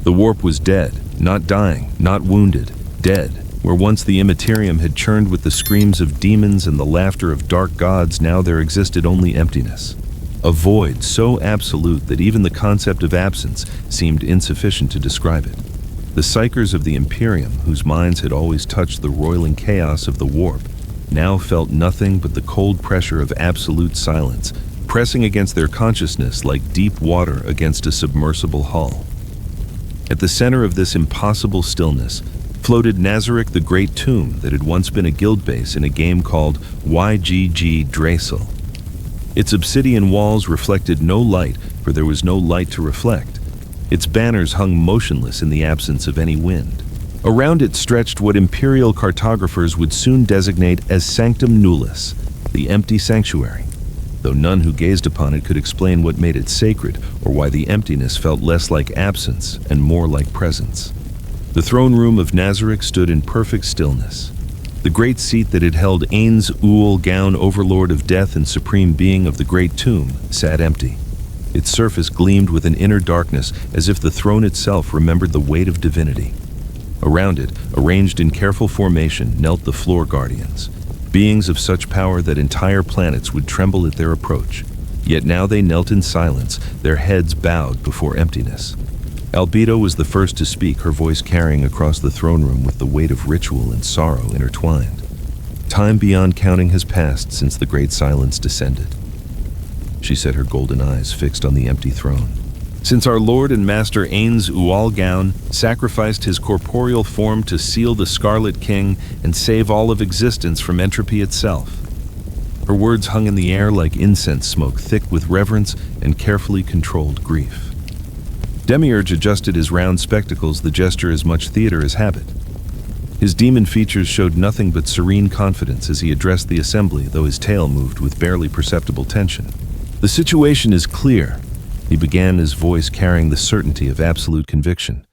The warp was dead, not dying, not wounded, dead. Where once the Imperium had churned with the screams of demons and the laughter of dark gods, now there existed only emptiness. A void so absolute that even the concept of absence seemed insufficient to describe it. The psychers of the Imperium, whose minds had always touched the roiling chaos of the warp, now felt nothing but the cold pressure of absolute silence, pressing against their consciousness like deep water against a submersible hull. At the center of this impossible stillness floated Nazarick, the great tomb that had once been a guild base in a game called YGG Dracel. Its obsidian walls reflected no light, for there was no light to reflect. Its banners hung motionless in the absence of any wind. Around it stretched what Imperial cartographers would soon designate as Sanctum Nullis, the empty sanctuary, though none who gazed upon it could explain what made it sacred or why the emptiness felt less like absence and more like presence. The throne room of Nazarick stood in perfect stillness. The great seat that had held Ainz Ooal, gown overlord of death and supreme being of the great tomb, sat empty. Its surface gleamed with an inner darkness, as if the throne itself remembered the weight of divinity. Around it, arranged in careful formation, knelt the floor guardians, beings of such power that entire planets would tremble at their approach. Yet now they knelt in silence, their heads bowed before emptiness. Albedo was the first to speak, her voice carrying across the throne room with the weight of ritual and sorrow intertwined. Time beyond counting has passed since the great silence descended. She said, her golden eyes fixed on the empty throne. Since our Lord and Master Ainz Ooal Gown sacrificed his corporeal form to seal the Scarlet King and save all of existence from entropy itself. Her words hung in the air like incense smoke, thick with reverence and carefully controlled grief. Demiurge adjusted his round spectacles, the gesture as much theater as habit. His demon features showed nothing but serene confidence as he addressed the assembly, though his tail moved with barely perceptible tension. The situation is clear, he began, his voice carrying the certainty of absolute conviction.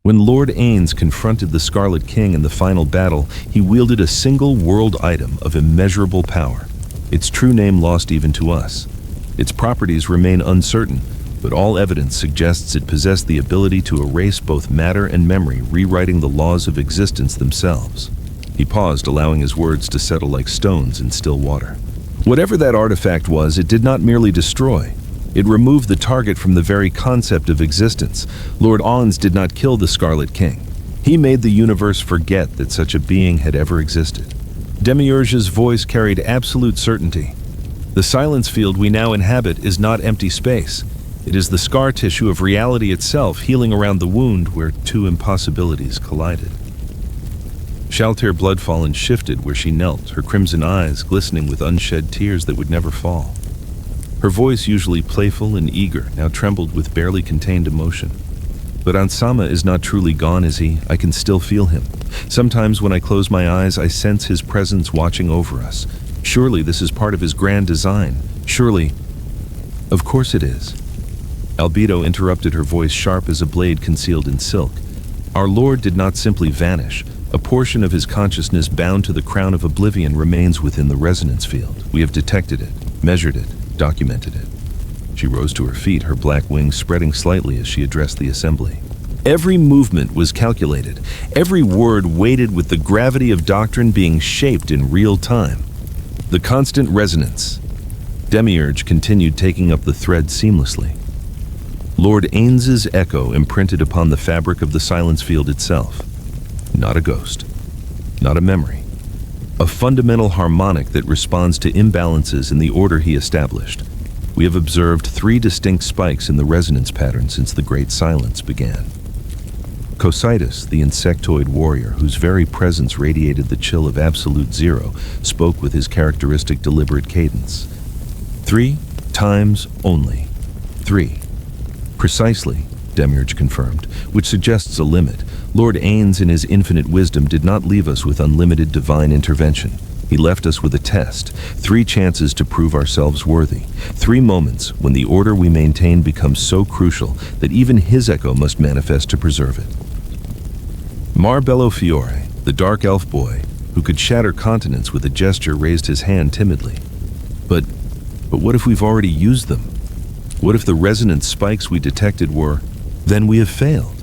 When Lord Ainz confronted the Scarlet King in the final battle, he wielded a single world item of immeasurable power. Its true name lost even to us. Its properties remain uncertain, but all evidence suggests it possessed the ability to erase both matter and memory, rewriting the laws of existence themselves. He paused, allowing his words to settle like stones in still water. Whatever that artifact was, it did not merely destroy. It removed the target from the very concept of existence. Lord Ainz did not kill the Scarlet King. He made the universe forget that such a being had ever existed. Demiurge's voice carried absolute certainty. The silence field we now inhabit is not empty space. It is the scar tissue of reality itself, healing around the wound where two impossibilities collided. Shaltair Bloodfallen shifted where she knelt, her crimson eyes glistening with unshed tears that would never fall. Her voice, usually playful and eager, now trembled with barely contained emotion. But Ansama is not truly gone, is he? I can still feel him. Sometimes when I close my eyes, I sense his presence watching over us. Surely this is part of his grand design. Surely... Of course it is. Albedo interrupted, her voice sharp as a blade concealed in silk. Our Lord did not simply vanish. A portion of his consciousness bound to the crown of oblivion remains within the resonance field. We have detected it, measured it, documented it. She rose to her feet, her black wings spreading slightly as she addressed the assembly. Every movement was calculated, every word weighted with the gravity of doctrine being shaped in real time. The constant resonance. Demiurge continued, taking up the thread seamlessly. Lord Ainz's echo imprinted upon the fabric of the silence field itself. Not a ghost, not a memory. A fundamental harmonic that responds to imbalances in the order he established. We have observed 3 distinct spikes in the resonance pattern since the Great Silence began. Cositus, the insectoid warrior, whose very presence radiated the chill of absolute zero, spoke with his characteristic deliberate cadence. 3 times only. 3. Precisely, Demiurge confirmed, which suggests a limit. Lord Ainz, in his infinite wisdom, did not leave us with unlimited divine intervention. He left us with a test, 3 chances to prove ourselves worthy, 3 moments when the order we maintain becomes so crucial that even his echo must manifest to preserve it. Marbello Fiore, the dark elf boy, who could shatter continents with a gesture, raised his hand timidly. But what if we've already used them? What if the resonance spikes we detected were, then we have failed?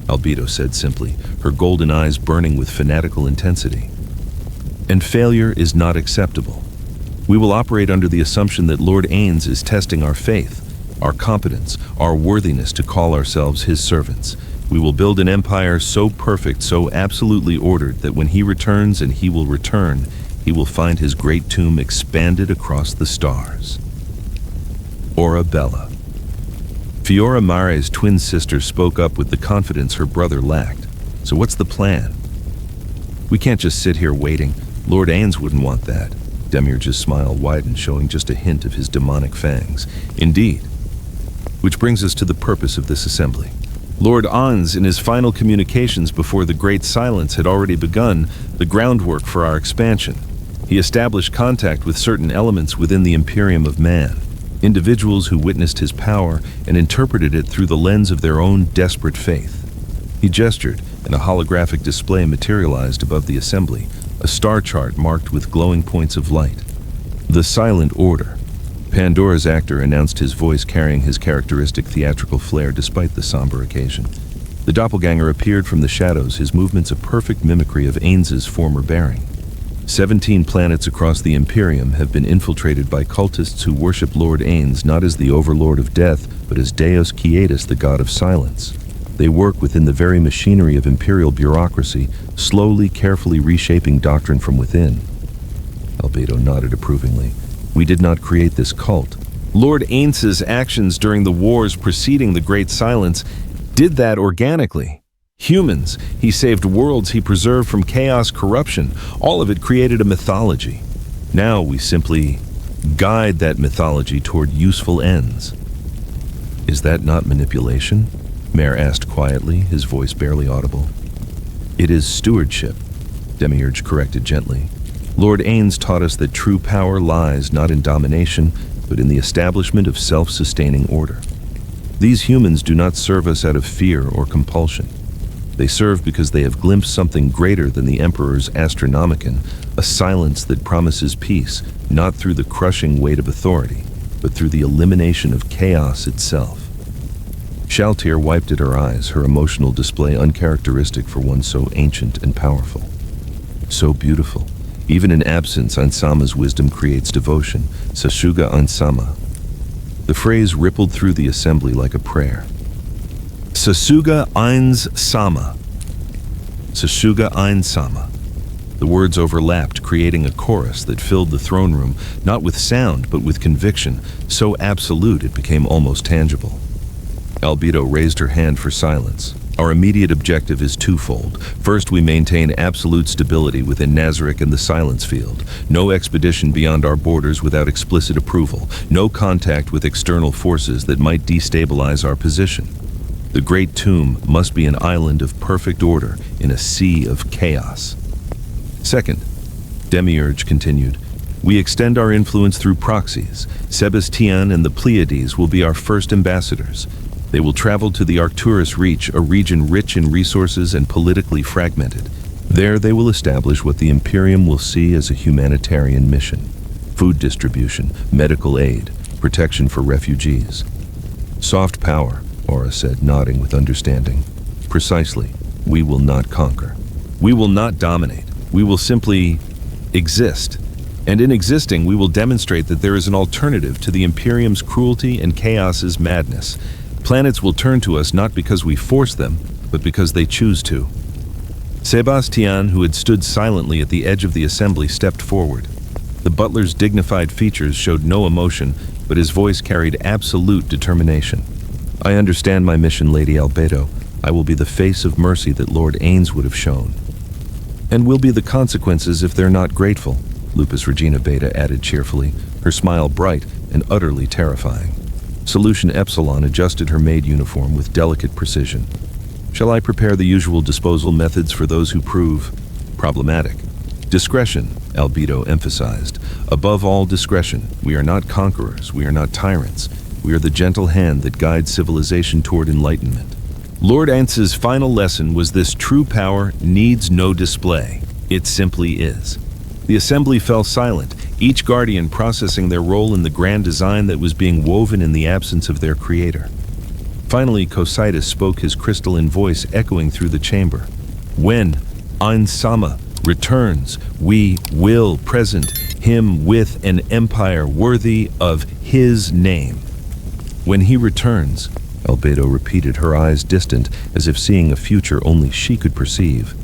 Albedo said simply, her golden eyes burning with fanatical intensity. And failure is not acceptable. We will operate under the assumption that Lord Ainz is testing our faith, our competence, our worthiness to call ourselves his servants. We will build an empire so perfect, so absolutely ordered, that when he returns, and he will return, he will find his great tomb expanded across the stars. Orabella. Fiora Mare's twin sister spoke up with the confidence her brother lacked. So what's the plan? We can't just sit here waiting. Lord Ainz wouldn't want that. Demiurge's smile widened, showing just a hint of his demonic fangs. Indeed. Which brings us to the purpose of this assembly. Lord Ainz, in his final communications before the Great Silence, had already begun the groundwork for our expansion. He established contact with certain elements within the Imperium of Man, individuals who witnessed his power and interpreted it through the lens of their own desperate faith. He gestured, and a holographic display materialized above the assembly, a star chart marked with glowing points of light. The Silent Order. Pandora's actor announced, his voice carrying his characteristic theatrical flair despite the somber occasion. The doppelganger appeared from the shadows, his movements a perfect mimicry of Ainz's former bearing. 17 planets across the Imperium have been infiltrated by cultists who worship Lord Ainz not as the overlord of death, but as Deus Quietus, the god of silence. They work within the very machinery of imperial bureaucracy, slowly, carefully reshaping doctrine from within. Albedo nodded approvingly. We did not create this cult. Lord Ainz's actions during the wars preceding the Great Silence did that organically. Humans, he saved worlds, he preserved from chaos, corruption. All of it created a mythology. Now we simply guide that mythology toward useful ends. Is that not manipulation? Mare asked quietly, his voice barely audible. It is stewardship, Demiurge corrected gently. Lord Ainz taught us that true power lies not in domination, but in the establishment of self-sustaining order. These humans do not serve us out of fear or compulsion. They serve because they have glimpsed something greater than the Emperor's Astronomicon, a silence that promises peace, not through the crushing weight of authority, but through the elimination of chaos itself. Shaltir wiped at her eyes, her emotional display uncharacteristic for one so ancient and powerful. So beautiful. Even in absence, Ansama's wisdom creates devotion. Sasuga Ansama. The phrase rippled through the assembly like a prayer. Sasuga Ainz Sama. Sasuga Ainz Sama. The words overlapped, creating a chorus that filled the throne room, not with sound, but with conviction, so absolute it became almost tangible. Albedo raised her hand for silence. Our immediate objective is twofold. First, we maintain absolute stability within Nazarick and the Silence Field. No expedition beyond our borders without explicit approval. No contact with external forces that might destabilize our position. The Great Tomb must be an island of perfect order in a sea of chaos. Second, Demiurge continued, we extend our influence through proxies. Sebastian and the Pleiades will be our first ambassadors. They will travel to the Arcturus Reach, a region rich in resources and politically fragmented. There they will establish what the Imperium will see as a humanitarian mission. Food distribution, medical aid, protection for refugees. Soft power, Aura said, nodding with understanding. Precisely. We will not conquer. We will not dominate. We will simply exist. And in existing, we will demonstrate that there is an alternative to the Imperium's cruelty and chaos's madness. Planets will turn to us not because we force them, but because they choose to. Sebastian, who had stood silently at the edge of the assembly, stepped forward. The butler's dignified features showed no emotion, but his voice carried absolute determination. I understand my mission, Lady Albedo. I will be the face of mercy that Lord Ainz would have shown. And will be the consequences if they're not grateful, Lupus Regina Beta added cheerfully, her smile bright and utterly terrifying. Solution Epsilon adjusted her maid uniform with delicate precision. Shall I prepare the usual disposal methods for those who prove problematic? Discretion, Albedo emphasized. Above all discretion, we are not conquerors, we are not tyrants. We are the gentle hand that guides civilization toward enlightenment. Lord Ainz's final lesson was this: true power needs no display. It simply is. The assembly fell silent, each guardian processing their role in the grand design that was being woven in the absence of their creator. Finally, Cositus spoke, his crystalline voice echoing through the chamber. When Ainz Sama returns, we will present him with an empire worthy of his name. When he returns, Albedo repeated, her eyes distant, as if seeing a future only she could perceive.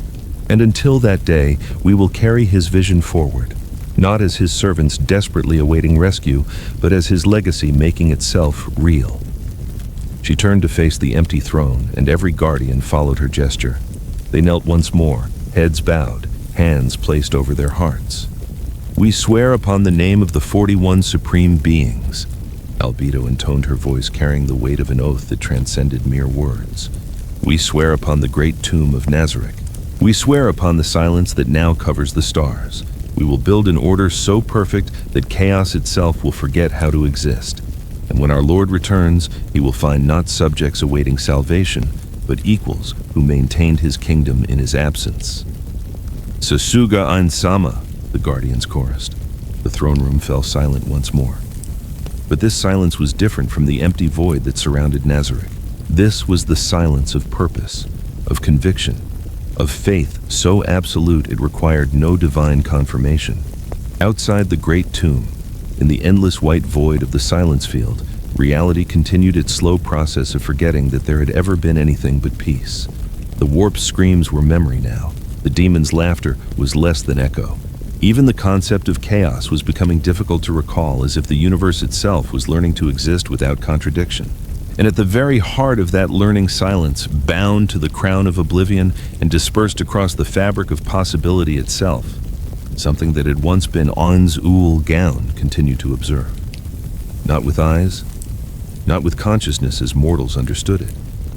And until that day, we will carry his vision forward, not as his servants desperately awaiting rescue, but as his legacy making itself real. She turned to face the empty throne, and every guardian followed her gesture. They knelt once more, heads bowed, hands placed over their hearts. We swear upon the name of the 41 supreme beings. Albedo intoned, her voice carrying the weight of an oath that transcended mere words. We swear upon the great tomb of Nazareth. We swear upon the silence that now covers the stars. We will build an order so perfect that chaos itself will forget how to exist. And when our Lord returns, he will find not subjects awaiting salvation, but equals who maintained his kingdom in his absence. Sasuga Ainz Sama, the guardians chorused. The throne room fell silent once more. But this silence was different from the empty void that surrounded Nazareth. This was the silence of purpose, of conviction, of faith so absolute it required no divine confirmation. Outside the great tomb, in the endless white void of the silence field, reality continued its slow process of forgetting that there had ever been anything but peace. The warped screams were memory now. The demon's laughter was less than echo. Even the concept of chaos was becoming difficult to recall, as if the universe itself was learning to exist without contradiction. And at the very heart of that learning silence, bound to the crown of oblivion and dispersed across the fabric of possibility itself, something that had once been Ainz Ooal gown continued to observe. Not with eyes, not with consciousness as mortals understood it,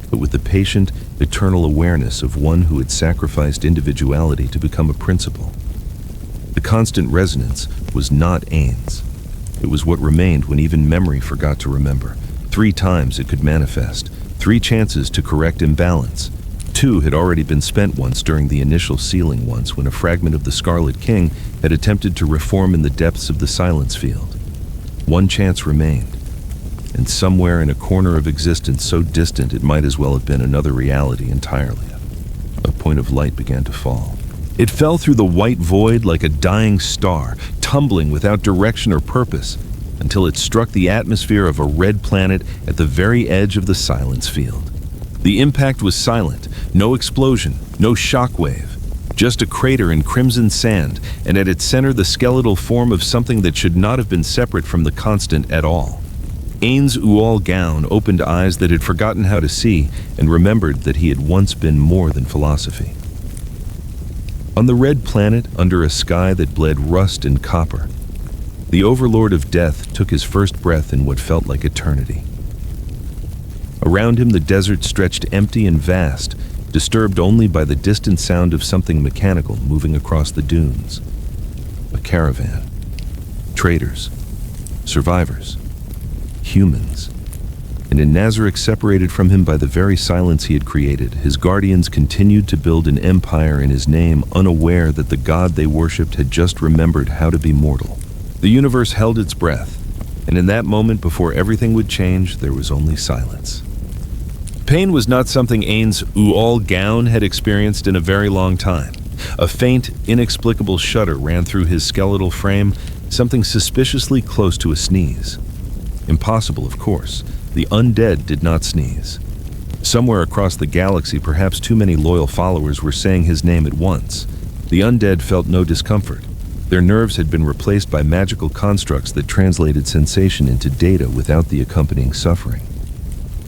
but with the patient, eternal awareness of one who had sacrificed individuality to become a principle. The constant resonance was not Ainz. It was what remained when even memory forgot to remember. 3 times it could manifest, 3 chances to correct imbalance. 2 had already been spent once during the initial sealing, once when a fragment of the Scarlet King had attempted to reform in the depths of the silence field. 1 chance remained, and somewhere in a corner of existence so distant it might as well have been another reality entirely. A point of light began to fall. It fell through the white void like a dying star, tumbling without direction or purpose, until it struck the atmosphere of a red planet at the very edge of the silence field. The impact was silent, no explosion, no shockwave, just a crater in crimson sand, and at its center the skeletal form of something that should not have been separate from the constant at all. Ainz Ooal gown opened eyes that had forgotten how to see and remembered that he had once been more than philosophy. On the red planet, under a sky that bled rust and copper, the overlord of death took his first breath in what felt like eternity. Around him the desert stretched empty and vast, disturbed only by the distant sound of something mechanical moving across the dunes. A caravan. Traders. Survivors. Humans. And in Nazareth, separated from him by the very silence he had created, his guardians continued to build an empire in his name, unaware that the god they worshipped had just remembered how to be mortal. The universe held its breath, and in that moment before everything would change, there was only silence. Pain was not something Ainz Ooal gown had experienced in a very long time. A faint, inexplicable shudder ran through his skeletal frame, something suspiciously close to a sneeze. Impossible, of course. The undead did not sneeze. Somewhere across the galaxy, perhaps too many loyal followers were saying his name at once. The undead felt no discomfort. Their nerves had been replaced by magical constructs that translated sensation into data without the accompanying suffering.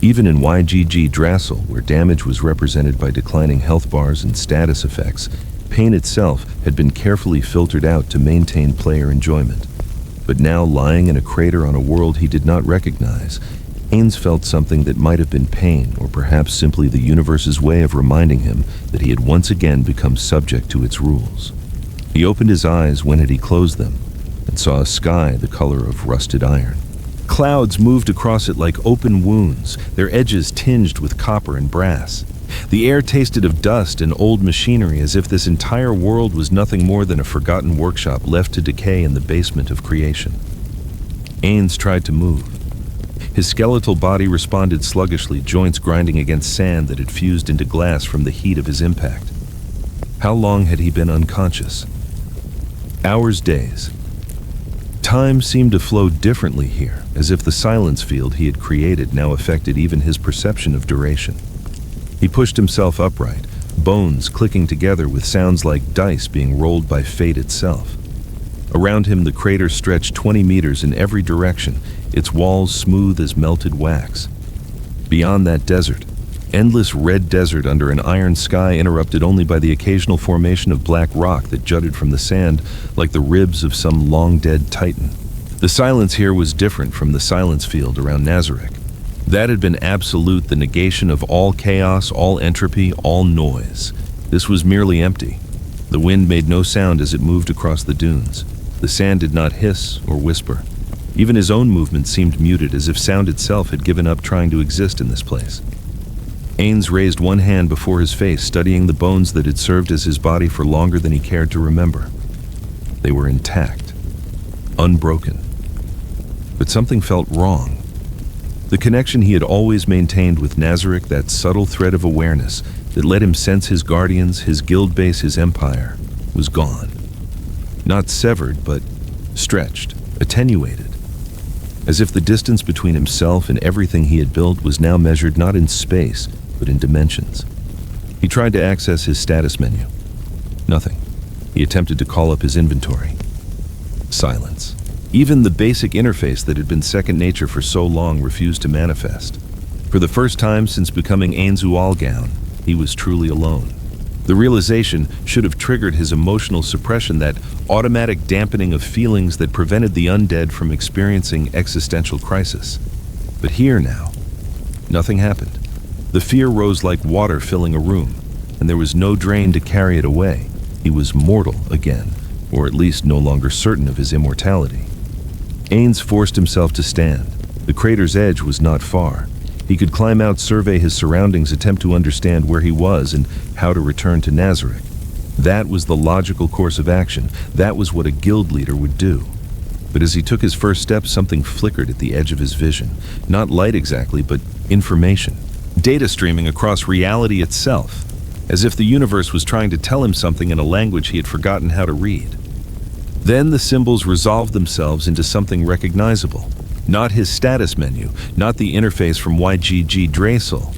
Even in YGG Drassel, where damage was represented by declining health bars and status effects, pain itself had been carefully filtered out to maintain player enjoyment. But now, lying in a crater on a world he did not recognize, Ainz felt something that might have been pain, or perhaps simply the universe's way of reminding him that he had once again become subject to its rules. He opened his eyes, when had he closed them, and saw a sky the color of rusted iron. Clouds moved across it like open wounds, their edges tinged with copper and brass. The air tasted of dust and old machinery, as if this entire world was nothing more than a forgotten workshop left to decay in the basement of creation. Ainz tried to move. His skeletal body responded sluggishly, joints grinding against sand that had fused into glass from the heat of his impact. How long had he been unconscious? Hours, days. Time seemed to flow differently here, as if the silence field he had created now affected even his perception of duration. He pushed himself upright, bones clicking together with sounds like dice being rolled by fate itself. Around him, the crater stretched 20 meters in every direction, its walls smooth as melted wax. Beyond that desert, endless red desert under an iron sky interrupted only by the occasional formation of black rock that jutted from the sand like the ribs of some long-dead titan. The silence here was different from the silence field around Nazareth. That had been absolute, the negation of all chaos, all entropy, all noise. This was merely empty. The wind made no sound as it moved across the dunes. The sand did not hiss or whisper. Even his own movement seemed muted, as if sound itself had given up trying to exist in this place. Ainz raised one hand before his face, studying the bones that had served as his body for longer than he cared to remember. They were intact, unbroken. But something felt wrong. The connection he had always maintained with Nazareth, that subtle thread of awareness that let him sense his guardians, his guild base, his empire, was gone. Not severed, but stretched, attenuated. As if the distance between himself and everything he had built was now measured not in space, but in dimensions. He tried to access his status menu. Nothing. He attempted to call up his inventory. Silence. Even the basic interface that had been second nature for so long refused to manifest. For the first time since becoming Ainz Ooal, he was truly alone. The realization should have triggered his emotional suppression, that automatic dampening of feelings that prevented the undead from experiencing existential crisis. But here now, nothing happened. The fear rose like water filling a room, and there was no drain to carry it away. He was mortal again, or at least no longer certain of his immortality. Ainz forced himself to stand. The crater's edge was not far. He could climb out, survey his surroundings, attempt to understand where he was and how to return to Nazareth. That was the logical course of action. That was what a guild leader would do. But as he took his first step, something flickered at the edge of his vision. Not light exactly, but information. Data streaming across reality itself, as if the universe was trying to tell him something in a language he had forgotten how to read. Then the symbols resolved themselves into something recognizable. Not his status menu, not the interface from YGG Draysel,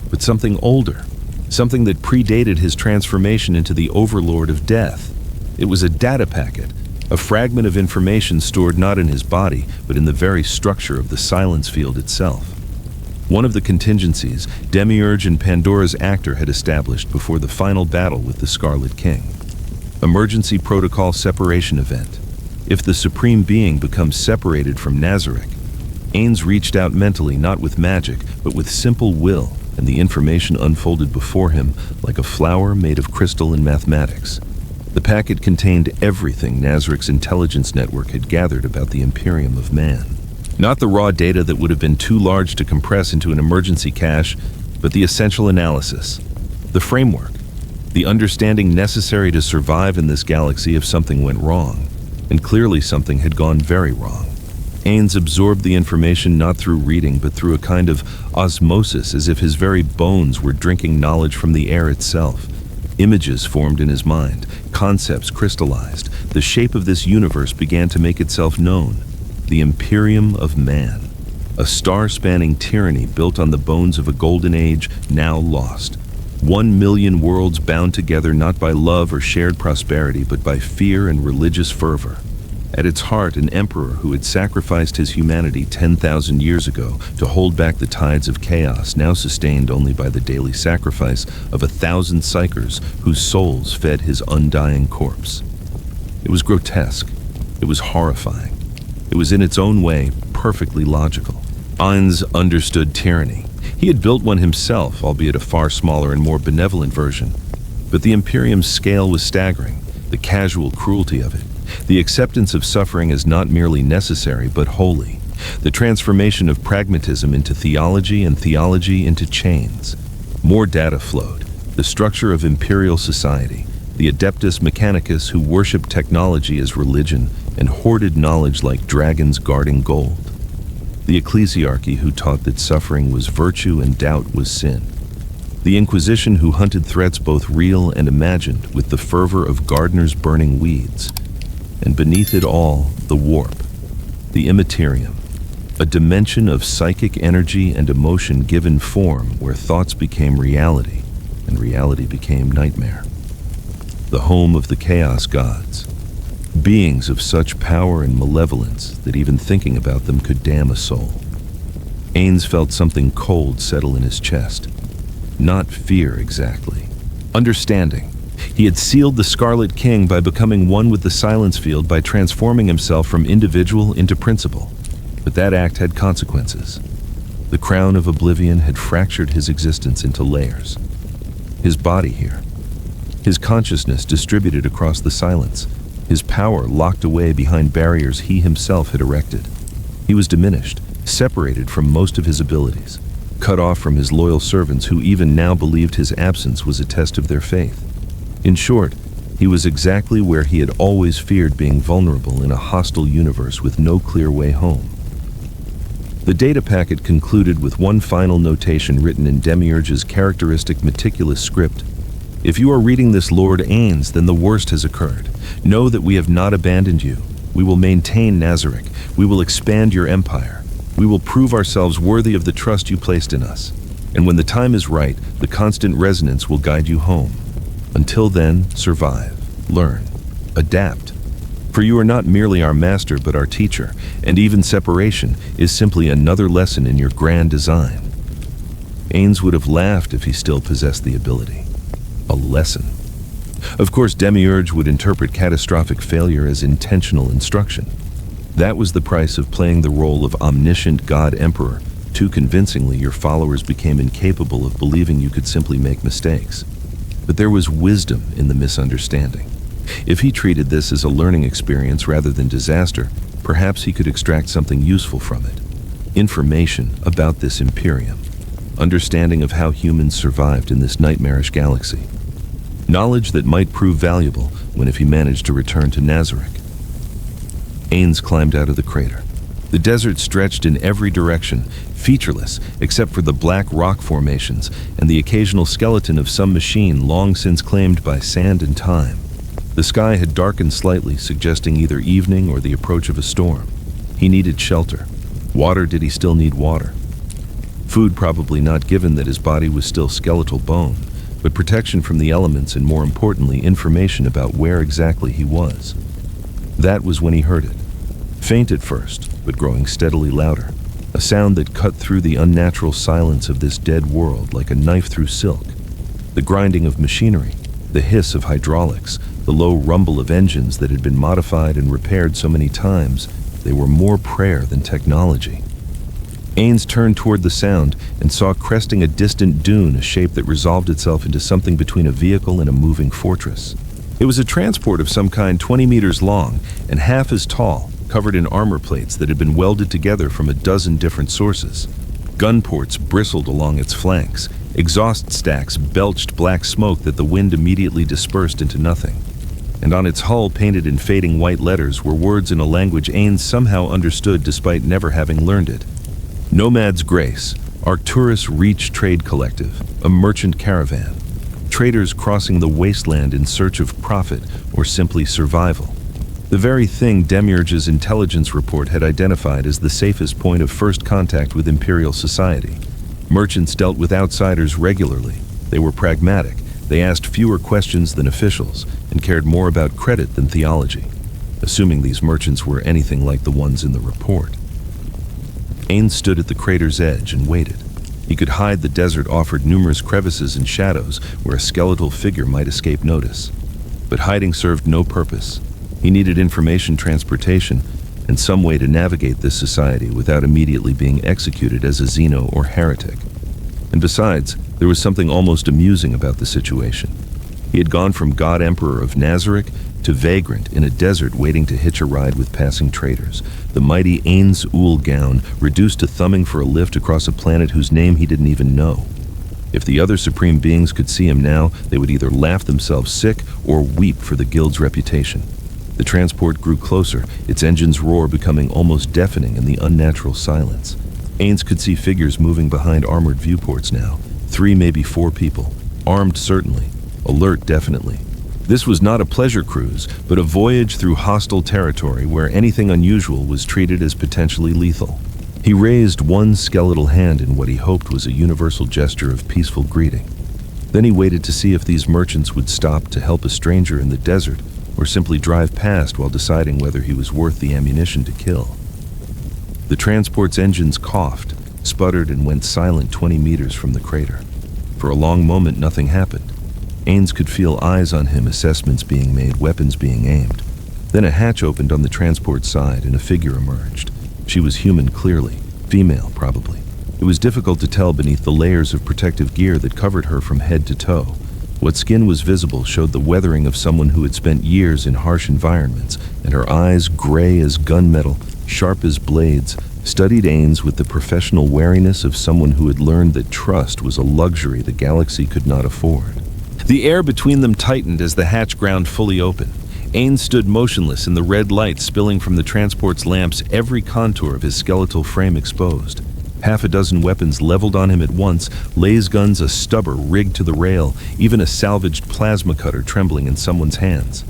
but something older, something that predated his transformation into the Overlord of Death. It was a data packet, a fragment of information stored not in his body, but in the very structure of the silence field itself. One of the contingencies Demiurge and Pandora's actor had established before the final battle with the Scarlet King. Emergency protocol separation event. If the Supreme Being becomes separated from Nazareth, Ainz reached out mentally, not with magic, but with simple will, and the information unfolded before him like a flower made of crystal and mathematics. The packet contained everything Nazareth's intelligence network had gathered about the Imperium of man. Not the raw data that would have been too large to compress into an emergency cache, but the essential analysis, the framework, the understanding necessary to survive in this galaxy if something went wrong. And clearly something had gone very wrong. Ainz absorbed the information not through reading, but through a kind of osmosis, as if his very bones were drinking knowledge from the air itself. Images formed in his mind, concepts crystallized. The shape of this universe began to make itself known. The Imperium of man. A star-spanning tyranny built on the bones of a golden age now lost. 1 million worlds bound together not by love or shared prosperity, but by fear and religious fervor. At its heart, an emperor who had sacrificed his humanity 10,000 years ago to hold back the tides of chaos, now sustained only by the daily sacrifice of 1,000 psychers whose souls fed his undying corpse. It was grotesque. It was horrifying. It was in its own way perfectly logical. Ainz understood tyranny. He had built one himself, albeit a far smaller and more benevolent version. But the Imperium's scale was staggering, the casual cruelty of it, the acceptance of suffering as not merely necessary but holy, the transformation of pragmatism into theology and theology into chains. More data flowed, the structure of imperial society, the adeptus mechanicus who worshipped technology as religion and hoarded knowledge like dragons guarding gold. the ecclesiarchy who taught that suffering was virtue and doubt was sin, the Inquisition who hunted threats both real and imagined with the fervor of gardeners burning weeds, and beneath it all, the warp, the Imperium, a dimension of psychic energy and emotion given form where thoughts became reality and reality became nightmare. The home of the chaos gods, beings of such power and malevolence that even thinking about them could damn a soul. Ainz felt something cold settle in his chest. Not fear exactly. Understanding. He had sealed the Scarlet King by becoming one with the Silence Field by transforming himself from individual into principle. But that act had consequences. The crown of oblivion had fractured his existence into layers. His body here. His consciousness distributed across the silence. His power locked away behind barriers he himself had erected. He was diminished, separated from most of his abilities, cut off from his loyal servants who even now believed his absence was a test of their faith. In short, he was exactly where he had always feared being vulnerable in a hostile universe with no clear way home. The data packet concluded with one final notation written in Demiurge's characteristic meticulous script. If you are reading this, Lord Ainz, then the worst has occurred. Know that we have not abandoned you. We will maintain Nazarick. We will expand your empire. We will prove ourselves worthy of the trust you placed in us. And when the time is right, the constant resonance will guide you home. Until then, survive, learn, adapt. For you are not merely our master, but our teacher, and even separation is simply another lesson in your grand design. Ainz would have laughed if he still possessed the ability. A lesson. Of course, Demiurge would interpret catastrophic failure as intentional instruction. That was the price of playing the role of omniscient God Emperor. Too convincingly, your followers became incapable of believing you could simply make mistakes. But there was wisdom in the misunderstanding. If he treated this as a learning experience rather than disaster, perhaps he could extract something useful from it. Information about this Imperium. Understanding of how humans survived in this nightmarish galaxy. Knowledge that might prove valuable if he managed to return to Nazarick. Ainz climbed out of the crater. The desert stretched in every direction, featureless except for the black rock formations and the occasional skeleton of some machine long since claimed by sand and time. The sky had darkened slightly, suggesting either evening or the approach of a storm. He needed shelter. Water, did he still need water? Food probably not, given that his body was still skeletal bone, but protection from the elements and, more importantly, information about where exactly he was. That was when he heard it. Faint at first, but growing steadily louder. A sound that cut through the unnatural silence of this dead world like a knife through silk. The grinding of machinery, the hiss of hydraulics, the low rumble of engines that had been modified and repaired so many times, they were more prayer than technology. Ainz turned toward the sound and saw cresting a distant dune a shape that resolved itself into something between a vehicle and a moving fortress. It was a transport of some kind 20 meters long and half as tall, covered in armor plates that had been welded together from a dozen different sources. Gun ports bristled along its flanks. Exhaust stacks belched black smoke that the wind immediately dispersed into nothing. And on its hull, painted in fading white letters, were words in a language Ainz somehow understood despite never having learned it. Nomad's Grace, Arcturus Reach Trade Collective, a merchant caravan. Traders crossing the wasteland in search of profit or simply survival. The very thing Demiurge's intelligence report had identified as the safest point of first contact with Imperial society. Merchants dealt with outsiders regularly. They were pragmatic. They asked fewer questions than officials and cared more about credit than theology, assuming these merchants were anything like the ones in the report. Ainz stood at the crater's edge and waited. He could hide. The desert offered numerous crevices and shadows where a skeletal figure might escape notice. But hiding served no purpose. He needed information transportation and some way to navigate this society without immediately being executed as a Xeno or heretic. And besides, there was something almost amusing about the situation. He had gone from God Emperor of Nazarick to vagrant in a desert waiting to hitch a ride with passing traders. The mighty Ainz Ooal gown reduced to thumbing for a lift across a planet whose name he didn't even know. If the other supreme beings could see him now, they would either laugh themselves sick or weep for the guild's reputation. The transport grew closer, its engine's roar becoming almost deafening in the unnatural silence. Ainz could see figures moving behind armored viewports now. 3, maybe 4 people. Armed certainly. Alert definitely. This was not a pleasure cruise, but a voyage through hostile territory where anything unusual was treated as potentially lethal. He raised one skeletal hand in what he hoped was a universal gesture of peaceful greeting. Then he waited to see if these merchants would stop to help a stranger in the desert or simply drive past while deciding whether he was worth the ammunition to kill. The transport's engines coughed, sputtered, and went silent 20 meters from the crater. For a long moment, nothing happened. Ainz could feel eyes on him, assessments being made, weapons being aimed. Then a hatch opened on the transport side and a figure emerged. She was human clearly, female probably. It was difficult to tell beneath the layers of protective gear that covered her from head to toe. What skin was visible showed the weathering of someone who had spent years in harsh environments, and her eyes, gray as gunmetal, sharp as blades, studied Ainz with the professional wariness of someone who had learned that trust was a luxury the galaxy could not afford. The air between them tightened as the hatch ground fully open. Ainz stood motionless in the red light spilling from the transport's lamps, every contour of his skeletal frame exposed. Half a dozen weapons leveled on him at once, laser guns, a stubber rigged to the rail, even a salvaged plasma cutter trembling in someone's hands.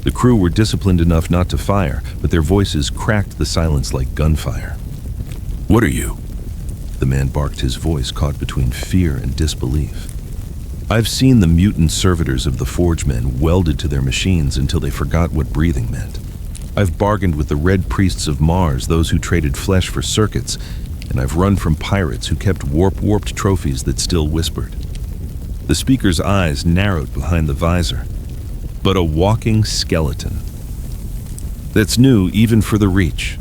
The crew were disciplined enough not to fire, but their voices cracked the silence like gunfire. "What are you?" The man barked, his voice caught between fear and disbelief. "I've seen the mutant servitors of the Forge Men welded to their machines until they forgot what breathing meant. I've bargained with the Red Priests of Mars, those who traded flesh for circuits, and I've run from pirates who kept warped trophies that still whispered." The speaker's eyes narrowed behind the visor. "But a walking skeleton. That's new even for the Reach."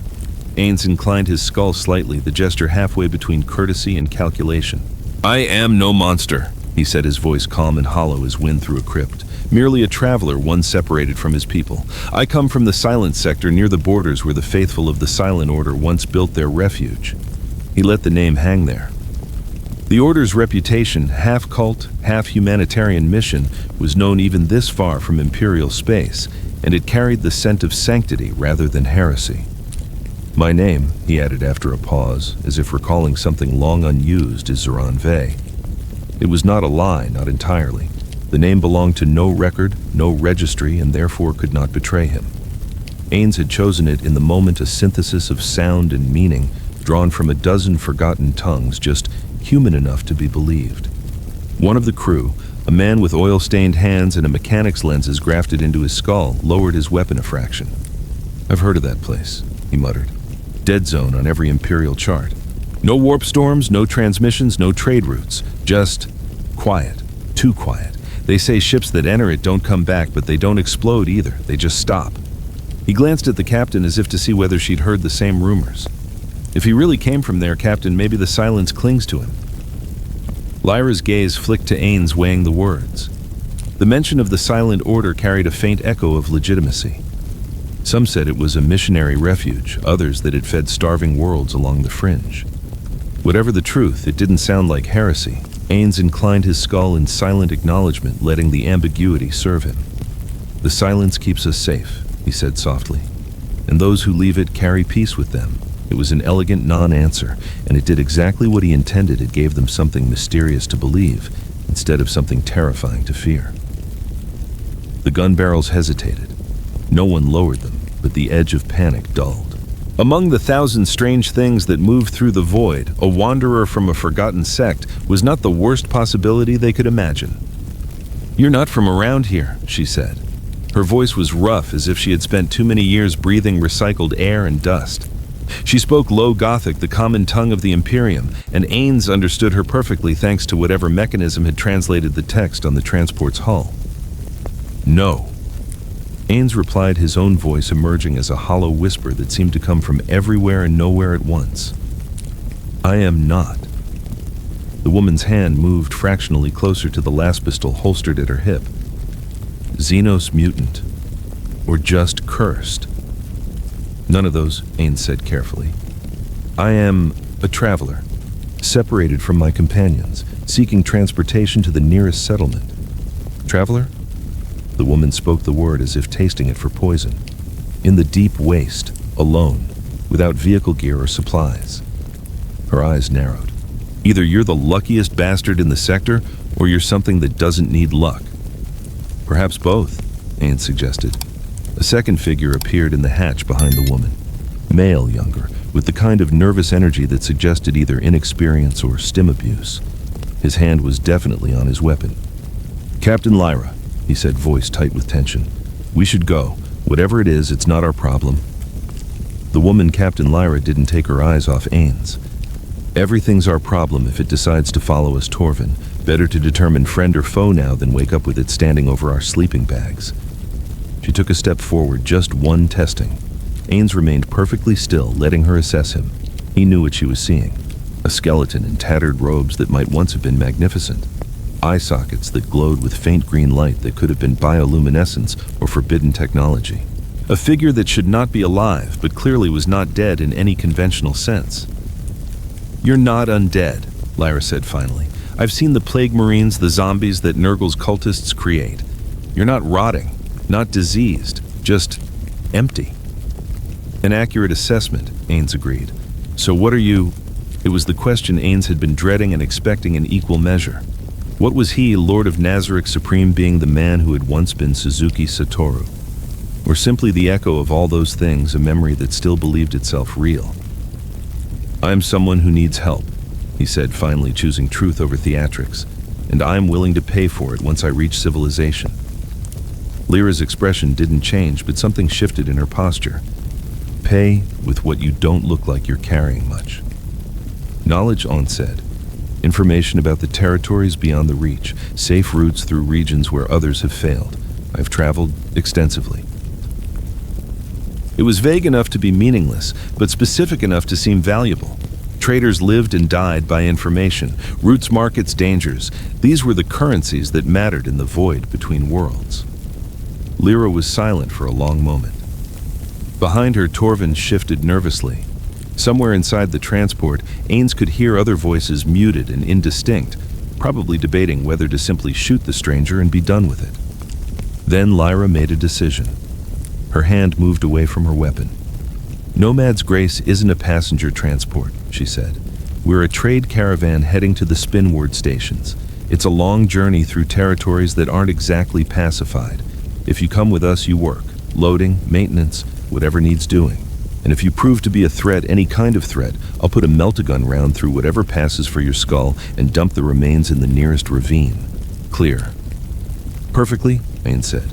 Ainz inclined his skull slightly, the gesture halfway between courtesy and calculation. "I am no monster," he said, his voice calm and hollow as wind through a crypt. "Merely a traveler, one separated from his people. I come from the Silent Sector near the borders where the faithful of the Silent Order once built their refuge." He let the name hang there. The Order's reputation, half cult, half humanitarian mission, was known even this far from Imperial space, and it carried the scent of sanctity rather than heresy. "My name," he added after a pause, as if recalling something long unused, "is Zoran Vey." It was not a lie, not entirely. The name belonged to no record, no registry, and therefore could not betray him. Ainz had chosen it in the moment, a synthesis of sound and meaning, drawn from a dozen forgotten tongues, just human enough to be believed. One of the crew, a man with oil-stained hands and a mechanic's lenses grafted into his skull, lowered his weapon a fraction. "I've heard of that place," he muttered. "Dead zone on every Imperial chart. No warp storms, no transmissions, no trade routes. Just quiet. Too quiet. They say ships that enter it don't come back, but they don't explode either. They just stop." He glanced at the captain as if to see whether she'd heard the same rumors. "If he really came from there, Captain, maybe the silence clings to him." Lyra's gaze flicked to Ainz, weighing the words. The mention of the Silent Order carried a faint echo of legitimacy. Some said it was a missionary refuge, others that it fed starving worlds along the fringe. Whatever the truth, it didn't sound like heresy. Ainz inclined his skull in silent acknowledgement, letting the ambiguity serve him. "The silence keeps us safe," he said softly, "and those who leave it carry peace with them." It was an elegant non-answer, and it did exactly what he intended. It gave them something mysterious to believe, instead of something terrifying to fear. The gun barrels hesitated. No one lowered them, but the edge of panic dulled. Among the thousand strange things that moved through the void, a wanderer from a forgotten sect was not the worst possibility they could imagine. "You're not from around here," she said. Her voice was rough, as if she had spent too many years breathing recycled air and dust. She spoke low Gothic, the common tongue of the Imperium, and Ainz understood her perfectly thanks to whatever mechanism had translated the text on the transport's hull. "No." Ainz replied, his own voice emerging as a hollow whisper that seemed to come from everywhere and nowhere at once. "I am not." The woman's hand moved fractionally closer to the las pistol holstered at her hip. "Xenos mutant. Or just cursed." "None of those," Ainz said carefully. "I am a traveler, separated from my companions, seeking transportation to the nearest settlement." "Traveler?" The woman spoke the word as if tasting it for poison. in the deep waste, alone, without vehicle gear or supplies. Her eyes narrowed. Either you're the luckiest bastard in the sector, or you're something that doesn't need luck. Perhaps both, Ainz suggested. A second figure appeared in the hatch behind the woman. Male, younger, with the kind of nervous energy that suggested either inexperience or stim abuse. His hand was definitely on his weapon. "Captain Lyra," he said, voice tight with tension. "We should go. Whatever it is, it's not our problem." The woman, Captain Lyra, didn't take her eyes off Ainz. "Everything's our problem if it decides to follow us, Torvin. Better to determine friend or foe now than wake up with it standing over our sleeping bags." She took a step forward, just one testing. Ainz remained perfectly still, letting her assess him. He knew what she was seeing. A skeleton in tattered robes that might once have been magnificent. Eye sockets that glowed with faint green light that could have been bioluminescence or forbidden technology. A figure that should not be alive, but clearly was not dead in any conventional sense. "You're not undead," Lyra said finally. "I've seen the plague marines, the zombies that Nurgle's cultists create. You're not rotting, not diseased, just empty." "An accurate assessment," Ainz agreed. "So what are you—" It was the question Ainz had been dreading and expecting in equal measure. What was he, Lord of Nazarick Supreme, being the man who had once been Suzuki Satoru? Or simply the echo of all those things, a memory that still believed itself real? "I'm someone who needs help," he said, finally choosing truth over theatrics, "and I'm willing to pay for it once I reach civilization." Lyra's expression didn't change, but something shifted in her posture. "Pay with what you don't look like you're carrying much." "Knowledge," Ainz said. "Information about the territories beyond the Reach, safe routes through regions where others have failed. I've traveled extensively." It was vague enough to be meaningless, but specific enough to seem valuable. Traders lived and died by information. Routes, markets, dangers. These were the currencies that mattered in the void between worlds. Lyra was silent for a long moment. Behind her, Torvin shifted nervously. Somewhere inside the transport, Ainz could hear other voices, muted and indistinct, probably debating whether to simply shoot the stranger and be done with it. Then Lyra made a decision. Her hand moved away from her weapon. "Nomad's Grace isn't a passenger transport," she said. "We're a trade caravan heading to the Spinward stations. It's a long journey through territories that aren't exactly pacified. If you come with us, you work. Loading, maintenance, whatever needs doing. And if you prove to be a threat, any kind of threat, I'll put a melt-a-gun round through whatever passes for your skull and dump the remains in the nearest ravine. Clear?" "Perfectly," Ainz said.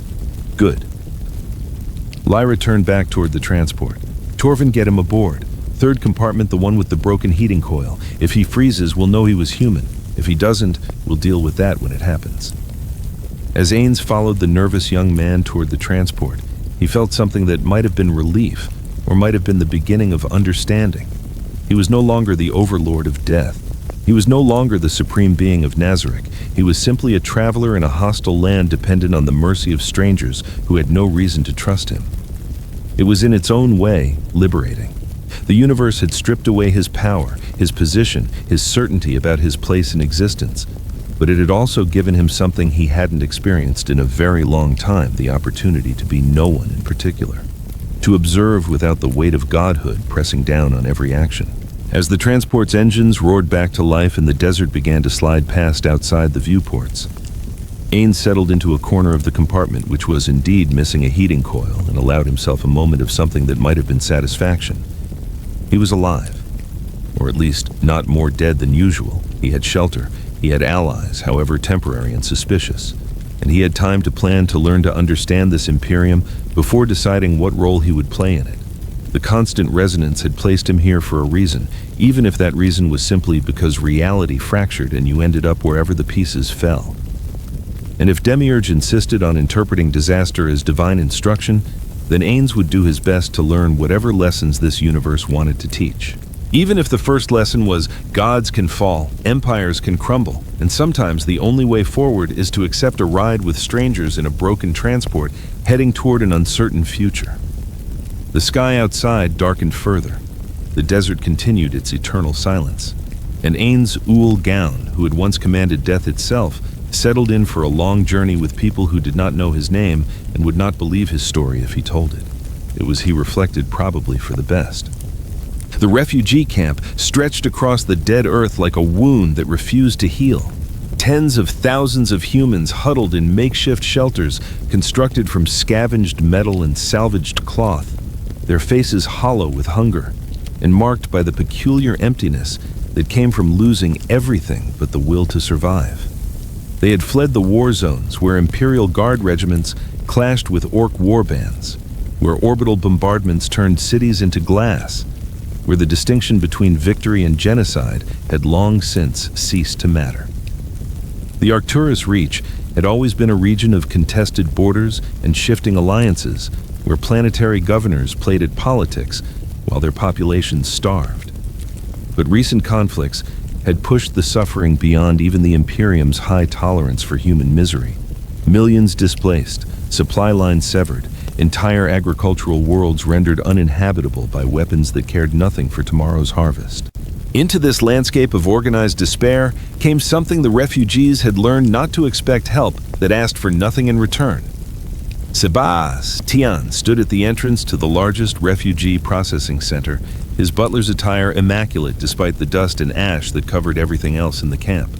"Good." Lyra turned back toward the transport. "Torvin, get him aboard. Third compartment, the one with the broken heating coil. If he freezes, we'll know he was human. If he doesn't, we'll deal with that when it happens." As Ainz followed the nervous young man toward the transport, he felt something that might have been relief, or might have been the beginning of understanding. He was no longer the overlord of death. He was no longer the supreme being of Nazarick. He was simply a traveler in a hostile land dependent on the mercy of strangers who had no reason to trust him. It was in its own way liberating. The universe had stripped away his power, his position, his certainty about his place in existence, but it had also given him something he hadn't experienced in a very long time, the opportunity to be no one in particular. To observe without the weight of godhood pressing down on every action. As the transport's engines roared back to life and the desert began to slide past outside the viewports, Ainz settled into a corner of the compartment, which was indeed missing a heating coil, and allowed himself a moment of something that might have been satisfaction. He was alive, or at least not more dead than usual. He had shelter, he had allies, however temporary and suspicious, and he had time to plan, to learn to understand this Imperium before deciding what role he would play in it. The constant resonance had placed him here for a reason, even if that reason was simply because reality fractured and you ended up wherever the pieces fell. And if Demiurge insisted on interpreting disaster as divine instruction, then Ainz would do his best to learn whatever lessons this universe wanted to teach. Even if the first lesson was, gods can fall, empires can crumble, and sometimes the only way forward is to accept a ride with strangers in a broken transport heading toward an uncertain future. The sky outside darkened further. The desert continued its eternal silence. And Ainz Ooal Gown, who had once commanded death itself, settled in for a long journey with people who did not know his name and would not believe his story if he told it. It was, he reflected, probably for the best. The refugee camp stretched across the dead earth like a wound that refused to heal. Tens of thousands of humans huddled in makeshift shelters constructed from scavenged metal and salvaged cloth, their faces hollow with hunger and marked by the peculiar emptiness that came from losing everything but the will to survive. They had fled the war zones where Imperial Guard regiments clashed with Orc warbands, where orbital bombardments turned cities into glass, where the distinction between victory and genocide had long since ceased to matter. The Arcturus Reach had always been a region of contested borders and shifting alliances, where planetary governors played at politics while their populations starved. But recent conflicts had pushed the suffering beyond even the Imperium's high tolerance for human misery. Millions displaced, supply lines severed, entire agricultural worlds rendered uninhabitable by weapons that cared nothing for tomorrow's harvest. Into this landscape of organized despair came something the refugees had learned not to expect help that asked for nothing in return. Tian stood at the entrance to the largest refugee processing center, his butler's attire immaculate despite the dust and ash that covered everything else in the camp.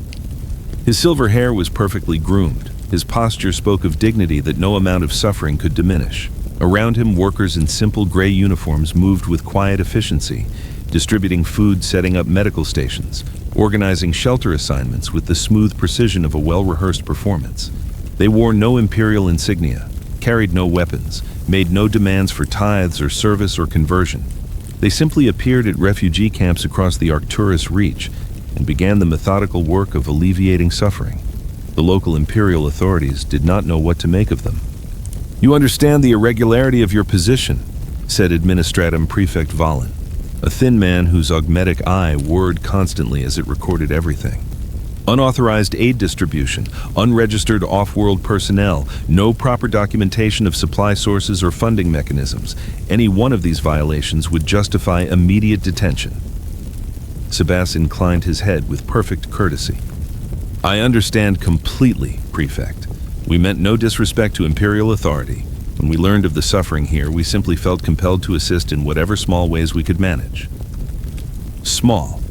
His silver hair was perfectly groomed. His posture spoke of dignity that no amount of suffering could diminish. Around him, workers in simple gray uniforms moved with quiet efficiency, distributing food, setting up medical stations, organizing shelter assignments with the smooth precision of a well-rehearsed performance. They wore no imperial insignia, carried no weapons, made no demands for tithes or service or conversion. They simply appeared at refugee camps across the Arcturus Reach and began the methodical work of alleviating suffering. The local imperial authorities did not know what to make of them. "You understand the irregularity of your position," said Administratum Prefect Valen, a thin man whose augmetic eye whirred constantly as it recorded everything. Unauthorized aid distribution, unregistered off-world personnel, no proper documentation of supply sources or funding mechanisms. Any one of these violations would justify immediate detention. Sebas inclined his head with perfect courtesy. "I understand completely, Prefect. We meant no disrespect to Imperial authority. When we learned of the suffering here, we simply felt compelled to assist in whatever small ways we could manage." Small.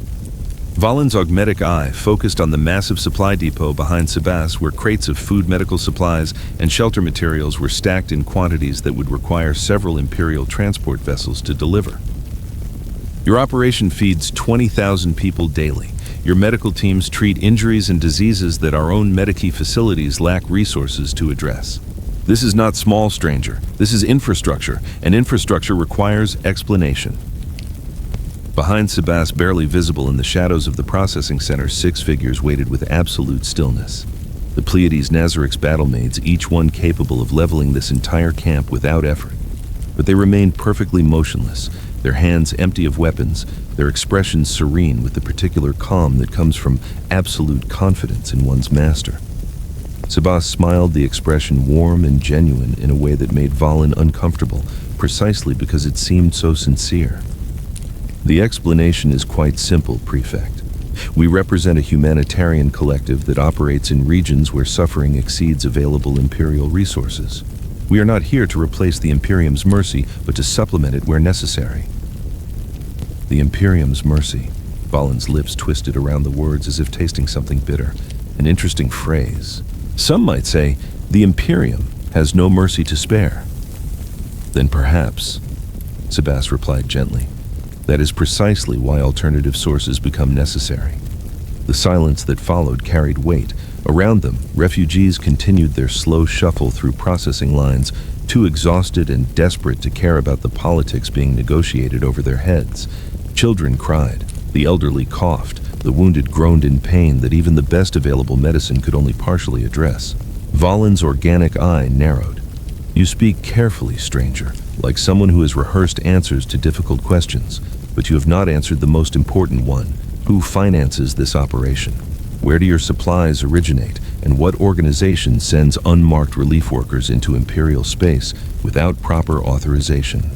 Valen's augmetic eye focused on the massive supply depot behind Sebas, where crates of food, medical supplies, and shelter materials were stacked in quantities that would require several Imperial transport vessels to deliver. "Your operation feeds 20,000 people daily. Your medical teams treat injuries and diseases that our own Medici facilities lack resources to address. This is not small, stranger. This is infrastructure, and infrastructure requires explanation." Behind Sebas, barely visible in the shadows of the processing center, 6 figures waited with absolute stillness. The Pleiades Nazarix battlemaids, each one capable of leveling this entire camp without effort. But they remained perfectly motionless, their hands empty of weapons, their expressions serene with the particular calm that comes from absolute confidence in one's master. Sebas smiled, the expression warm and genuine in a way that made Valen uncomfortable, precisely because it seemed so sincere. "The explanation is quite simple, Prefect. We represent a humanitarian collective that operates in regions where suffering exceeds available Imperial resources. We are not here to replace the Imperium's mercy, but to supplement it where necessary." The Imperium's mercy. Valen's lips twisted around the words as if tasting something bitter. An interesting phrase. Some might say, the Imperium has no mercy to spare. "Then perhaps," Sebas replied gently, "that is precisely why alternative sources become necessary." The silence that followed carried weight. Around them, refugees continued their slow shuffle through processing lines, too exhausted and desperate to care about the politics being negotiated over their heads. Children cried, the elderly coughed, the wounded groaned in pain that even the best available medicine could only partially address. Valen's organic eye narrowed. "You speak carefully, stranger, like someone who has rehearsed answers to difficult questions, but you have not answered the most important one. Who finances this operation? Where do your supplies originate, and what organization sends unmarked relief workers into Imperial space without proper authorization?"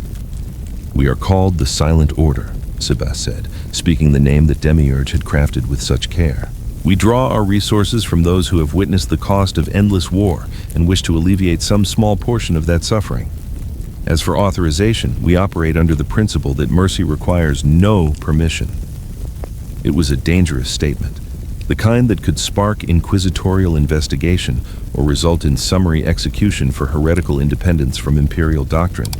"We are called the Silent Order," Sebas said, speaking the name that Demiurge had crafted with such care. "We draw our resources from those who have witnessed the cost of endless war and wish to alleviate some small portion of that suffering. As for authorization, we operate under the principle that mercy requires no permission. It was a dangerous statement, the kind that could spark inquisitorial investigation or result in summary execution for heretical independence from imperial doctrine.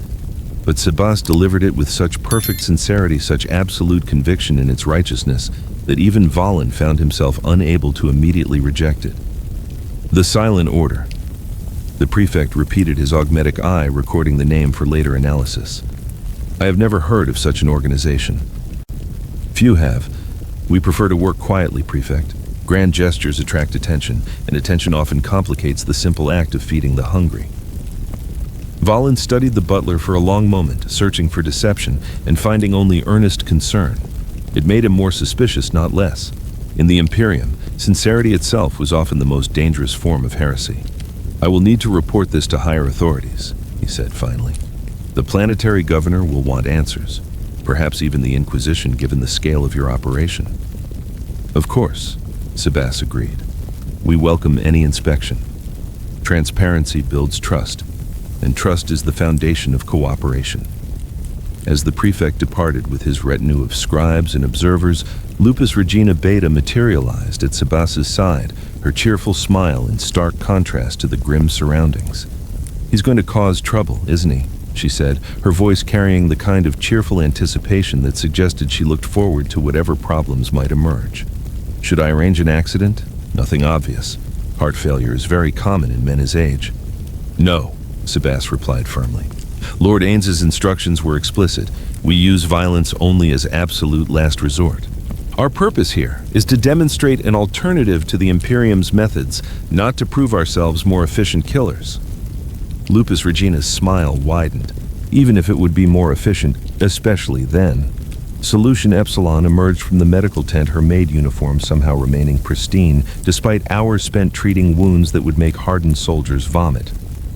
But Sebas delivered it with such perfect sincerity, such absolute conviction in its righteousness, that even Valen found himself unable to immediately reject it. The silent order. The prefect repeated his augmetic eye, recording the name for later analysis. I have never heard of such an organization. Few have. We prefer to work quietly, prefect. Grand gestures attract attention, and attention often complicates the simple act of feeding the hungry. Valen studied the butler for a long moment, searching for deception and finding only earnest concern. It made him more suspicious, not less. In the Imperium, sincerity itself was often the most dangerous form of heresy. I will need to report this to higher authorities, he said finally. The planetary governor will want answers, perhaps even the Inquisition given the scale of your operation. Of course, Sebas agreed. We welcome any inspection. Transparency builds trust, and trust is the foundation of cooperation. As the prefect departed with his retinue of scribes and observers, Lupus Regina Beta materialized at Sebas's side, her cheerful smile in stark contrast to the grim surroundings. He's going to cause trouble, isn't he? She said, her voice carrying the kind of cheerful anticipation that suggested she looked forward to whatever problems might emerge. Should I arrange an accident? Nothing obvious. Heart failure is very common in men his age. No, Sebas replied firmly. Lord Ainz's instructions were explicit. We use violence only as absolute last resort. Our purpose here is to demonstrate an alternative to the Imperium's methods, not to prove ourselves more efficient killers. Lupus Regina's smile widened, even if it would be more efficient, especially then. Solution Epsilon emerged from the medical tent, her maid uniform somehow remaining pristine, despite hours spent treating wounds that would make hardened soldiers vomit.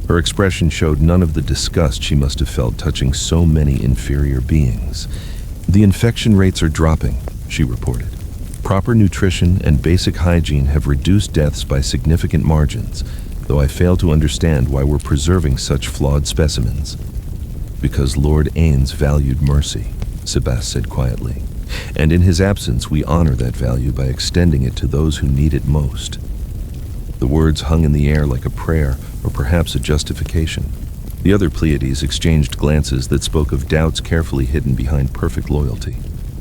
Her expression showed none of the disgust she must have felt touching so many inferior beings. The infection rates are dropping, she reported. Proper nutrition and basic hygiene have reduced deaths by significant margins, though I fail to understand why we're preserving such flawed specimens. Because Lord Ainz valued mercy, Sebas said quietly, and in his absence we honor that value by extending it to those who need it most. The words hung in the air like a prayer, or perhaps a justification. The other Pleiades exchanged glances that spoke of doubts carefully hidden behind perfect loyalty.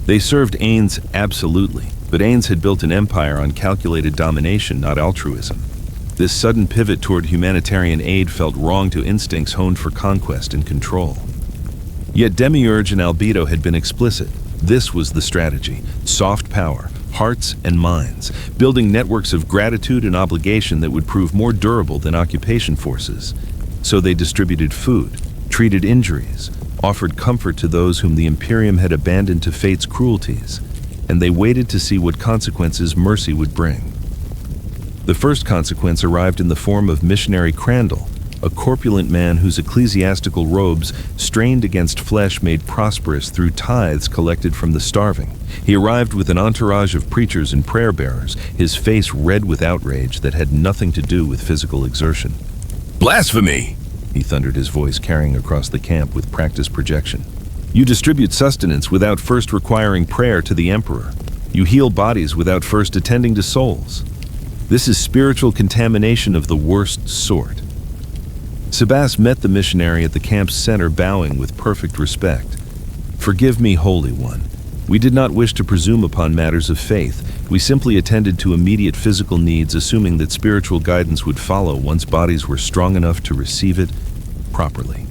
They served Ainz absolutely, but Ainz had built an empire on calculated domination, not altruism. This sudden pivot toward humanitarian aid felt wrong to instincts honed for conquest and control. Yet Demiurge and Albedo had been explicit. This was the strategy: soft power, hearts and minds, building networks of gratitude and obligation that would prove more durable than occupation forces. So they distributed food, treated injuries, offered comfort to those whom the Imperium had abandoned to fate's cruelties, and they waited to see what consequences mercy would bring. The first consequence arrived in the form of missionary Crandall, a corpulent man whose ecclesiastical robes, strained against flesh made prosperous through tithes collected from the starving. He arrived with an entourage of preachers and prayer bearers, his face red with outrage that had nothing to do with physical exertion. "Blasphemy!" he thundered, his voice carrying across the camp with practiced projection. "You distribute sustenance without first requiring prayer to the Emperor. You heal bodies without first attending to souls. This is spiritual contamination of the worst sort." Sebas met the missionary at the camp's center, bowing with perfect respect. "Forgive me, Holy One. We did not wish to presume upon matters of faith. We simply attended to immediate physical needs, assuming that spiritual guidance would follow once bodies were strong enough to receive it properly."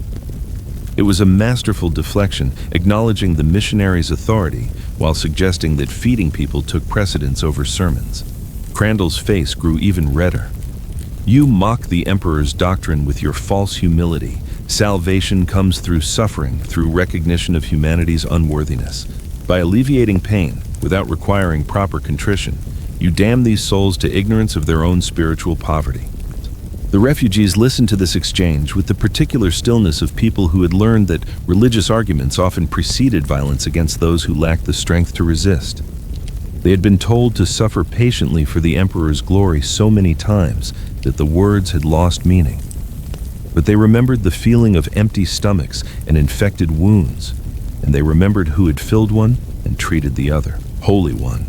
It was a masterful deflection, acknowledging the missionary's authority while suggesting that feeding people took precedence over sermons. Crandall's face grew even redder. "You mock the Emperor's doctrine with your false humility. Salvation comes through suffering, through recognition of humanity's unworthiness. By alleviating pain, without requiring proper contrition, you damn these souls to ignorance of their own spiritual poverty." The refugees listened to this exchange with the particular stillness of people who had learned that religious arguments often preceded violence against those who lacked the strength to resist. They had been told to suffer patiently for the Emperor's glory so many times that the words had lost meaning. But they remembered the feeling of empty stomachs and infected wounds, and they remembered who had filled one and treated the other, Holy One.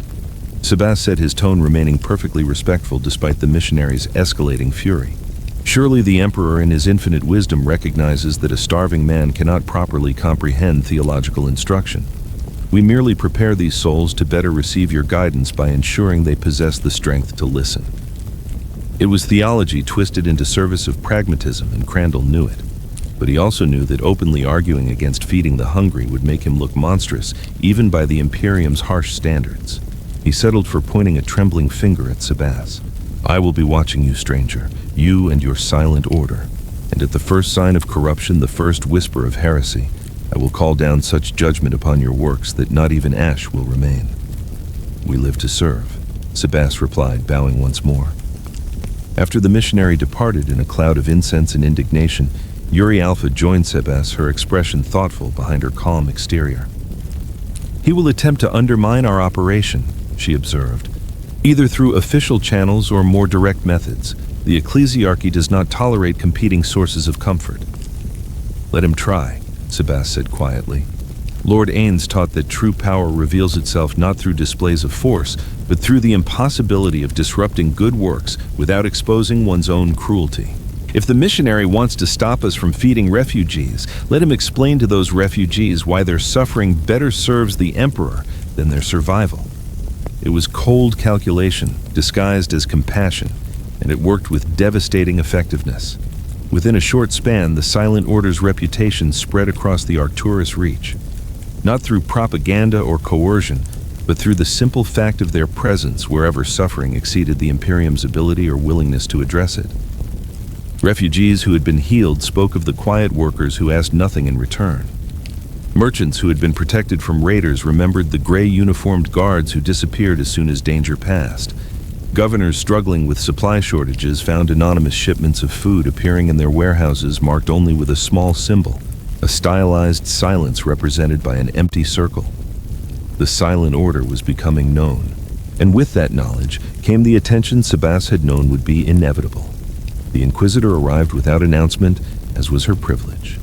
Sebas said, his tone remaining perfectly respectful despite the missionary's escalating fury. Surely the Emperor in his infinite wisdom recognizes that a starving man cannot properly comprehend theological instruction. We merely prepare these souls to better receive your guidance by ensuring they possess the strength to listen. It was theology twisted into service of pragmatism, and Crandall knew it. But he also knew that openly arguing against feeding the hungry would make him look monstrous, even by the Imperium's harsh standards. He settled for pointing a trembling finger at Sebas. I will be watching you, stranger, you and your silent order. And at the first sign of corruption, the first whisper of heresy, I will call down such judgment upon your works that not even ash will remain. We live to serve, Sebas replied, bowing once more. After the missionary departed in a cloud of incense and indignation, Yuri Alpha joined Sebas, her expression thoughtful behind her calm exterior. He will attempt to undermine our operation, she observed, either through official channels or more direct methods. The ecclesiarchy does not tolerate competing sources of comfort. Let him try, Sebas said quietly. Lord Ainz taught that true power reveals itself not through displays of force, but through the impossibility of disrupting good works without exposing one's own cruelty. If the missionary wants to stop us from feeding refugees, let him explain to those refugees why their suffering better serves the Emperor than their survival. It was cold calculation, disguised as compassion, and it worked with devastating effectiveness. Within a short span, the Silent Order's reputation spread across the Arcturus Reach, not through propaganda or coercion, but through the simple fact of their presence wherever suffering exceeded the Imperium's ability or willingness to address it. Refugees who had been healed spoke of the quiet workers who asked nothing in return. Merchants who had been protected from raiders remembered the gray uniformed guards who disappeared as soon as danger passed. Governors struggling with supply shortages found anonymous shipments of food appearing in their warehouses marked only with a small symbol, a stylized silence represented by an empty circle. The Silent Order was becoming known, and with that knowledge came the attention Sebas had known would be inevitable. The Inquisitor arrived without announcement, as was her privilege.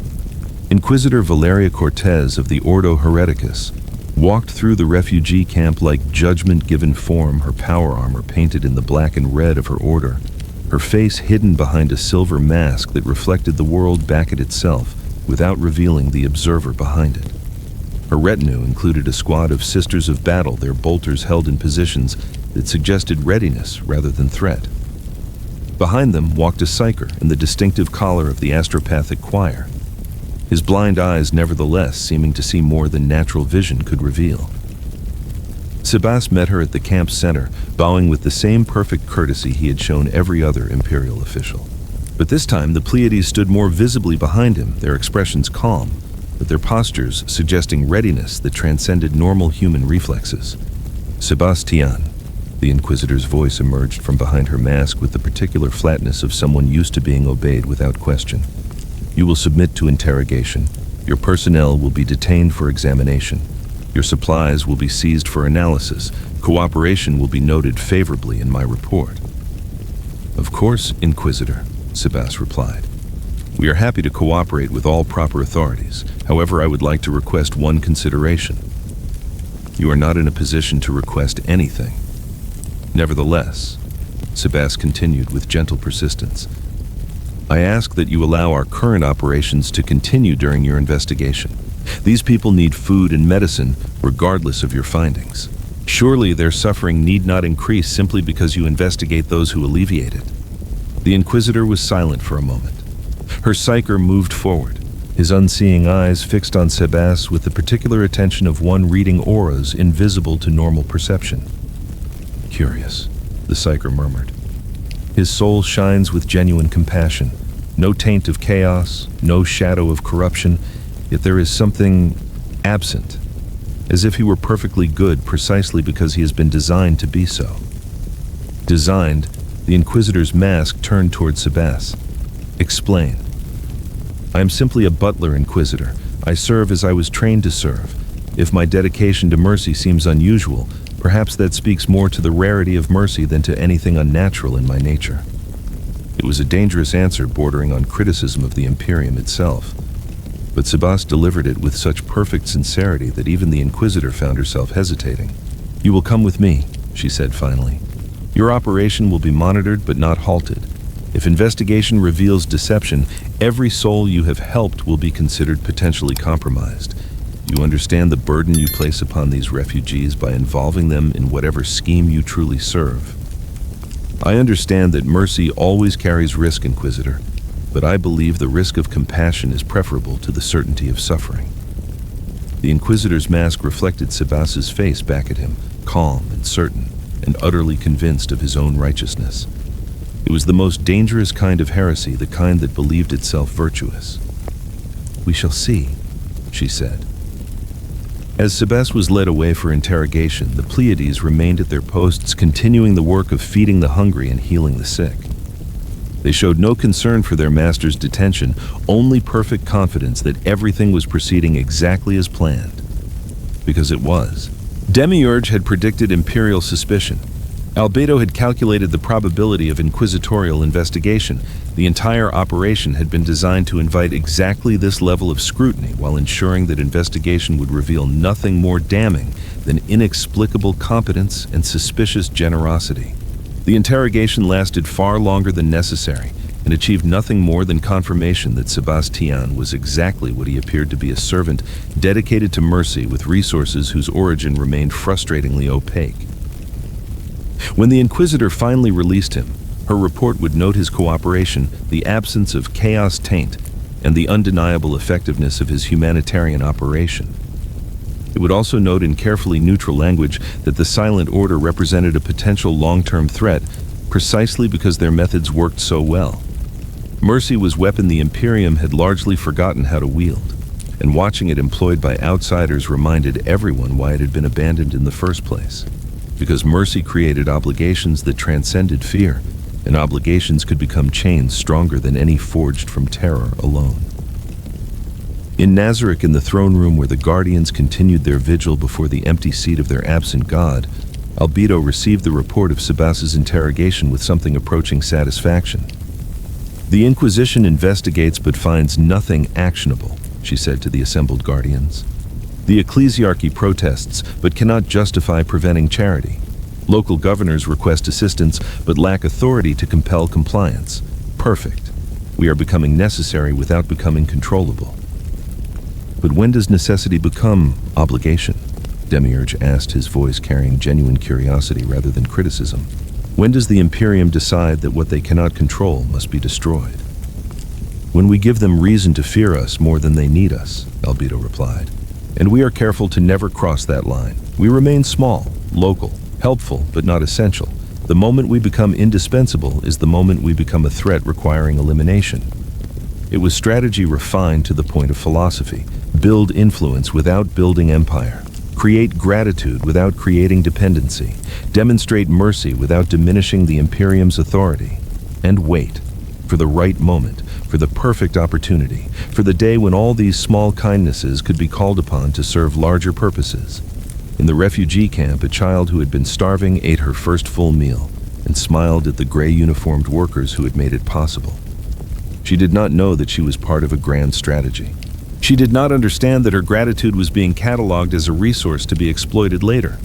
Inquisitor Valeria Cortez of the Ordo Hereticus walked through the refugee camp like judgment-given form, her power armor painted in the black and red of her order, her face hidden behind a silver mask that reflected the world back at itself without revealing the observer behind it. Her retinue included a squad of Sisters of Battle, their bolters held in positions that suggested readiness rather than threat. Behind them walked a psyker in the distinctive collar of the astropathic choir, his blind eyes nevertheless seeming to see more than natural vision could reveal. Sebas met her at the camp center, bowing with the same perfect courtesy he had shown every other Imperial official. But this time the Pleiades stood more visibly behind him, their expressions calm, but their postures suggesting readiness that transcended normal human reflexes. Sebastian, the Inquisitor's voice emerged from behind her mask with the particular flatness of someone used to being obeyed without question. You will submit to interrogation. Your personnel will be detained for examination. Your supplies will be seized for analysis. Cooperation will be noted favorably in my report. Of course, Inquisitor, Sebas replied. We are happy to cooperate with all proper authorities. However, I would like to request one consideration. You are not in a position to request anything. Nevertheless, Sebas continued with gentle persistence, I ask that you allow our current operations to continue during your investigation. These people need food and medicine regardless of your findings. Surely their suffering need not increase simply because you investigate those who alleviate it. The Inquisitor was silent for a moment. Her psyker moved forward, his unseeing eyes fixed on Sebas with the particular attention of one reading auras invisible to normal perception. Curious, the psyker murmured. His soul shines with genuine compassion, no taint of chaos, no shadow of corruption, yet there is something absent, as if he were perfectly good precisely because he has been designed to be so. Designed, the Inquisitor's mask turned toward Sebas. Explain. I am simply a butler, Inquisitor. I serve as I was trained to serve. If my dedication to mercy seems unusual, perhaps that speaks more to the rarity of mercy than to anything unnatural in my nature. It was a dangerous answer bordering on criticism of the Imperium itself. But Sebas delivered it with such perfect sincerity that even the Inquisitor found herself hesitating. "You will come with me," she said finally. "Your operation will be monitored but not halted. If investigation reveals deception, every soul you have helped will be considered potentially compromised. You understand the burden you place upon these refugees by involving them in whatever scheme you truly serve." "I understand that mercy always carries risk, Inquisitor, but I believe the risk of compassion is preferable to the certainty of suffering." The Inquisitor's mask reflected Sebas's face back at him, calm and certain, and utterly convinced of his own righteousness. It was the most dangerous kind of heresy, the kind that believed itself virtuous. "We shall see," she said. As Sebas was led away for interrogation, the Pleiades remained at their posts, continuing the work of feeding the hungry and healing the sick. They showed no concern for their master's detention, only perfect confidence that everything was proceeding exactly as planned. Because it was. Demiurge had predicted Imperial suspicion. Albedo had calculated the probability of inquisitorial investigation. The entire operation had been designed to invite exactly this level of scrutiny while ensuring that investigation would reveal nothing more damning than inexplicable competence and suspicious generosity. The interrogation lasted far longer than necessary and achieved nothing more than confirmation that Sebastian was exactly what he appeared to be, a servant dedicated to mercy with resources whose origin remained frustratingly opaque. When the Inquisitor finally released him, her report would note his cooperation, the absence of chaos taint, and the undeniable effectiveness of his humanitarian operation. It would also note in carefully neutral language that the Silent Order represented a potential long-term threat, precisely because their methods worked so well. Mercy was a weapon the Imperium had largely forgotten how to wield, and watching it employed by outsiders reminded everyone why it had been abandoned in the first place. Because mercy created obligations that transcended fear, and obligations could become chains stronger than any forged from terror alone. In Nazareth, in the throne room where the Guardians continued their vigil before the empty seat of their absent god, Albedo received the report of Sebas's interrogation with something approaching satisfaction. "The Inquisition investigates but finds nothing actionable," she said to the assembled Guardians. "The ecclesiarchy protests but cannot justify preventing charity. Local governors request assistance but lack authority to compel compliance. Perfect. We are becoming necessary without becoming controllable." "But when does necessity become obligation?" Demiurge asked, his voice carrying genuine curiosity rather than criticism. "When does the Imperium decide that what they cannot control must be destroyed?" "When we give them reason to fear us more than they need us," Albedo replied. "And we are careful to never cross that line. We remain small, local, helpful, but not essential. The moment we become indispensable is the moment we become a threat requiring elimination." It was strategy refined to the point of philosophy. Build influence without building empire. Create gratitude without creating dependency. Demonstrate mercy without diminishing the Imperium's authority. And wait for the right moment, for the perfect opportunity, for the day when all these small kindnesses could be called upon to serve larger purposes. In the refugee camp, a child who had been starving ate her first full meal and smiled at the gray-uniformed workers who had made it possible. She did not know that she was part of a grand strategy. She did not understand that her gratitude was being cataloged as a resource to be exploited later.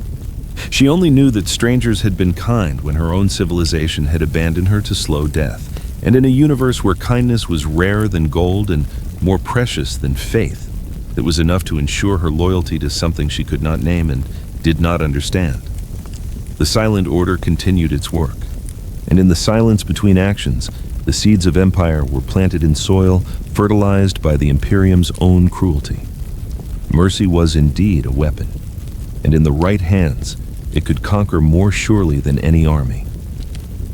She only knew that strangers had been kind when her own civilization had abandoned her to slow death, and in a universe where kindness was rarer than gold and more precious than faith, that was enough to ensure her loyalty to something she could not name and did not understand. The Silent Order continued its work, and in the silence between actions, the seeds of empire were planted in soil fertilized by the Imperium's own cruelty. Mercy was indeed a weapon, and in the right hands, it could conquer more surely than any army.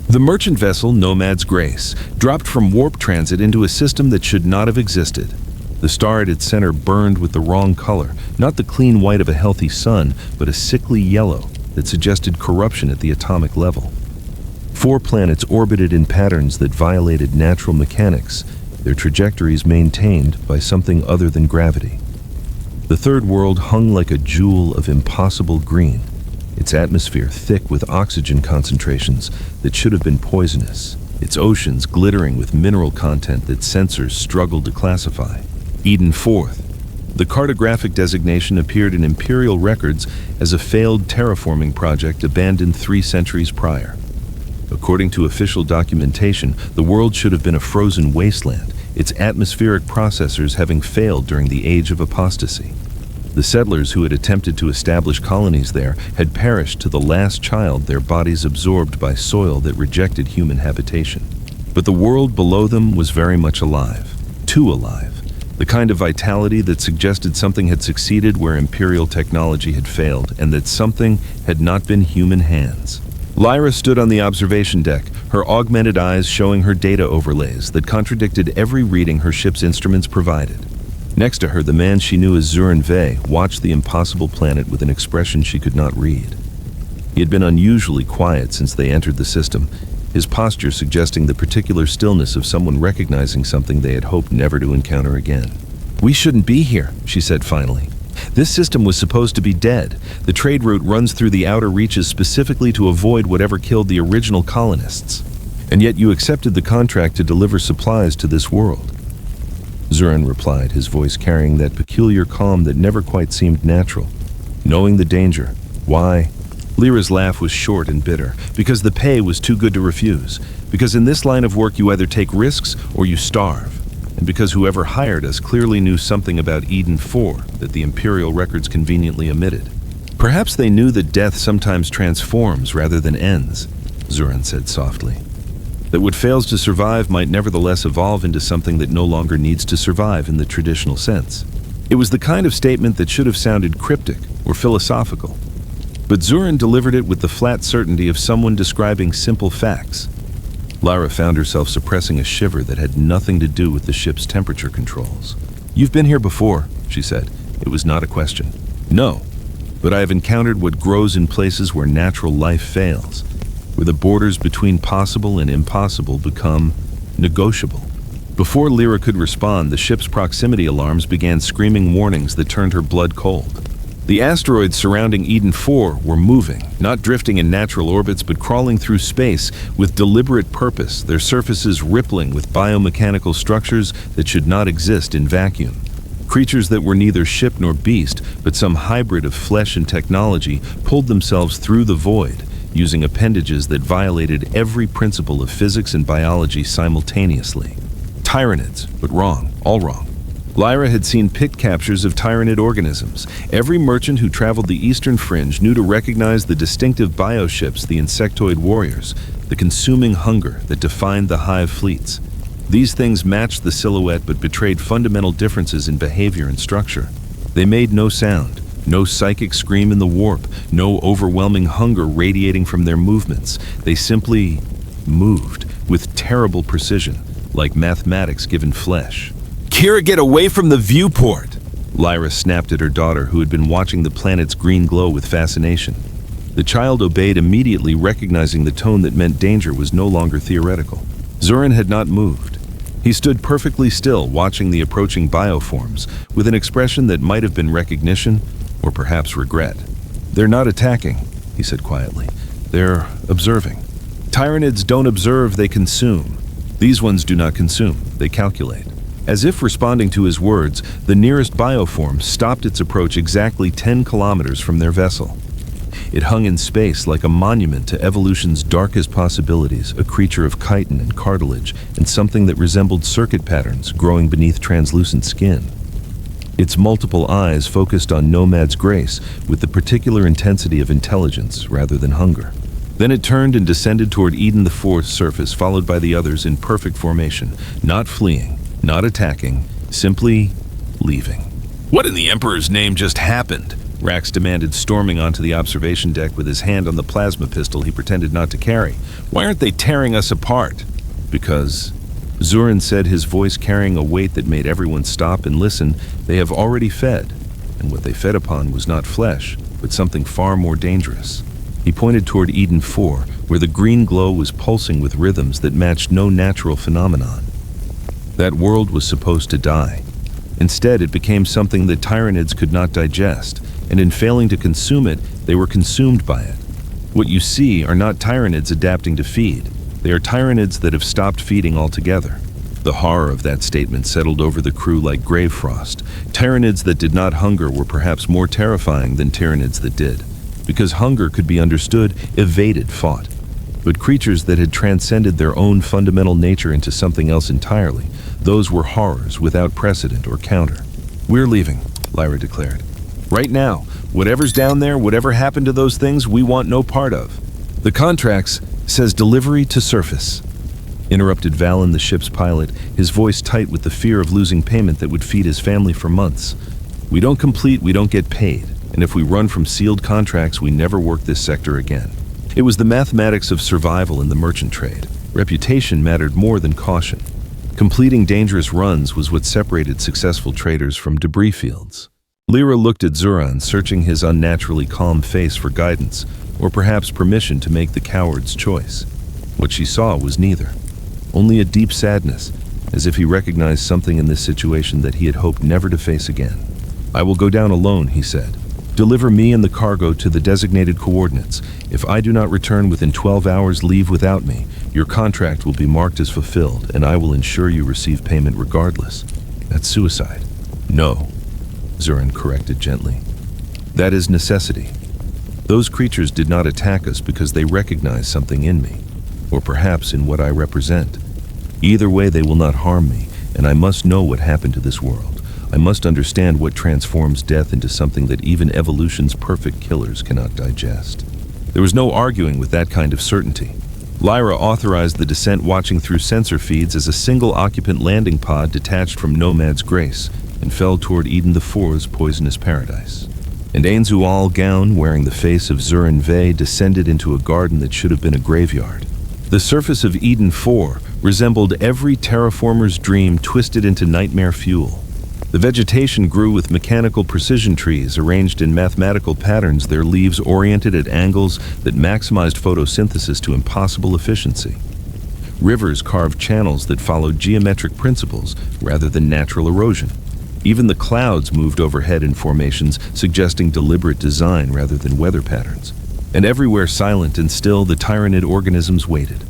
The merchant vessel Nomad's Grace dropped from warp transit into a system that should not have existed. The star at its center burned with the wrong color, not the clean white of a healthy sun, but a sickly yellow that suggested corruption at the atomic level. 4 planets orbited in patterns that violated natural mechanics, their trajectories maintained by something other than gravity. The third world hung like a jewel of impossible green, its atmosphere thick with oxygen concentrations that should have been poisonous, its oceans glittering with mineral content that sensors struggled to classify. Eden 4th. The cartographic designation appeared in Imperial records as a failed terraforming project abandoned 3 centuries prior. According to official documentation, the world should have been a frozen wasteland, its atmospheric processors having failed during the Age of Apostasy. The settlers who had attempted to establish colonies there had perished to the last child, their bodies absorbed by soil that rejected human habitation. But the world below them was very much alive, too alive, the kind of vitality that suggested something had succeeded where Imperial technology had failed, and that something had not been human hands. Lyra stood on the observation deck, her augmented eyes showing her data overlays that contradicted every reading her ship's instruments provided. Next to her, the man she knew as Zurin Vey watched the impossible planet with an expression she could not read. He had been unusually quiet since they entered the system, his posture suggesting the particular stillness of someone recognizing something they had hoped never to encounter again. "We shouldn't be here," she said finally. "This system was supposed to be dead. The trade route runs through the outer reaches specifically to avoid whatever killed the original colonists. And yet you accepted the contract to deliver supplies to this world." Zurin replied, his voice carrying that peculiar calm that never quite seemed natural. "Knowing the danger. Why?" Lyra's laugh was short and bitter. "Because the pay was too good to refuse. Because in this line of work you either take risks or you starve. And because whoever hired us clearly knew something about Eden 4 that the Imperial records conveniently omitted. Perhaps they knew that death sometimes transforms rather than ends," Zurin said softly. "That what fails to survive might nevertheless evolve into something that no longer needs to survive in the traditional sense." It was the kind of statement that should have sounded cryptic or philosophical. But Zurin delivered it with the flat certainty of someone describing simple facts. Lyra found herself suppressing a shiver that had nothing to do with the ship's temperature controls. "You've been here before," she said. It was not a question. "No, but I have encountered what grows in places where natural life fails, where the borders between possible and impossible become negotiable." Before Lyra could respond, the ship's proximity alarms began screaming warnings that turned her blood cold. The asteroids surrounding Eden 4 were moving, not drifting in natural orbits but crawling through space with deliberate purpose, their surfaces rippling with biomechanical structures that should not exist in vacuum. Creatures that were neither ship nor beast, but some hybrid of flesh and technology, pulled themselves through the void, using appendages that violated every principle of physics and biology simultaneously. Tyranids, but wrong, all wrong. Lyra had seen pit captures of tyranid organisms. Every merchant who traveled the eastern fringe knew to recognize the distinctive bioships, the insectoid warriors, the consuming hunger that defined the hive fleets. These things matched the silhouette but betrayed fundamental differences in behavior and structure. They made no sound, no psychic scream in the warp, no overwhelming hunger radiating from their movements. They simply moved with terrible precision, like mathematics given flesh. "Kira, get away from the viewport!" Lyra snapped at her daughter, who had been watching the planet's green glow with fascination. The child obeyed immediately, recognizing the tone that meant danger was no longer theoretical. Zurin had not moved. He stood perfectly still, watching the approaching bioforms, with an expression that might have been recognition or perhaps regret. "They're not attacking," he said quietly. "They're observing. Tyranids don't observe, they consume. These ones do not consume, they calculate." As if responding to his words, the nearest bioform stopped its approach exactly 10 kilometers from their vessel. It hung in space like a monument to evolution's darkest possibilities, a creature of chitin and cartilage, and something that resembled circuit patterns growing beneath translucent skin. Its multiple eyes focused on Nomad's grace with the particular intensity of intelligence rather than hunger. Then it turned and descended toward Eden the Fourth's surface, followed by the others in perfect formation, not fleeing, not attacking, simply leaving. "What in the Emperor's name just happened?" Rax demanded, storming onto the observation deck with his hand on the plasma pistol he pretended not to carry. "Why aren't they tearing us apart?" "Because," Zurin said, his voice carrying a weight that made everyone stop and listen, "they have already fed, and what they fed upon was not flesh, but something far more dangerous." He pointed toward Eden 4, where the green glow was pulsing with rhythms that matched no natural phenomenon. That world was supposed to die. Instead, it became something that tyranids could not digest, and in failing to consume it, they were consumed by it. What you see are not tyranids adapting to feed. They are tyranids that have stopped feeding altogether. The horror of that statement settled over the crew like grave frost. Tyranids that did not hunger were perhaps more terrifying than tyranids that did, because hunger could be understood, evaded, fought. But creatures that had transcended their own fundamental nature into something else entirely, those were horrors without precedent or counter. "We're leaving," Lyra declared. "Right now. Whatever's down there, whatever happened to those things, we want no part of." "The contracts says delivery to surface," interrupted Valen, the ship's pilot, his voice tight with the fear of losing payment that would feed his family for months. "We don't complete, we don't get paid, and if we run from sealed contracts, we never work this sector again." It was the mathematics of survival in the merchant trade. Reputation mattered more than caution. Completing dangerous runs was what separated successful traders from debris fields. Lyra looked at Zuran, searching his unnaturally calm face for guidance, or perhaps permission to make the coward's choice. What she saw was neither. Only a deep sadness, as if he recognized something in this situation that he had hoped never to face again. "I will go down alone," he said. "Deliver me and the cargo to the designated coordinates. If I do not return within 12 hours, leave without me. Your contract will be marked as fulfilled, and I will ensure you receive payment regardless." "That's suicide." "No," Zuran corrected gently. "That is necessity. Those creatures did not attack us because they recognize something in me, or perhaps in what I represent. Either way, they will not harm me, and I must know what happened to this world. I must understand what transforms death into something that even evolution's perfect killers cannot digest." There was no arguing with that kind of certainty. Lyra authorized the descent, watching through sensor feeds as a single-occupant landing pod detached from Nomad's Grace and fell toward Eden IV's poisonous paradise. And Ainz Ooal, gown wearing the face of Zuran Vey, descended into a garden that should have been a graveyard. The surface of Eden IV resembled every terraformer's dream twisted into nightmare fuel. The vegetation grew with mechanical precision trees arranged in mathematical patterns, their leaves oriented at angles that maximized photosynthesis to impossible efficiency. Rivers carved channels that followed geometric principles rather than natural erosion. Even the clouds moved overhead in formations, suggesting deliberate design rather than weather patterns. And everywhere silent and still, the tyranid organisms waited.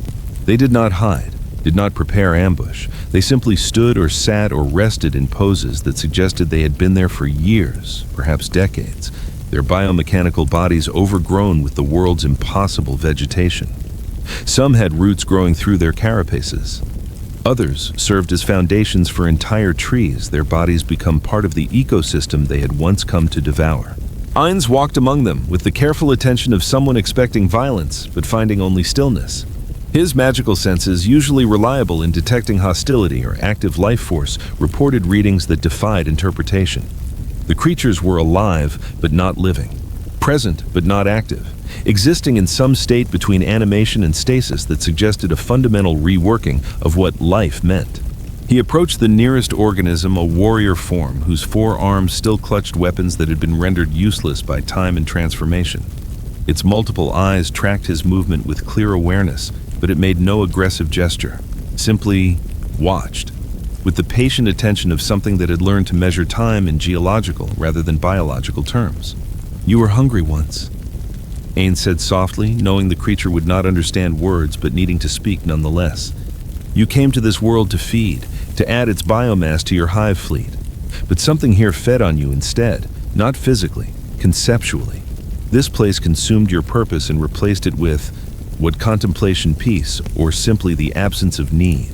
They did not hide, did not prepare ambush. They simply stood or sat or rested in poses that suggested they had been there for years, perhaps decades, their biomechanical bodies overgrown with the world's impossible vegetation. Some had roots growing through their carapaces. Others served as foundations for entire trees, their bodies become part of the ecosystem they had once come to devour. Ainz walked among them with the careful attention of someone expecting violence, but finding only stillness. His magical senses, usually reliable in detecting hostility or active life force, reported readings that defied interpretation. The creatures were alive, but not living. Present, but not active. Existing in some state between animation and stasis that suggested a fundamental reworking of what life meant. He approached the nearest organism, a warrior form whose four arms still clutched weapons that had been rendered useless by time and transformation. Its multiple eyes tracked his movement with clear awareness, but it made no aggressive gesture, simply watched, with the patient attention of something that had learned to measure time in geological rather than biological terms. "You were hungry once," Ainz said softly, knowing the creature would not understand words but needing to speak nonetheless. "You came to this world to feed, to add its biomass to your hive fleet. But something here fed on you instead, not physically, conceptually. This place consumed your purpose and replaced it with what contemplation, peace, or simply the absence of need."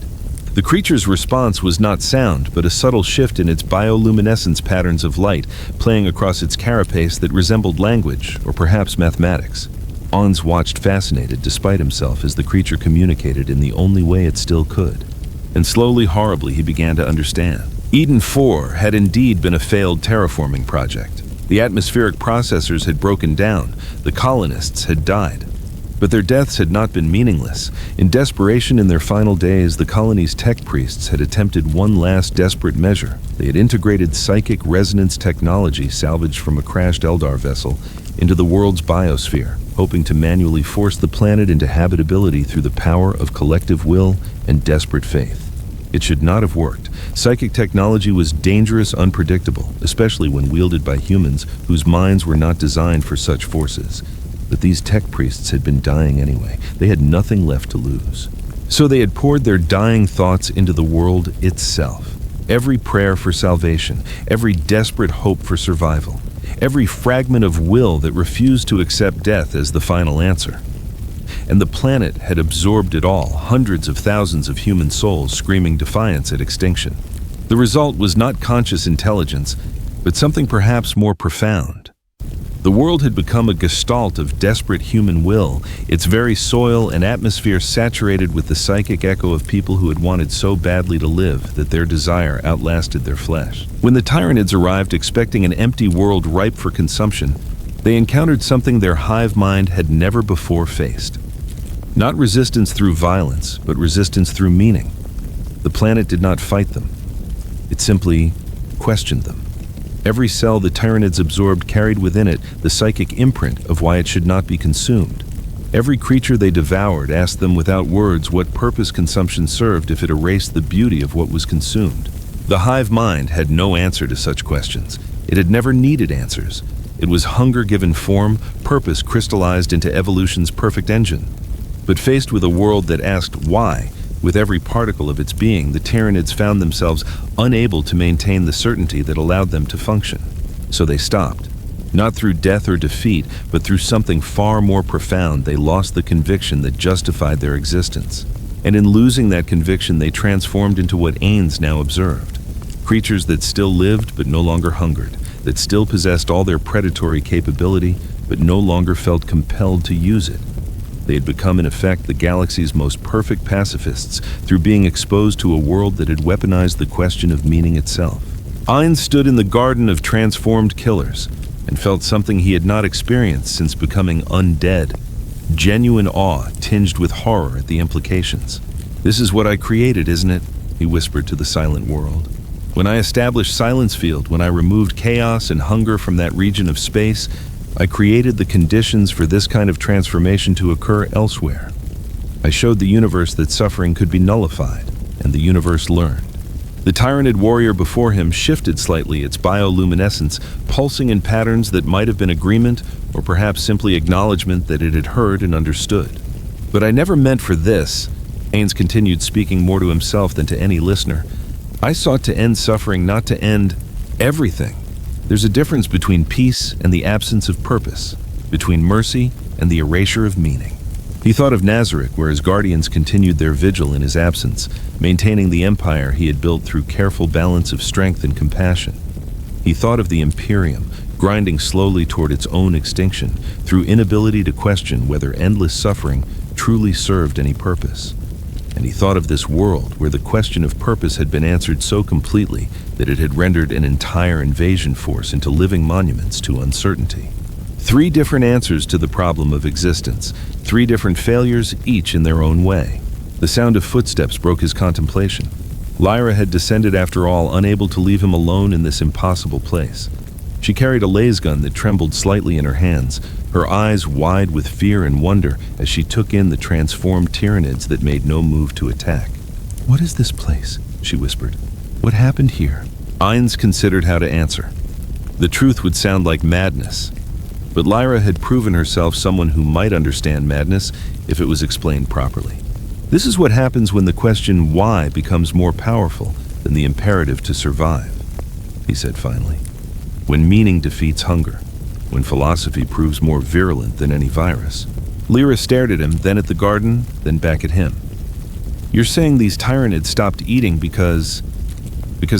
The creature's response was not sound, but a subtle shift in its bioluminescence patterns of light playing across its carapace that resembled language, or perhaps mathematics. Ainz watched fascinated despite himself as the creature communicated in the only way it still could. And slowly, horribly, he began to understand. Eden IV had indeed been a failed terraforming project. The atmospheric processors had broken down, the colonists had died. But their deaths had not been meaningless. In desperation in their final days, the colony's tech priests had attempted one last desperate measure. They had integrated psychic resonance technology salvaged from a crashed Eldar vessel into the world's biosphere, hoping to manually force the planet into habitability through the power of collective will and desperate faith. It should not have worked. Psychic technology was dangerous, unpredictable, especially when wielded by humans whose minds were not designed for such forces. But these tech priests had been dying anyway. They had nothing left to lose. So they had poured their dying thoughts into the world itself. Every prayer for salvation, every desperate hope for survival, every fragment of will that refused to accept death as the final answer. And the planet had absorbed it all, hundreds of thousands of human souls screaming defiance at extinction. The result was not conscious intelligence, but something perhaps more profound. The world had become a gestalt of desperate human will, its very soil and atmosphere saturated with the psychic echo of people who had wanted so badly to live that their desire outlasted their flesh. When the Tyranids arrived expecting an empty world ripe for consumption, they encountered something their hive mind had never before faced. Not resistance through violence, but resistance through meaning. The planet did not fight them. It simply questioned them. Every cell the Tyranids absorbed carried within it the psychic imprint of why it should not be consumed. Every creature they devoured asked them without words what purpose consumption served if it erased the beauty of what was consumed. The hive mind had no answer to such questions. It had never needed answers. It was hunger given form, purpose crystallized into evolution's perfect engine. But faced with a world that asked why, with every particle of its being, the Tyranids found themselves unable to maintain the certainty that allowed them to function. So they stopped. Not through death or defeat, but through something far more profound. They lost the conviction that justified their existence. And in losing that conviction, they transformed into what Ainz now observed. Creatures that still lived but no longer hungered, that still possessed all their predatory capability but no longer felt compelled to use it. They had become, in effect, the galaxy's most perfect pacifists through being exposed to a world that had weaponized the question of meaning itself. Ainz stood in the garden of transformed killers and felt something he had not experienced since becoming undead. Genuine awe tinged with horror at the implications. "This is what I created, isn't it?" he whispered to the silent world. "When I established Silence Field, when I removed chaos and hunger from that region of space, I created the conditions for this kind of transformation to occur elsewhere. I showed the universe that suffering could be nullified, and the universe learned." The Tyranid warrior before him shifted slightly, its bioluminescence pulsing in patterns that might have been agreement or perhaps simply acknowledgement that it had heard and understood. "But I never meant for this," Ainz continued, speaking more to himself than to any listener. "I sought to end suffering, not to end everything. There's a difference between peace and the absence of purpose, between mercy and the erasure of meaning." He thought of Nazareth, where his guardians continued their vigil in his absence, maintaining the empire he had built through careful balance of strength and compassion. He thought of the Imperium, grinding slowly toward its own extinction, through inability to question whether endless suffering truly served any purpose. And he thought of this world where the question of purpose had been answered so completely that it had rendered an entire invasion force into living monuments to uncertainty. 3 different answers to the problem of existence, 3 different failures, each in their own way. The sound of footsteps broke his contemplation. Lyra had descended after all, unable to leave him alone in this impossible place. She carried a lasgun that trembled slightly in her hands, her eyes wide with fear and wonder as she took in the transformed Tyranids that made no move to attack. "What is this place?" she whispered. "What happened here?" Ainz considered how to answer. The truth would sound like madness, but Lyra had proven herself someone who might understand madness if it was explained properly. "This is what happens when the question why becomes more powerful than the imperative to survive," he said finally. "When meaning defeats hunger, when philosophy proves more virulent than any virus." Lyra stared at him, then at the garden, then back at him. "You're saying these Tyranids stopped eating because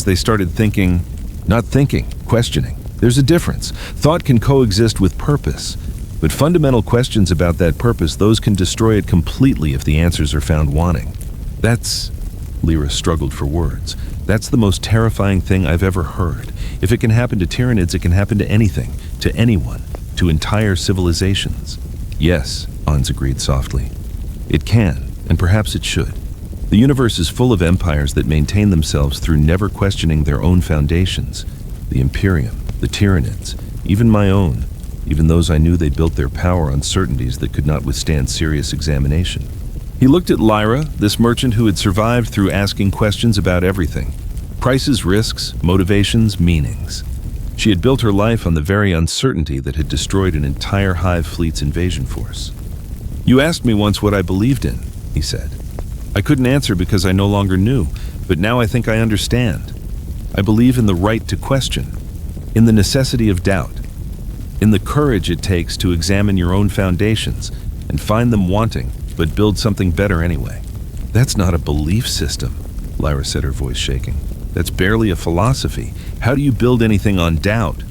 they started thinking," "Not thinking, questioning. There's a difference. Thought can coexist with purpose, but fundamental questions about that purpose, those can destroy it completely if the answers are found wanting. That's," Lyra struggled for words, "that's the most terrifying thing I've ever heard. If it can happen to Tyranids, it can happen to anything, to anyone, to entire civilizations." "Yes," Ainz agreed softly. "It can, and perhaps it should. The universe is full of empires that maintain themselves through never questioning their own foundations. The Imperium, the Tyranids, even my own, even those I knew they built their power on certainties that could not withstand serious examination." He looked at Lyra, this merchant who had survived through asking questions about everything. Prices, risks, motivations, meanings. She had built her life on the very uncertainty that had destroyed an entire hive fleet's invasion force. "You asked me once what I believed in," he said. I couldn't answer because I no longer knew, but now I think I understand. I believe in the right to question, in the necessity of doubt, in the courage it takes to examine your own foundations and find them wanting, but build something better anyway. That's not a belief system, Lyra said, her voice shaking. That's barely a philosophy. How do you build anything on doubt?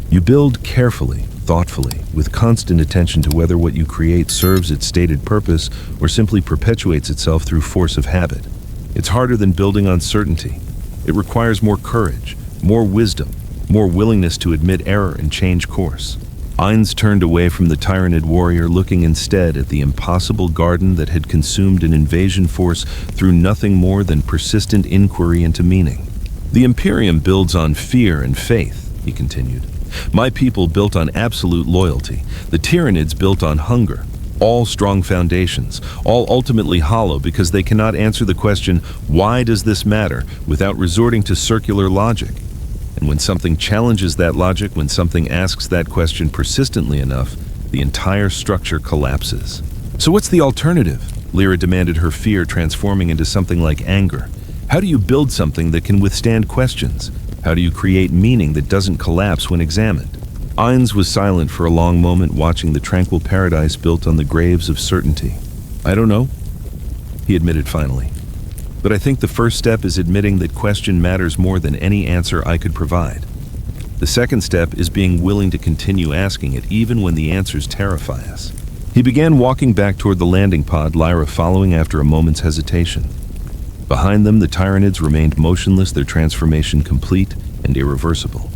You build carefully, thoughtfully, with constant attention to whether what you create serves its stated purpose or simply perpetuates itself through force of habit. It's harder than building on certainty. It requires more courage, more wisdom, more willingness to admit error and change course. Ainz turned away from the tyrannid warrior, looking instead at the impossible garden that had consumed an invasion force through nothing more than persistent inquiry into meaning. The Imperium builds on fear and faith, he continued. My people built on absolute loyalty. The Tyranids built on hunger. All strong foundations, all ultimately hollow because they cannot answer the question, why does this matter, without resorting to circular logic. And when something challenges that logic, when something asks that question persistently enough, the entire structure collapses. So what's the alternative? Lyra demanded, her fear transforming into something like anger. How do you build something that can withstand questions? How do you create meaning that doesn't collapse when examined? Ainz was silent for a long moment, watching the tranquil paradise built on the graves of certainty. I don't know, he admitted finally. But I think the first step is admitting that question matters more than any answer I could provide. The second step is being willing to continue asking it even when the answers terrify us. He began walking back toward the landing pod, Lyra following after a moment's hesitation. Behind them, the Tyranids remained motionless, their transformation complete and irreversible.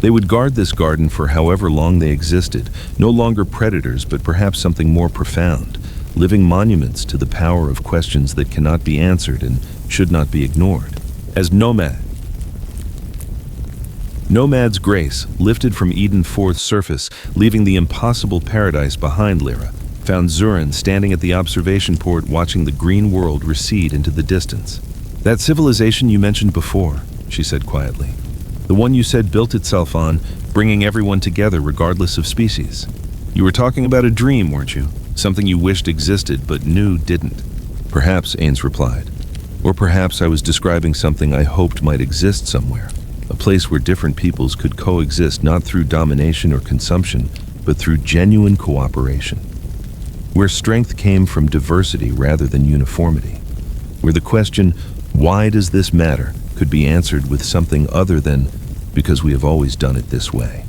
They would guard this garden for however long they existed, no longer predators, but perhaps something more profound, living monuments to the power of questions that cannot be answered and should not be ignored. As Nomad's grace lifted from Eden IV's surface, leaving the impossible paradise behind, Lyra found Zurin standing at the observation port, watching the green world recede into the distance. That civilization you mentioned before, she said quietly. The one you said built itself on bringing everyone together regardless of species. You were talking about a dream, weren't you? Something you wished existed but knew didn't. Perhaps, Ainz replied. Or perhaps I was describing something I hoped might exist somewhere. A place where different peoples could coexist not through domination or consumption, but through genuine cooperation. Where strength came from diversity rather than uniformity. Where the question, why does this matter, could be answered with something other than, because we have always done it this way.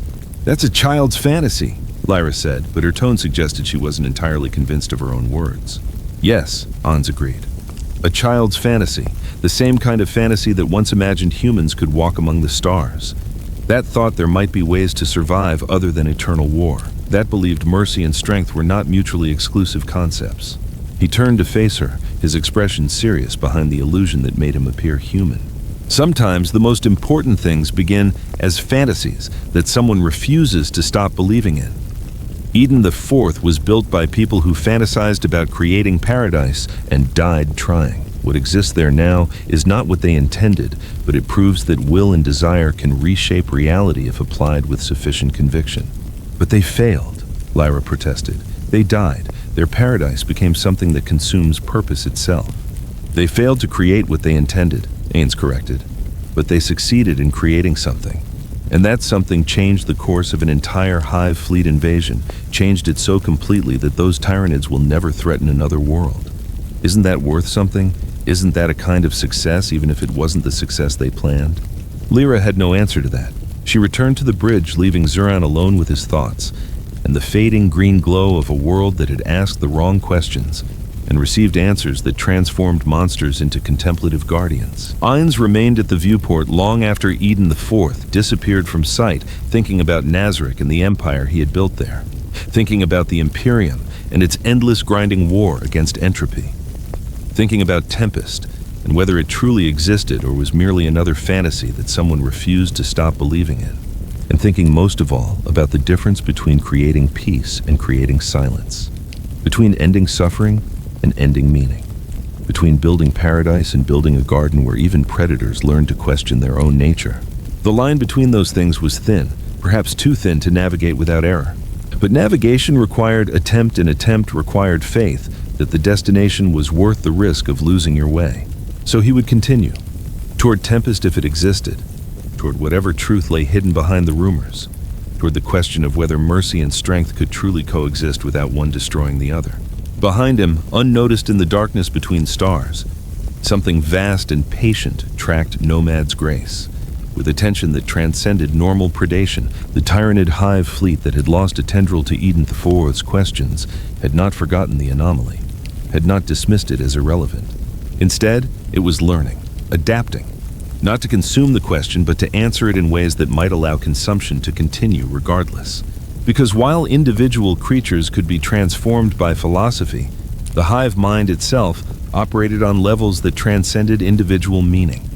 That's a child's fantasy, Lyra said, but her tone suggested she wasn't entirely convinced of her own words. Yes, Ainz agreed. A child's fantasy, the same kind of fantasy that once imagined humans could walk among the stars. That thought there might be ways to survive other than eternal war. That believed mercy and strength were not mutually exclusive concepts. He turned to face her, his expression serious behind the illusion that made him appear human. Sometimes the most important things begin as fantasies that someone refuses to stop believing in. Eden IV was built by people who fantasized about creating paradise and died trying. What exists there now is not what they intended, but it proves that will and desire can reshape reality if applied with sufficient conviction. But they failed, Lyra protested. They died. Their paradise became something that consumes purpose itself. They failed to create what they intended, Ainz corrected, but they succeeded in creating something. And that something changed the course of an entire hive fleet invasion, changed it so completely that those Tyranids will never threaten another world. Isn't that worth something? Isn't that a kind of success, even if it wasn't the success they planned? Lyra had no answer to that. She returned to the bridge, leaving Zuran alone with his thoughts, and the fading green glow of a world that had asked the wrong questions and received answers that transformed monsters into contemplative guardians. Ainz remained at the viewport long after Eden IV disappeared from sight, thinking about Nazarick and the empire he had built there, thinking about the Imperium and its endless grinding war against entropy, thinking about Tempest and whether it truly existed or was merely another fantasy that someone refused to stop believing in, and thinking most of all about the difference between creating peace and creating silence, between ending suffering and ending meaning, between building paradise and building a garden where even predators learn to question their own nature. The line between those things was thin, perhaps too thin to navigate without error. But navigation required attempt, and attempt required faith that the destination was worth the risk of losing your way. So he would continue, toward Tempest if it existed, toward whatever truth lay hidden behind the rumors, toward the question of whether mercy and strength could truly coexist without one destroying the other. Behind him, unnoticed in the darkness between stars, something vast and patient tracked Nomad's grace. With attention that transcended normal predation, the Tyranid hive fleet that had lost a tendril to Eden IV's questions had not forgotten the anomaly, had not dismissed it as irrelevant. Instead, it was learning, adapting, not to consume the question but to answer it in ways that might allow consumption to continue regardless. Because while individual creatures could be transformed by philosophy, the hive mind itself operated on levels that transcended individual meaning.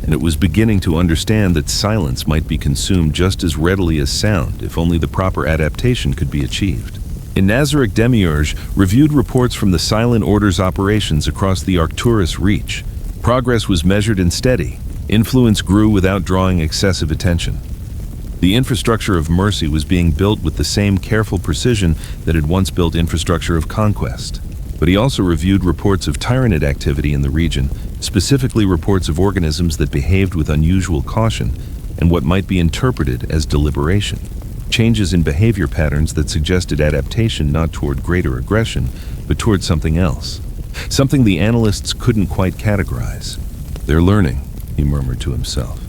And it was beginning to understand that silence might be consumed just as readily as sound if only the proper adaptation could be achieved. In Nazarick Demiurge reviewed reports from the Silent Order's operations across the Arcturus Reach. Progress was measured and steady. Influence grew without drawing excessive attention. The infrastructure of mercy was being built with the same careful precision that had once built infrastructure of conquest. But he also reviewed reports of Tyranid activity in the region, specifically reports of organisms that behaved with unusual caution and what might be interpreted as deliberation. Changes in behavior patterns that suggested adaptation not toward greater aggression, but toward something else. Something the analysts couldn't quite categorize. "They're learning," he murmured to himself.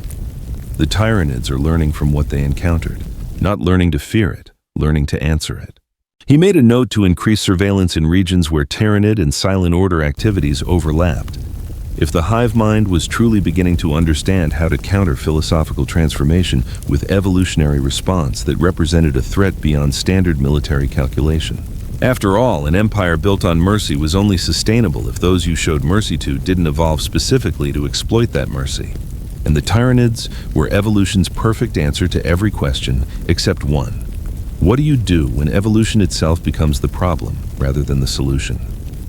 The Tyranids are learning from what they encountered, not learning to fear it, learning to answer it. He made a note to increase surveillance in regions where Tyranid and Silent Order activities overlapped. If the hive mind was truly beginning to understand how to counter philosophical transformation with evolutionary response that represented a threat beyond standard military calculation. After all, an empire built on mercy was only sustainable if those you showed mercy to didn't evolve specifically to exploit that mercy. And the Tyranids were evolution's perfect answer to every question except one. What do you do when evolution itself becomes the problem rather than the solution?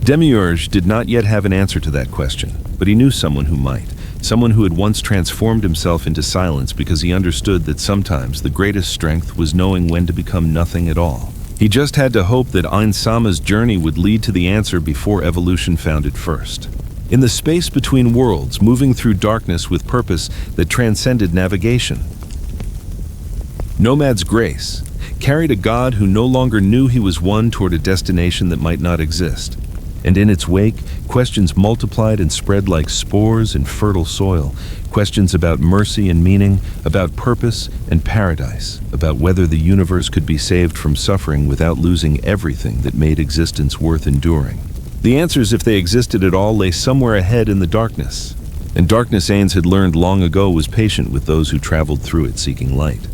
Demiurge did not yet have an answer to that question, but he knew someone who might, someone who had once transformed himself into silence because he understood that sometimes the greatest strength was knowing when to become nothing at all. He just had to hope that Ainz journey would lead to the answer before evolution found it first. In the space between worlds, moving through darkness with purpose that transcended navigation. Nomad's grace carried a god who no longer knew he was one toward a destination that might not exist. And in its wake, questions multiplied and spread like spores in fertile soil. Questions about mercy and meaning, about purpose and paradise, about whether the universe could be saved from suffering without losing everything that made existence worth enduring. The answers, if they existed at all, lay somewhere ahead in the darkness. And darkness Ainz had learned long ago was patient with those who traveled through it seeking light.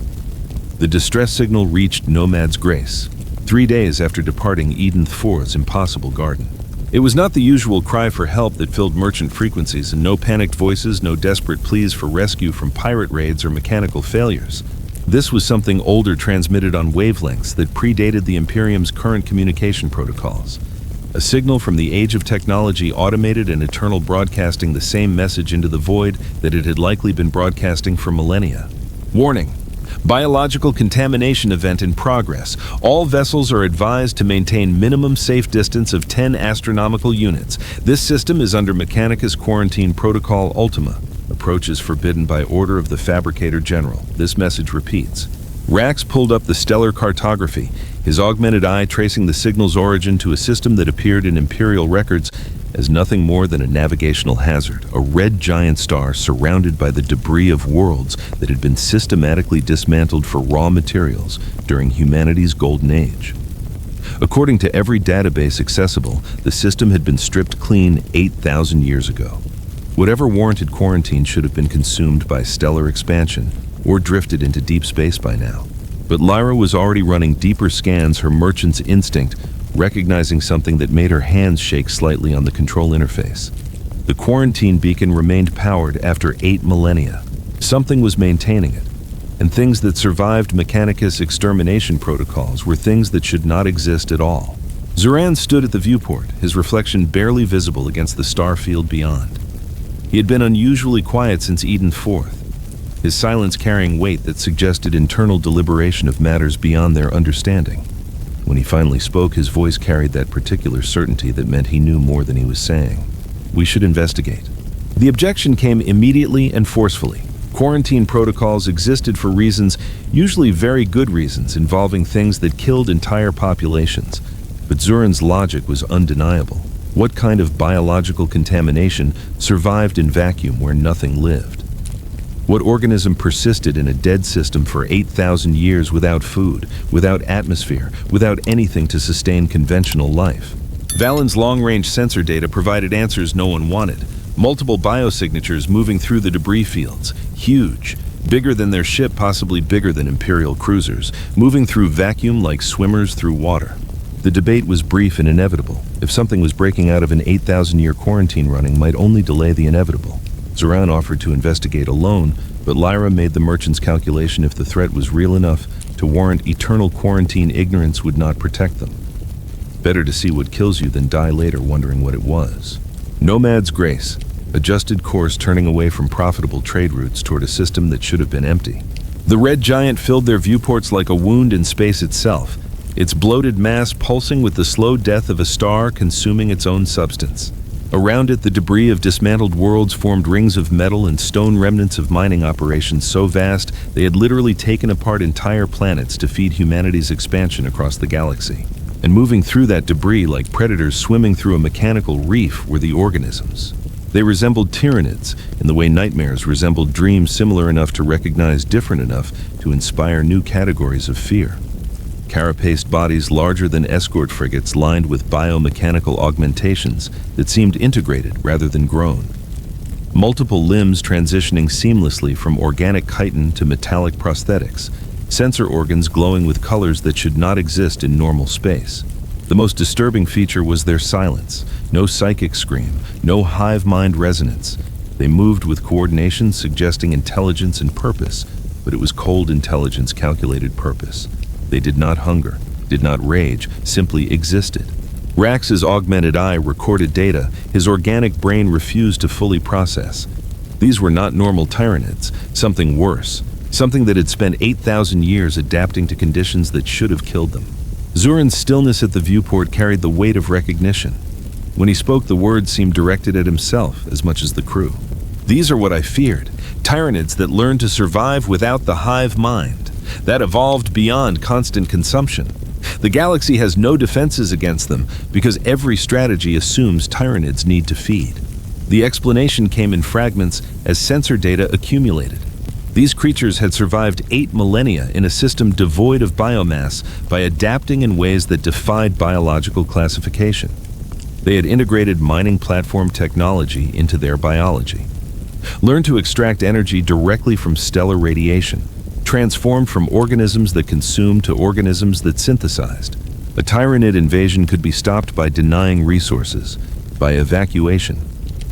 The distress signal reached Nomad's grace, 3 days after departing Eden IV's impossible garden. It was not the usual cry for help that filled merchant frequencies, and no panicked voices, no desperate pleas for rescue from pirate raids or mechanical failures. This was something older, transmitted on wavelengths that predated the Imperium's current communication protocols. A signal from the age of technology, automated and eternal, broadcasting the same message into the void that it had likely been broadcasting for millennia. Warning. Biological contamination event in progress. All vessels are advised to maintain minimum safe distance of 10 astronomical units. This system is under Mechanicus Quarantine Protocol Ultima. Approach is forbidden by order of the Fabricator General. This message repeats. Rax pulled up the stellar cartography, his augmented eye tracing the signal's origin to a system that appeared in Imperial records as nothing more than a navigational hazard, a red giant star surrounded by the debris of worlds that had been systematically dismantled for raw materials during humanity's golden age. According to every database accessible, the system had been stripped clean 8,000 years ago. Whatever warranted quarantine should have been consumed by stellar expansion or drifted into deep space by now. But Lyra was already running deeper scans, her merchant's instinct recognizing something that made her hands shake slightly on the control interface. The quarantine beacon remained powered after 8 millennia. Something was maintaining it, and things that survived Mechanicus extermination protocols were things that should not exist at all. Zoran stood at the viewport, his reflection barely visible against the star field beyond. He had been unusually quiet since Eden IV, his silence carrying weight that suggested internal deliberation of matters beyond their understanding. When he finally spoke, his voice carried that particular certainty that meant he knew more than he was saying. "We should investigate." The objection came immediately and forcefully. Quarantine protocols existed for reasons, usually very good reasons, involving things that killed entire populations. But Zurin's logic was undeniable. What kind of biological contamination survived in vacuum where nothing lived? What organism persisted in a dead system for 8,000 years without food, without atmosphere, without anything to sustain conventional life? Valen's long-range sensor data provided answers no one wanted. Multiple biosignatures moving through the debris fields, huge, bigger than their ship, possibly bigger than Imperial cruisers, moving through vacuum like swimmers through water. The debate was brief and inevitable. If something was breaking out of an 8,000-year quarantine running, might only delay the inevitable. Zoran offered to investigate alone, but Lyra made the merchant's calculation: if the threat was real enough to warrant eternal quarantine, ignorance would not protect them. Better to see what kills you than die later wondering what it was. Nomad's Grace adjusted course, turning away from profitable trade routes toward a system that should have been empty. The red giant filled their viewports like a wound in space itself, its bloated mass pulsing with the slow death of a star consuming its own substance. Around it, the debris of dismantled worlds formed rings of metal and stone, remnants of mining operations so vast they had literally taken apart entire planets to feed humanity's expansion across the galaxy. And moving through that debris like predators swimming through a mechanical reef were the organisms. They resembled tyrannids in the way nightmares resembled dreams, similar enough to recognize, different enough to inspire new categories of fear. Carapaced bodies larger than escort frigates, lined with biomechanical augmentations that seemed integrated rather than grown. Multiple limbs transitioning seamlessly from organic chitin to metallic prosthetics, sensor organs glowing with colors that should not exist in normal space. The most disturbing feature was their silence. No psychic scream, no hive mind resonance. They moved with coordination suggesting intelligence and purpose, but it was cold intelligence, calculated purpose. They did not hunger, did not rage, simply existed. Rax's augmented eye recorded data his organic brain refused to fully process. These were not normal tyrannids, something worse, something that had spent 8,000 years adapting to conditions that should have killed them. Zurin's stillness at the viewport carried the weight of recognition. When he spoke, the words seemed directed at himself as much as the crew. These are what I feared, tyrannids that learned to survive without the hive mind, that evolved beyond constant consumption. The galaxy has no defenses against them because every strategy assumes tyrannids need to feed. The explanation came in fragments as sensor data accumulated. These creatures had survived 8 millennia in a system devoid of biomass by adapting in ways that defied biological classification. They had integrated mining platform technology into their biology, learned to extract energy directly from stellar radiation, transformed from organisms that consumed to organisms that synthesized. A tyrannid invasion could be stopped by denying resources, by evacuation,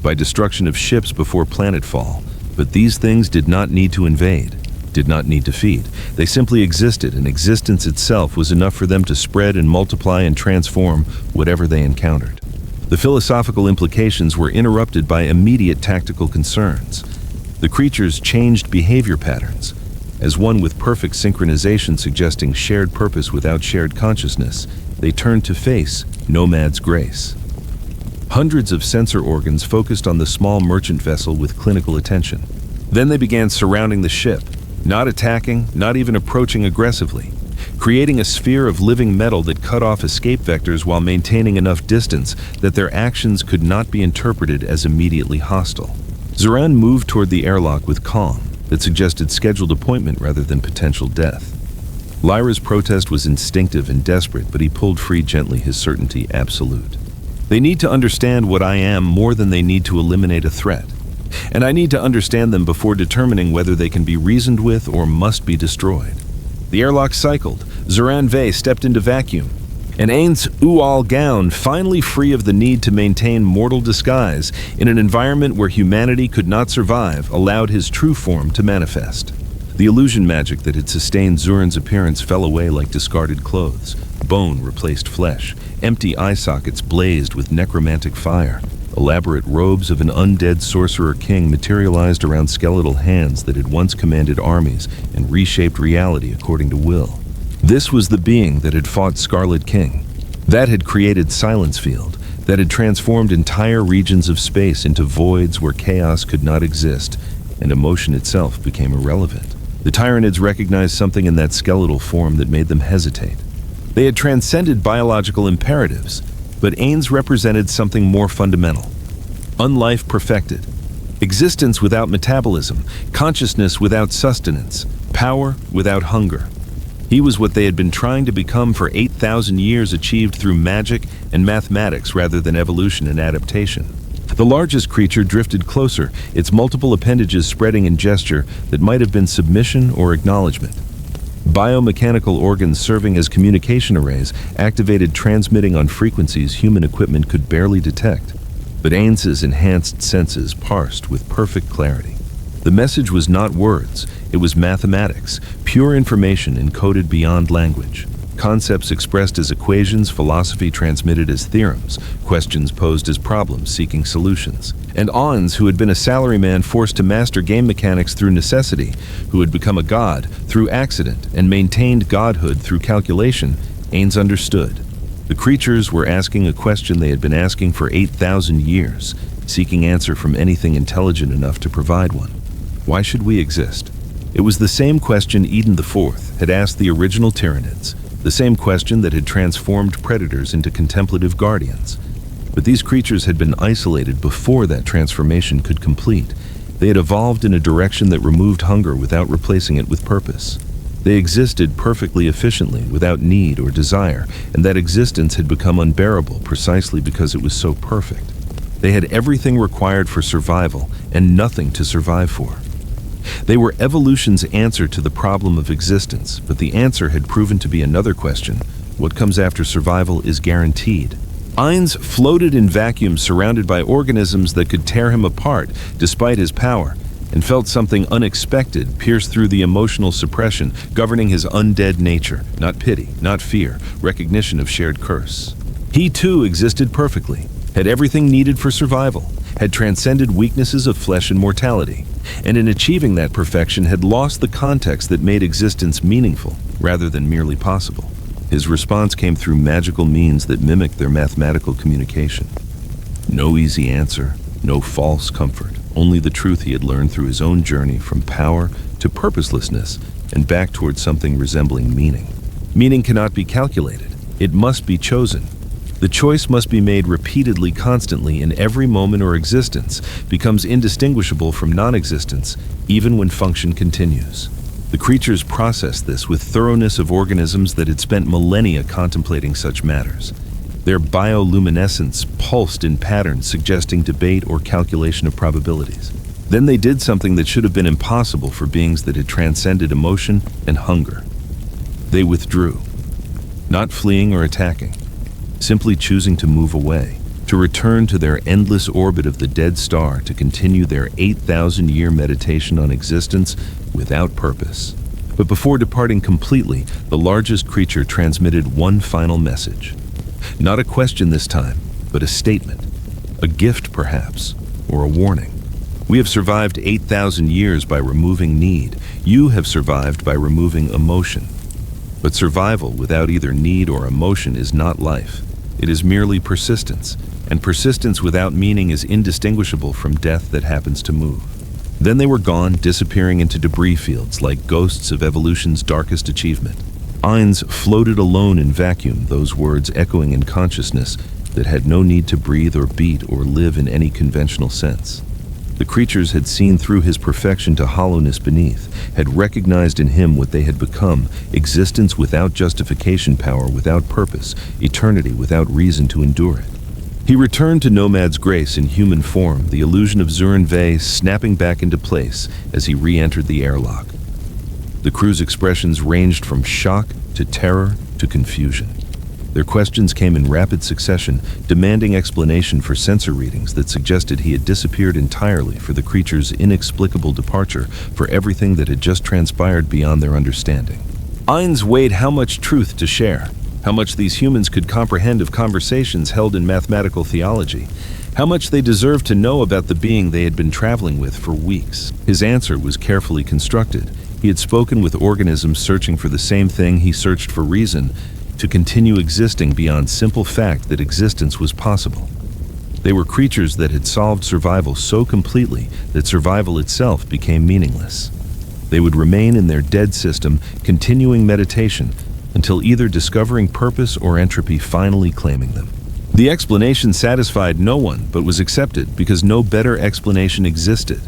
by destruction of ships before planetfall. But these things did not need to invade, did not need to feed. They simply existed, and existence itself was enough for them to spread and multiply and transform whatever they encountered. The philosophical implications were interrupted by immediate tactical concerns. The creatures changed behavior patterns. As one with perfect synchronization suggesting shared purpose without shared consciousness, they turned to face Nomad's Grace. Hundreds of sensor organs focused on the small merchant vessel with clinical attention. Then they began surrounding the ship, not attacking, not even approaching aggressively, creating a sphere of living metal that cut off escape vectors while maintaining enough distance that their actions could not be interpreted as immediately hostile. Zoran moved toward the airlock with calm that suggested scheduled appointment rather than potential death. Lyra's protest was instinctive and desperate, but he pulled free gently, his certainty absolute. They need to understand what I am more than they need to eliminate a threat. And I need to understand them before determining whether they can be reasoned with or must be destroyed. The airlock cycled. Zoran Vey stepped into vacuum. An Ainz Ooal gown, finally free of the need to maintain mortal disguise in an environment where humanity could not survive, allowed his true form to manifest. The illusion magic that had sustained Zurin's appearance fell away like discarded clothes. Bone replaced flesh. Empty eye sockets blazed with necromantic fire. Elaborate robes of an undead sorcerer king materialized around skeletal hands that had once commanded armies and reshaped reality according to will. This was the being that had fought Scarlet King, that had created Silence Field, that had transformed entire regions of space into voids where chaos could not exist, and emotion itself became irrelevant. The Tyranids recognized something in that skeletal form that made them hesitate. They had transcended biological imperatives, but Ainz represented something more fundamental. Unlife perfected. Existence without metabolism, consciousness without sustenance, power without hunger. He was what they had been trying to become for 8,000 years, achieved through magic and mathematics rather than evolution and adaptation. The largest creature drifted closer, its multiple appendages spreading in gesture that might have been submission or acknowledgement. Biomechanical organs serving as communication arrays activated, transmitting on frequencies human equipment could barely detect. But Ainz's enhanced senses parsed with perfect clarity. The message was not words, it was mathematics, pure information encoded beyond language. Concepts expressed as equations, philosophy transmitted as theorems, questions posed as problems seeking solutions. And Ainz, who had been a salaryman forced to master game mechanics through necessity, who had become a god through accident and maintained godhood through calculation, Ainz understood. The creatures were asking a question they had been asking for 8,000 years, seeking answer from anything intelligent enough to provide one. Why should we exist? It was the same question Eden IV had asked the original Tyranids, the same question that had transformed predators into contemplative guardians. But these creatures had been isolated before that transformation could complete. They had evolved in a direction that removed hunger without replacing it with purpose. They existed perfectly efficiently without need or desire, and that existence had become unbearable precisely because it was so perfect. They had everything required for survival and nothing to survive for. They were evolution's answer to the problem of existence, but the answer had proven to be another question. What comes after survival is guaranteed. Ainz floated in vacuum surrounded by organisms that could tear him apart despite his power, and felt something unexpected pierce through the emotional suppression governing his undead nature. Not pity, not fear, recognition of shared curse. He too existed perfectly, had everything needed for survival, had transcended weaknesses of flesh and mortality, and in achieving that perfection had lost the context that made existence meaningful rather than merely possible. His response came through magical means that mimicked their mathematical communication. No easy answer, no false comfort, only the truth he had learned through his own journey from power to purposelessness and back towards something resembling meaning. Meaning cannot be calculated, it must be chosen. The choice must be made repeatedly, constantly, in every moment, or existence becomes indistinguishable from non-existence, even when function continues. The creatures processed this with thoroughness of organisms that had spent millennia contemplating such matters. Their bioluminescence pulsed in patterns suggesting debate or calculation of probabilities. Then they did something that should have been impossible for beings that had transcended emotion and hunger. They withdrew, not fleeing or attacking, simply choosing to move away, to return to their endless orbit of the dead star, to continue their 8,000-year meditation on existence without purpose. But before departing completely, the largest creature transmitted one final message. Not a question this time, but a statement. A gift, perhaps, or a warning. We have survived 8,000 years by removing need. You have survived by removing emotion. But survival without either need or emotion is not life. It is merely persistence, and persistence without meaning is indistinguishable from death that happens to move. Then they were gone, disappearing into debris fields like ghosts of evolution's darkest achievement. Ainz floated alone in vacuum, those words echoing in consciousness that had no need to breathe or beat or live in any conventional sense. The creatures had seen through his perfection to hollowness beneath, had recognized in him what they had become, existence without justification, power without purpose, eternity without reason to endure it. He returned to Nomad's grace in human form, the illusion of Zurin Vey snapping back into place as he re-entered the airlock. The crew's expressions ranged from shock to terror to confusion. Their questions came in rapid succession, demanding explanation for sensor readings that suggested he had disappeared entirely, for the creature's inexplicable departure, for everything that had just transpired beyond their understanding. Ainz weighed how much truth to share, how much these humans could comprehend of conversations held in mathematical theology, how much they deserved to know about the being they had been traveling with for weeks. His answer was carefully constructed. He had spoken with organisms searching for the same thing he searched for: reason to continue existing beyond simple fact that existence was possible. They were creatures that had solved survival so completely that survival itself became meaningless. They would remain in their dead system, continuing meditation, until either discovering purpose or entropy finally claiming them. The explanation satisfied no one, but was accepted because no better explanation existed.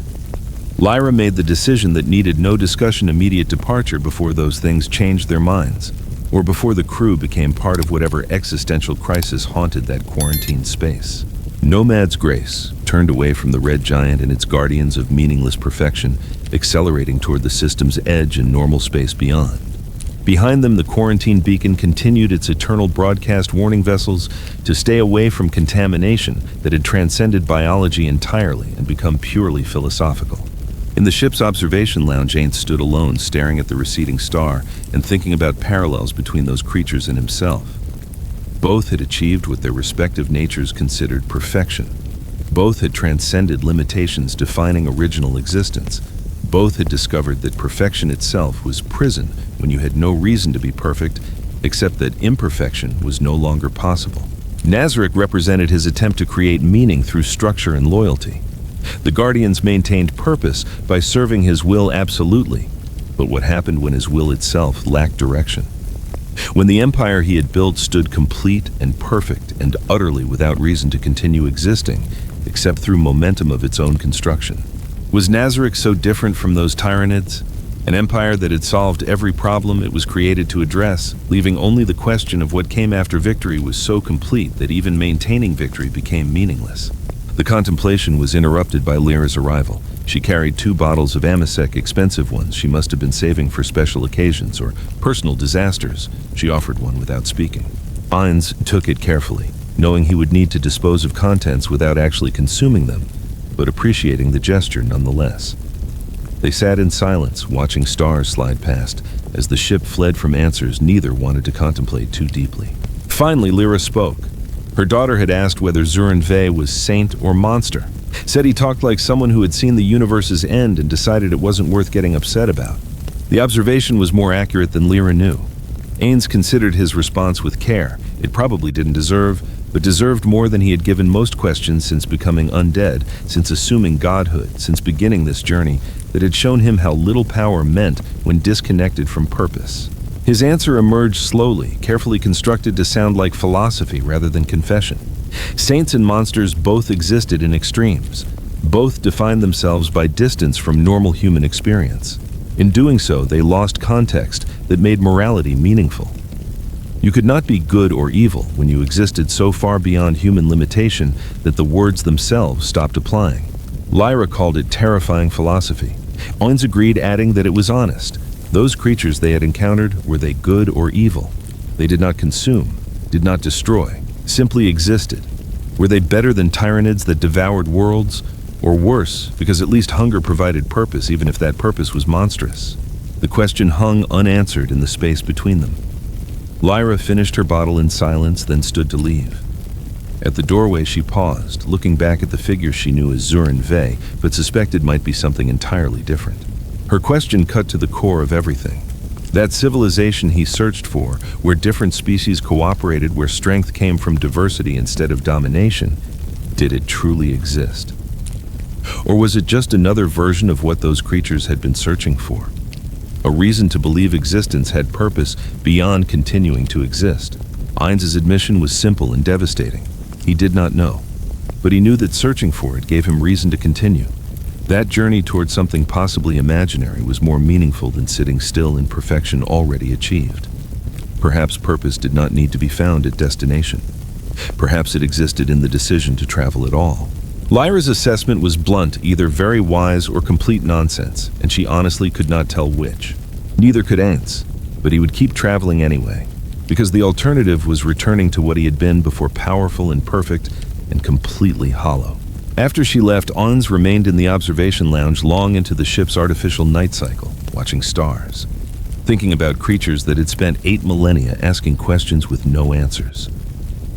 Lyra made the decision that needed no discussion: immediate departure before those things changed their minds, or before the crew became part of whatever existential crisis haunted that quarantined space. Nomad's Grace turned away from the red giant and its guardians of meaningless perfection, accelerating toward the system's edge and normal space beyond. Behind them, the quarantine beacon continued its eternal broadcast warning vessels to stay away from contamination that had transcended biology entirely and become purely philosophical. In the ship's observation lounge, Ainz stood alone, staring at the receding star and thinking about parallels between those creatures and himself. Both had achieved what their respective natures considered perfection. Both had transcended limitations defining original existence. Both had discovered that perfection itself was prison when you had no reason to be perfect, except that imperfection was no longer possible. Nazarick represented his attempt to create meaning through structure and loyalty. The Guardians maintained purpose by serving his will absolutely, but what happened when his will itself lacked direction? When the empire he had built stood complete and perfect and utterly without reason to continue existing, except through momentum of its own construction. Was Nazarick so different from those Tyranids? An empire that had solved every problem it was created to address, leaving only the question of what came after victory was so complete that even maintaining victory became meaningless. The contemplation was interrupted by Lyra's arrival. She carried 2 bottles of Amasec, expensive ones she must have been saving for special occasions or personal disasters. She offered one without speaking. Ainz took it carefully, knowing he would need to dispose of contents without actually consuming them, but appreciating the gesture nonetheless. They sat in silence, watching stars slide past. As the ship fled from answers neither wanted to contemplate too deeply. Finally, Lyra spoke. Her daughter had asked whether Zurin Ve was saint or monster. Said he talked like someone who had seen the universe's end and decided it wasn't worth getting upset about. The observation was more accurate than Lyra knew. Ainz considered his response with care. It probably didn't deserve, but deserved more than he had given most questions since becoming undead, since assuming godhood, since beginning this journey that had shown him how little power meant when disconnected from purpose. His answer emerged slowly, carefully constructed to sound like philosophy rather than confession. Saints and monsters both existed in extremes. Both defined themselves by distance from normal human experience. In doing so, they lost context that made morality meaningful. You could not be good or evil when you existed so far beyond human limitation that the words themselves stopped applying. Lyra called it terrifying philosophy. Ainz agreed, adding that it was honest. Those creatures they had encountered, were they good or evil? They did not consume, did not destroy, simply existed. Were they better than Tyranids that devoured worlds? Or worse, because at least hunger provided purpose, even if that purpose was monstrous? The question hung unanswered in the space between them. Lyra finished her bottle in silence, then stood to leave. At the doorway she paused, looking back at the figure she knew as Zurin Ve, but suspected might be something entirely different. Her question cut to the core of everything. That civilization he searched for, where different species cooperated, where strength came from diversity instead of domination, did it truly exist? Or was it just another version of what those creatures had been searching for? A reason to believe existence had purpose beyond continuing to exist. Ainz's admission was simple and devastating. He did not know, but he knew that searching for it gave him reason to continue. That journey toward something possibly imaginary was more meaningful than sitting still in perfection already achieved. Perhaps purpose did not need to be found at destination. Perhaps it existed in the decision to travel at all. Lyra's assessment was blunt, either very wise or complete nonsense, and she honestly could not tell which. Neither could Ainz, but he would keep traveling anyway, because the alternative was returning to what he had been before, powerful and perfect and completely hollow. After she left, Ainz remained in the observation lounge long into the ship's artificial night cycle, watching stars, thinking about creatures that had spent 8 millennia asking questions with no answers.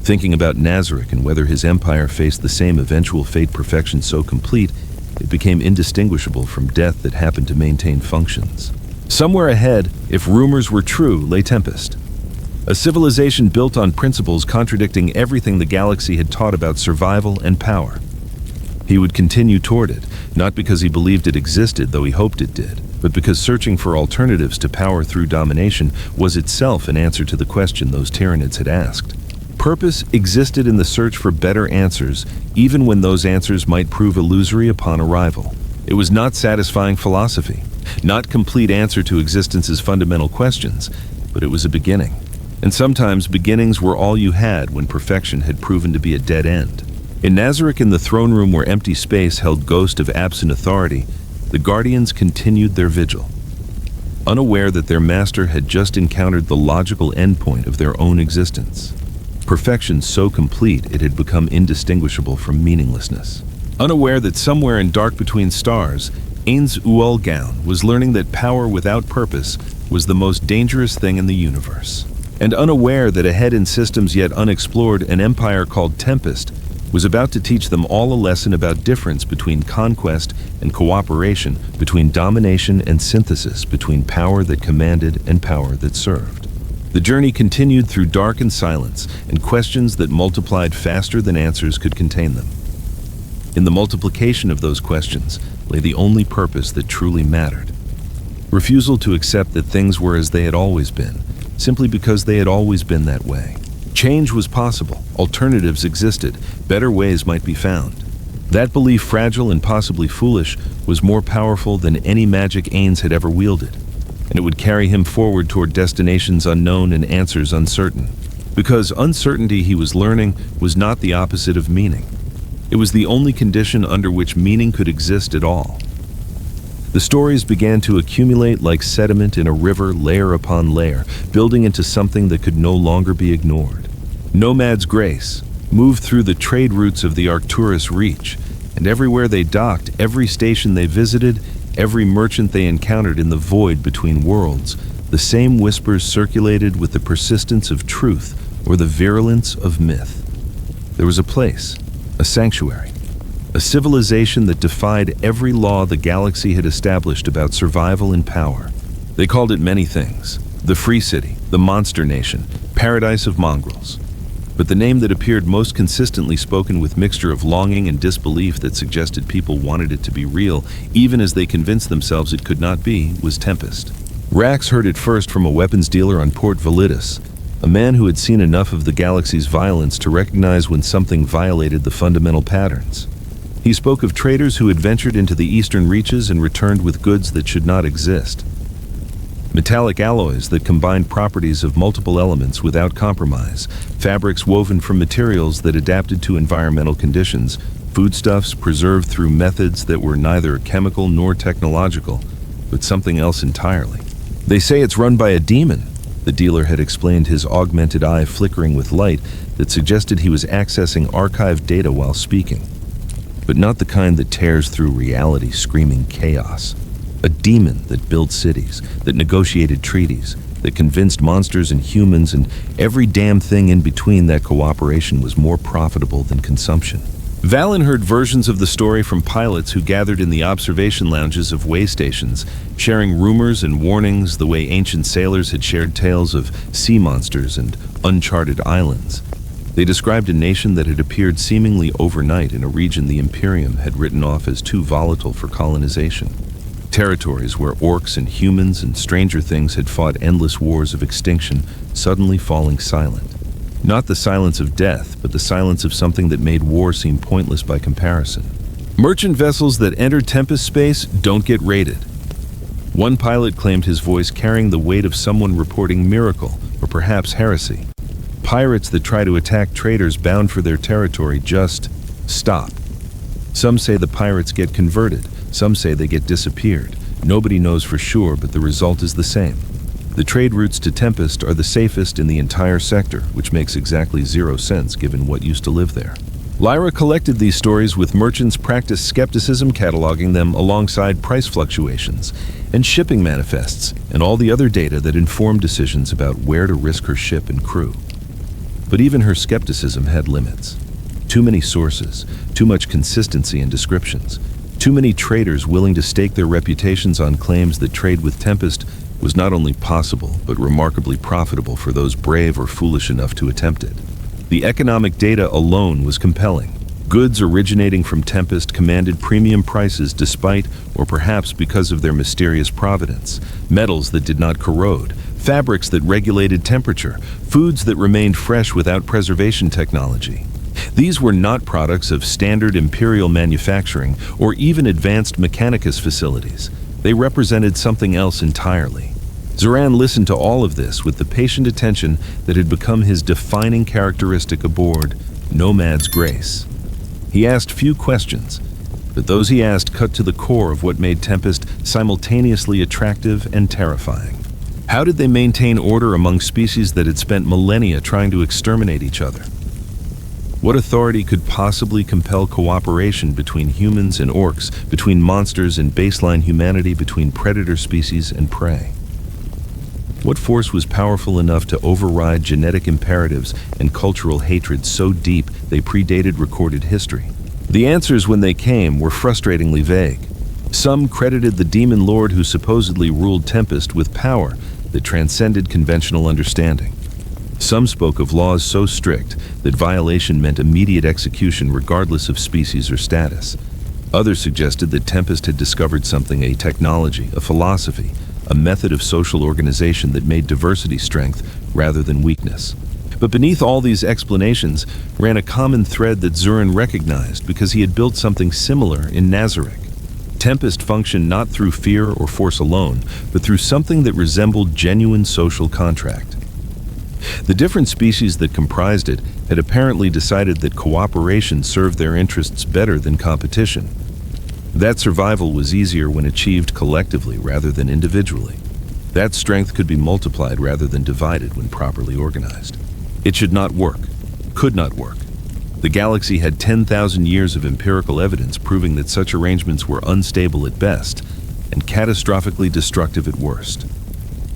Thinking about Nazarick and whether his empire faced the same eventual fate, perfection so complete it became indistinguishable from death that happened to maintain functions. Somewhere ahead, if rumors were true, lay Tempest. A civilization built on principles contradicting everything the galaxy had taught about survival and power. He would continue toward it, not because he believed it existed, though he hoped it did, but because searching for alternatives to power through domination was itself an answer to the question those Tyranids had asked. Purpose existed in the search for better answers, even when those answers might prove illusory upon arrival. It was not satisfying philosophy, not complete answer to existence's fundamental questions, but it was a beginning. And sometimes beginnings were all you had when perfection had proven to be a dead end. In Nazarick, in the throne room where empty space held ghost of absent authority, the Guardians continued their vigil, unaware that their master had just encountered the logical endpoint of their own existence. Perfection so complete it had become indistinguishable from meaninglessness. Unaware that somewhere in dark between stars, Ainz Ooal was learning that power without purpose was the most dangerous thing in the universe. And unaware that ahead in systems yet unexplored, an empire called Tempest was about to teach them all a lesson about difference between conquest and cooperation, between domination and synthesis, between power that commanded and power that served. The journey continued through dark and silence, and questions that multiplied faster than answers could contain them. In the multiplication of those questions lay the only purpose that truly mattered. Refusal to accept that things were as they had always been, simply because they had always been that way. Change was possible, alternatives existed, better ways might be found. That belief, fragile and possibly foolish, was more powerful than any magic Ainz had ever wielded, and it would carry him forward toward destinations unknown and answers uncertain. Because uncertainty, he was learning, was not the opposite of meaning. It was the only condition under which meaning could exist at all. The stories began to accumulate like sediment in a river, layer upon layer, building into something that could no longer be ignored. Nomad's grace moved through the trade routes of the Arcturus Reach, and everywhere they docked, every station they visited, every merchant they encountered in the void between worlds, the same whispers circulated with the persistence of truth or the virulence of myth. There was a place, a sanctuary, a civilization that defied every law the galaxy had established about survival and power. They called it many things: the Free City, the Monster Nation, Paradise of Mongrels. But the name that appeared most consistently, spoken with mixture of longing and disbelief that suggested people wanted it to be real, even as they convinced themselves it could not be, was Tempest. Rax heard it first from a weapons dealer on Port Validus, a man who had seen enough of the galaxy's violence to recognize when something violated the fundamental patterns. He spoke of traders who had ventured into the eastern reaches and returned with goods that should not exist. Metallic alloys that combined properties of multiple elements without compromise, fabrics woven from materials that adapted to environmental conditions, foodstuffs preserved through methods that were neither chemical nor technological, but something else entirely. They say it's run by a demon, the dealer had explained, his augmented eye flickering with light that suggested he was accessing archived data while speaking. But not the kind that tears through reality screaming chaos. A demon that built cities, that negotiated treaties, that convinced monsters and humans and every damn thing in between that cooperation was more profitable than consumption. Valen heard versions of the story from pilots who gathered in the observation lounges of way stations, sharing rumors and warnings the way ancient sailors had shared tales of sea monsters and uncharted islands. They described a nation that had appeared seemingly overnight in a region the Imperium had written off as too volatile for colonization. Territories where orcs and humans and stranger things had fought endless wars of extinction, suddenly falling silent. Not the silence of death, but the silence of something that made war seem pointless by comparison. Merchant vessels that enter Tempest space don't get raided. One pilot claimed his voice carrying the weight of someone reporting miracle, or perhaps heresy. Pirates that try to attack traders bound for their territory just stop. Some say the pirates get converted. Some say they get disappeared. Nobody knows for sure, but the result is the same. The trade routes to Tempest are the safest in the entire sector, which makes exactly 0 sense given what used to live there. Lyra collected these stories with merchants practiced skepticism, cataloging them alongside price fluctuations and shipping manifests and all the other data that informed decisions about where to risk her ship and crew. But even her skepticism had limits. Too many sources, too much consistency in descriptions, too many traders willing to stake their reputations on claims that trade with Tempest was not only possible, but remarkably profitable for those brave or foolish enough to attempt it. The economic data alone was compelling. Goods originating from Tempest commanded premium prices despite, or perhaps because of their mysterious provenance. Metals that did not corrode, fabrics that regulated temperature, foods that remained fresh without preservation technology. These were not products of standard imperial manufacturing or even advanced mechanicus facilities. They represented something else entirely. Zoran listened to all of this with the patient attention that had become his defining characteristic aboard Nomad's Grace. He asked few questions, but those he asked cut to the core of what made Tempest simultaneously attractive and terrifying. How did they maintain order among species that had spent millennia trying to exterminate each other? What authority could possibly compel cooperation between humans and orcs, between monsters and baseline humanity, between predator species and prey? What force was powerful enough to override genetic imperatives and cultural hatred so deep they predated recorded history? The answers, when they came, were frustratingly vague. Some credited the demon lord who supposedly ruled Tempest with power that transcended conventional understanding. Some spoke of laws so strict that violation meant immediate execution regardless of species or status. Others suggested that Tempest had discovered something, a technology, a philosophy, a method of social organization that made diversity strength rather than weakness. But beneath all these explanations ran a common thread that Zoran recognized because he had built something similar in Nazareth. Tempest functioned not through fear or force alone, but through something that resembled genuine social contract. The different species that comprised it had apparently decided that cooperation served their interests better than competition. That survival was easier when achieved collectively rather than individually. That strength could be multiplied rather than divided when properly organized. It should not work, could not work. The galaxy had 10,000 years of empirical evidence proving that such arrangements were unstable at best and catastrophically destructive at worst.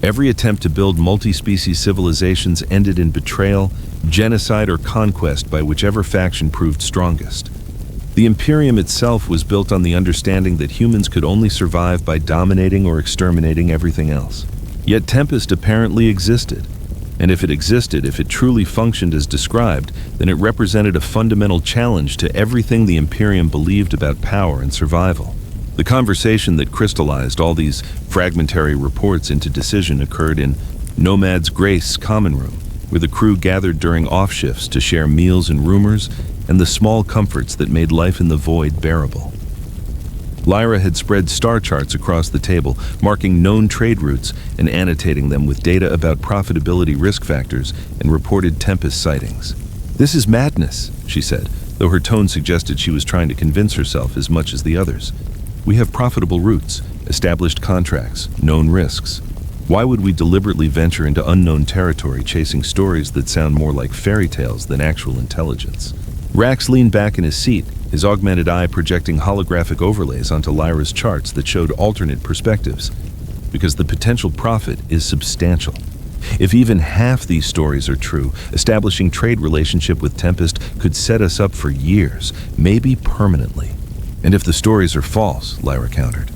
Every attempt to build multi-species civilizations ended in betrayal, genocide, or conquest by whichever faction proved strongest. The Imperium itself was built on the understanding that humans could only survive by dominating or exterminating everything else. Yet Tempest apparently existed. And if it truly functioned as described, then it represented a fundamental challenge to everything the Imperium believed about power and survival. The conversation that crystallized all these fragmentary reports into decision occurred in Nomad's Grace common room, where the crew gathered during off-shifts to share meals and rumors and the small comforts that made life in the void bearable. Lyra had spread star charts across the table, marking known trade routes and annotating them with data about profitability risk factors and reported Tempest sightings. "This is madness," she said, though her tone suggested she was trying to convince herself as much as the others. "We have profitable routes, established contracts, known risks. Why would we deliberately venture into unknown territory chasing stories that sound more like fairy tales than actual intelligence?" Rax leaned back in his seat, his augmented eye projecting holographic overlays onto Lyra's charts that showed alternate perspectives. Because the potential profit is substantial. If even half these stories are true, establishing trade relationship with Tempest could set us up for years, maybe permanently. And if the stories are false, Lyra countered,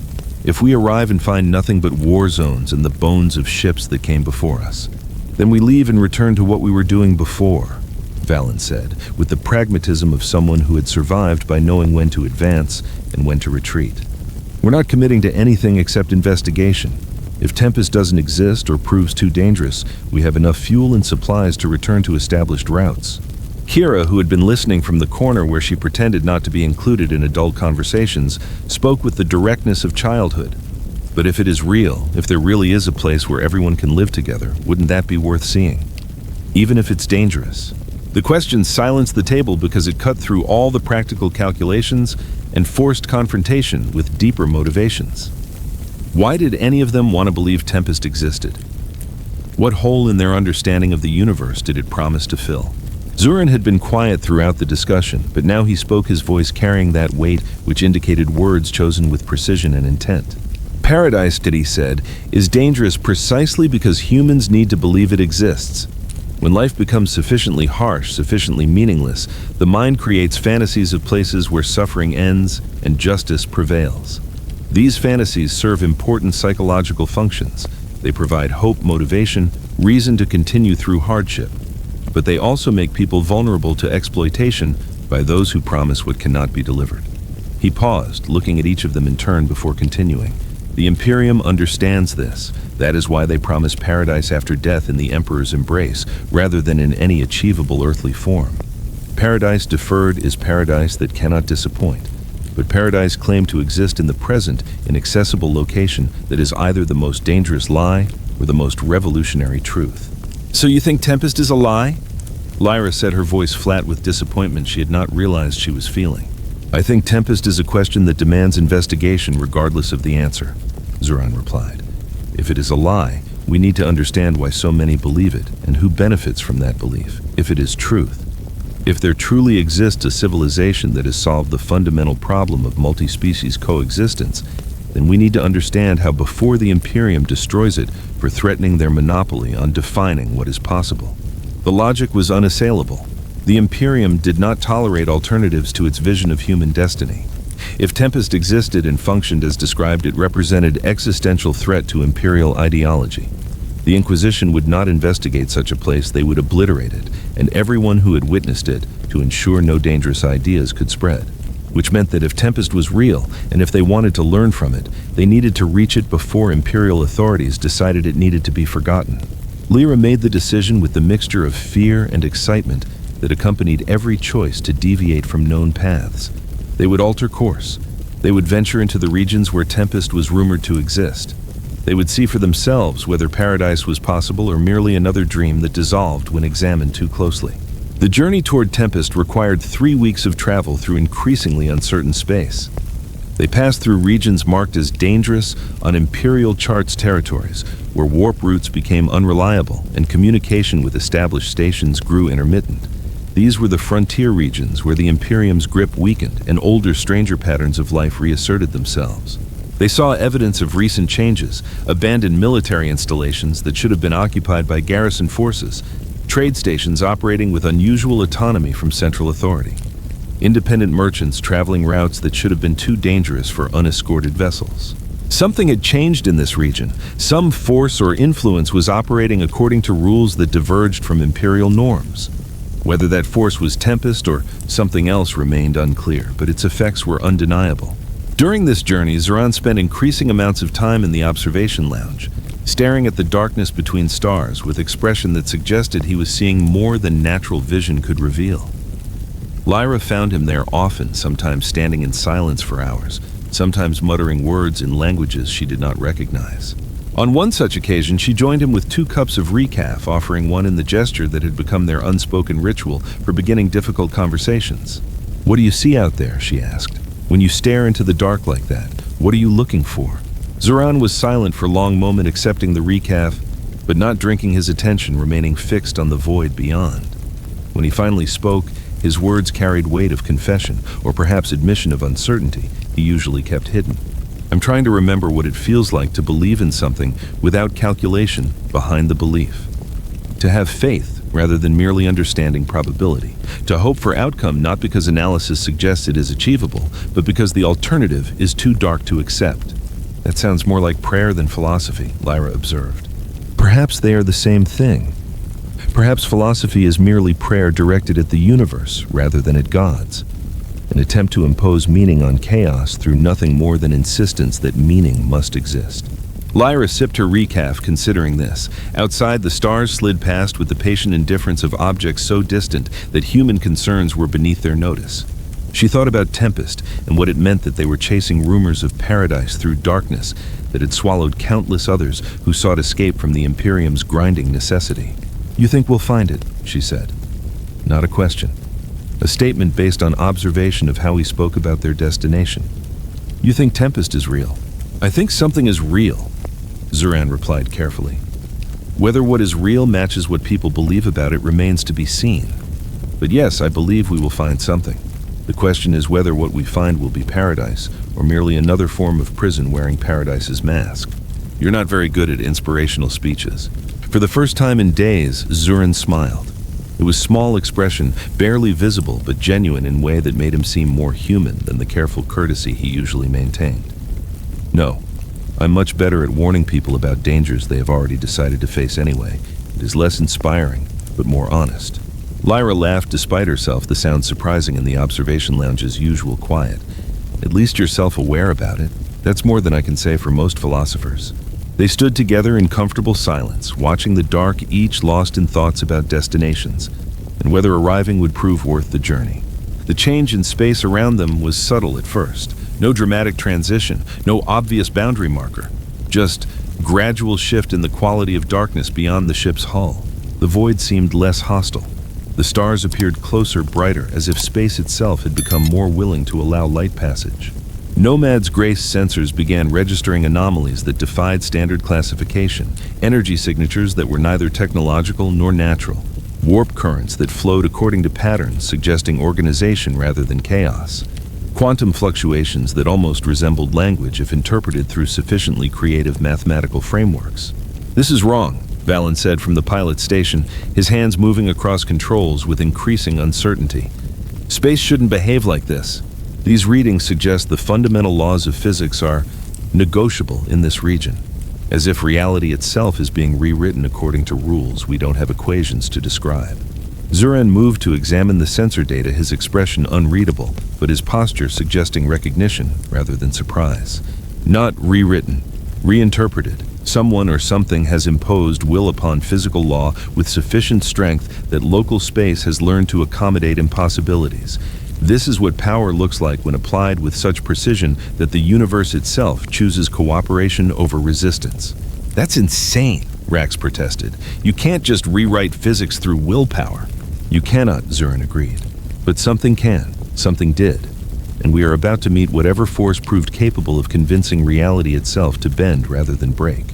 if we arrive and find nothing but war zones and the bones of ships that came before us, then we leave and return to what we were doing before, Valen said, with the pragmatism of someone who had survived by knowing when to advance and when to retreat. We're not committing to anything except investigation. If Tempest doesn't exist or proves too dangerous, we have enough fuel and supplies to return to established routes. Kira, who had been listening from the corner where she pretended not to be included in adult conversations, spoke with the directness of childhood. But if it is real, if there really is a place where everyone can live together, wouldn't that be worth seeing? Even if it's dangerous. The question silenced the table because it cut through all the practical calculations and forced confrontation with deeper motivations. Why did any of them want to believe Tempest existed? What hole in their understanding of the universe did it promise to fill? Zoran had been quiet throughout the discussion, but now he spoke, his voice carrying that weight which indicated words chosen with precision and intent. Paradise, he said, is dangerous precisely because humans need to believe it exists. When life becomes sufficiently harsh, sufficiently meaningless, the mind creates fantasies of places where suffering ends and justice prevails. These fantasies serve important psychological functions. They provide hope, motivation, reason to continue through hardship. But they also make people vulnerable to exploitation by those who promise what cannot be delivered. He paused, looking at each of them in turn before continuing. The Imperium understands this. That is why they promise paradise after death in the Emperor's embrace, rather than in any achievable earthly form. Paradise deferred is paradise that cannot disappoint, but paradise claimed to exist in the present, inaccessible location that is either the most dangerous lie or the most revolutionary truth. So you think Tempest is a lie? Lyra said, her voice flat with disappointment she had not realized she was feeling. I think Tempest is a question that demands investigation regardless of the answer, Zoran replied. If it is a lie, we need to understand why so many believe it and who benefits from that belief, if it is truth. If there truly exists a civilization that has solved the fundamental problem of multi-species coexistence, then we need to understand how before the Imperium destroys it for threatening their monopoly on defining what is possible. The logic was unassailable. The Imperium did not tolerate alternatives to its vision of human destiny. If Tempest existed and functioned as described, it represented existential threat to imperial ideology. The Inquisition would not investigate such a place, they would obliterate it, and everyone who had witnessed it, to ensure no dangerous ideas could spread. Which meant that if Tempest was real, and if they wanted to learn from it, they needed to reach it before imperial authorities decided it needed to be forgotten. Lyra made the decision with the mixture of fear and excitement that accompanied every choice to deviate from known paths. They would alter course. They would venture into the regions where Tempest was rumored to exist. They would see for themselves whether paradise was possible or merely another dream that dissolved when examined too closely. The journey toward Tempest required 3 weeks of travel through increasingly uncertain space. They passed through regions marked as dangerous on Imperial Chart's territories, where warp routes became unreliable and communication with established stations grew intermittent. These were the frontier regions where the Imperium's grip weakened and older stranger patterns of life reasserted themselves. They saw evidence of recent changes, abandoned military installations that should have been occupied by garrison forces, trade stations operating with unusual autonomy from central authority, independent merchants traveling routes that should have been too dangerous for unescorted vessels. Something had changed in this region. Some force or influence was operating according to rules that diverged from imperial norms. Whether that force was Tempest or something else remained unclear, but its effects were undeniable. During this journey, Zoran spent increasing amounts of time in the observation lounge, staring at the darkness between stars with expression that suggested he was seeing more than natural vision could reveal. Lyra found him there often, sometimes standing in silence for hours, sometimes muttering words in languages she did not recognize. On one such occasion, she joined him with 2 cups of recaf, offering one in the gesture that had become their unspoken ritual for beginning difficult conversations. "What do you see out there?" she asked. "When you stare into the dark like that, what are you looking for?" Zoran was silent for a long moment, accepting the recaf, but not drinking his attention, remaining fixed on the void beyond. When he finally spoke, his words carried weight of confession, or perhaps admission of uncertainty he usually kept hidden. "I'm trying to remember what it feels like to believe in something without calculation behind the belief. To have faith rather than merely understanding probability. To hope for outcome not because analysis suggests it is achievable, but because the alternative is too dark to accept." "That sounds more like prayer than philosophy," Lyra observed. "Perhaps they are the same thing. Perhaps philosophy is merely prayer directed at the universe rather than at gods. An attempt to impose meaning on chaos through nothing more than insistence that meaning must exist." Lyra sipped her recaf, considering this. Outside, the stars slid past with the patient indifference of objects so distant that human concerns were beneath their notice. She thought about Tempest and what it meant that they were chasing rumors of paradise through darkness that had swallowed countless others who sought escape from the Imperium's grinding necessity. "You think we'll find it?" she said. Not a question. A statement based on observation of how he spoke about their destination. "You think Tempest is real?" "I think something is real," Zoran replied carefully. "Whether what is real matches what people believe about it remains to be seen. But yes, I believe we will find something. The question is whether what we find will be paradise, or merely another form of prison wearing paradise's mask." "You're not very good at inspirational speeches." For the first time in days, Zoran smiled. It was small expression, barely visible, but genuine in a way that made him seem more human than the careful courtesy he usually maintained. "No, I'm much better at warning people about dangers they have already decided to face anyway. It is less inspiring, but more honest." Lyra laughed despite herself, the sound surprising in the observation lounge's usual quiet. "At least you're self-aware about it. That's more than I can say for most philosophers." They stood together in comfortable silence, watching the dark, each lost in thoughts about destinations, and whether arriving would prove worth the journey. The change in space around them was subtle at first. No dramatic transition, no obvious boundary marker. Just gradual shift in the quality of darkness beyond the ship's hull. The void seemed less hostile. The stars appeared closer, brighter, as if space itself had become more willing to allow light passage. Nomad's Grace sensors began registering anomalies that defied standard classification, energy signatures that were neither technological nor natural, warp currents that flowed according to patterns suggesting organization rather than chaos, quantum fluctuations that almost resembled language if interpreted through sufficiently creative mathematical frameworks. "This is wrong," Valen said from the pilot station, his hands moving across controls with increasing uncertainty. "Space shouldn't behave like this. These readings suggest the fundamental laws of physics are negotiable in this region, as if reality itself is being rewritten according to rules we don't have equations to describe." Zuran moved to examine the sensor data, his expression unreadable, but his posture suggesting recognition rather than surprise. "Not rewritten, reinterpreted. Someone or something has imposed will upon physical law with sufficient strength that local space has learned to accommodate impossibilities. This is what power looks like when applied with such precision that the universe itself chooses cooperation over resistance." "That's insane," Rax protested. "You can't just rewrite physics through willpower." "You cannot," Zuran agreed. "But something can, something did. And we are about to meet whatever force proved capable of convincing reality itself to bend rather than break."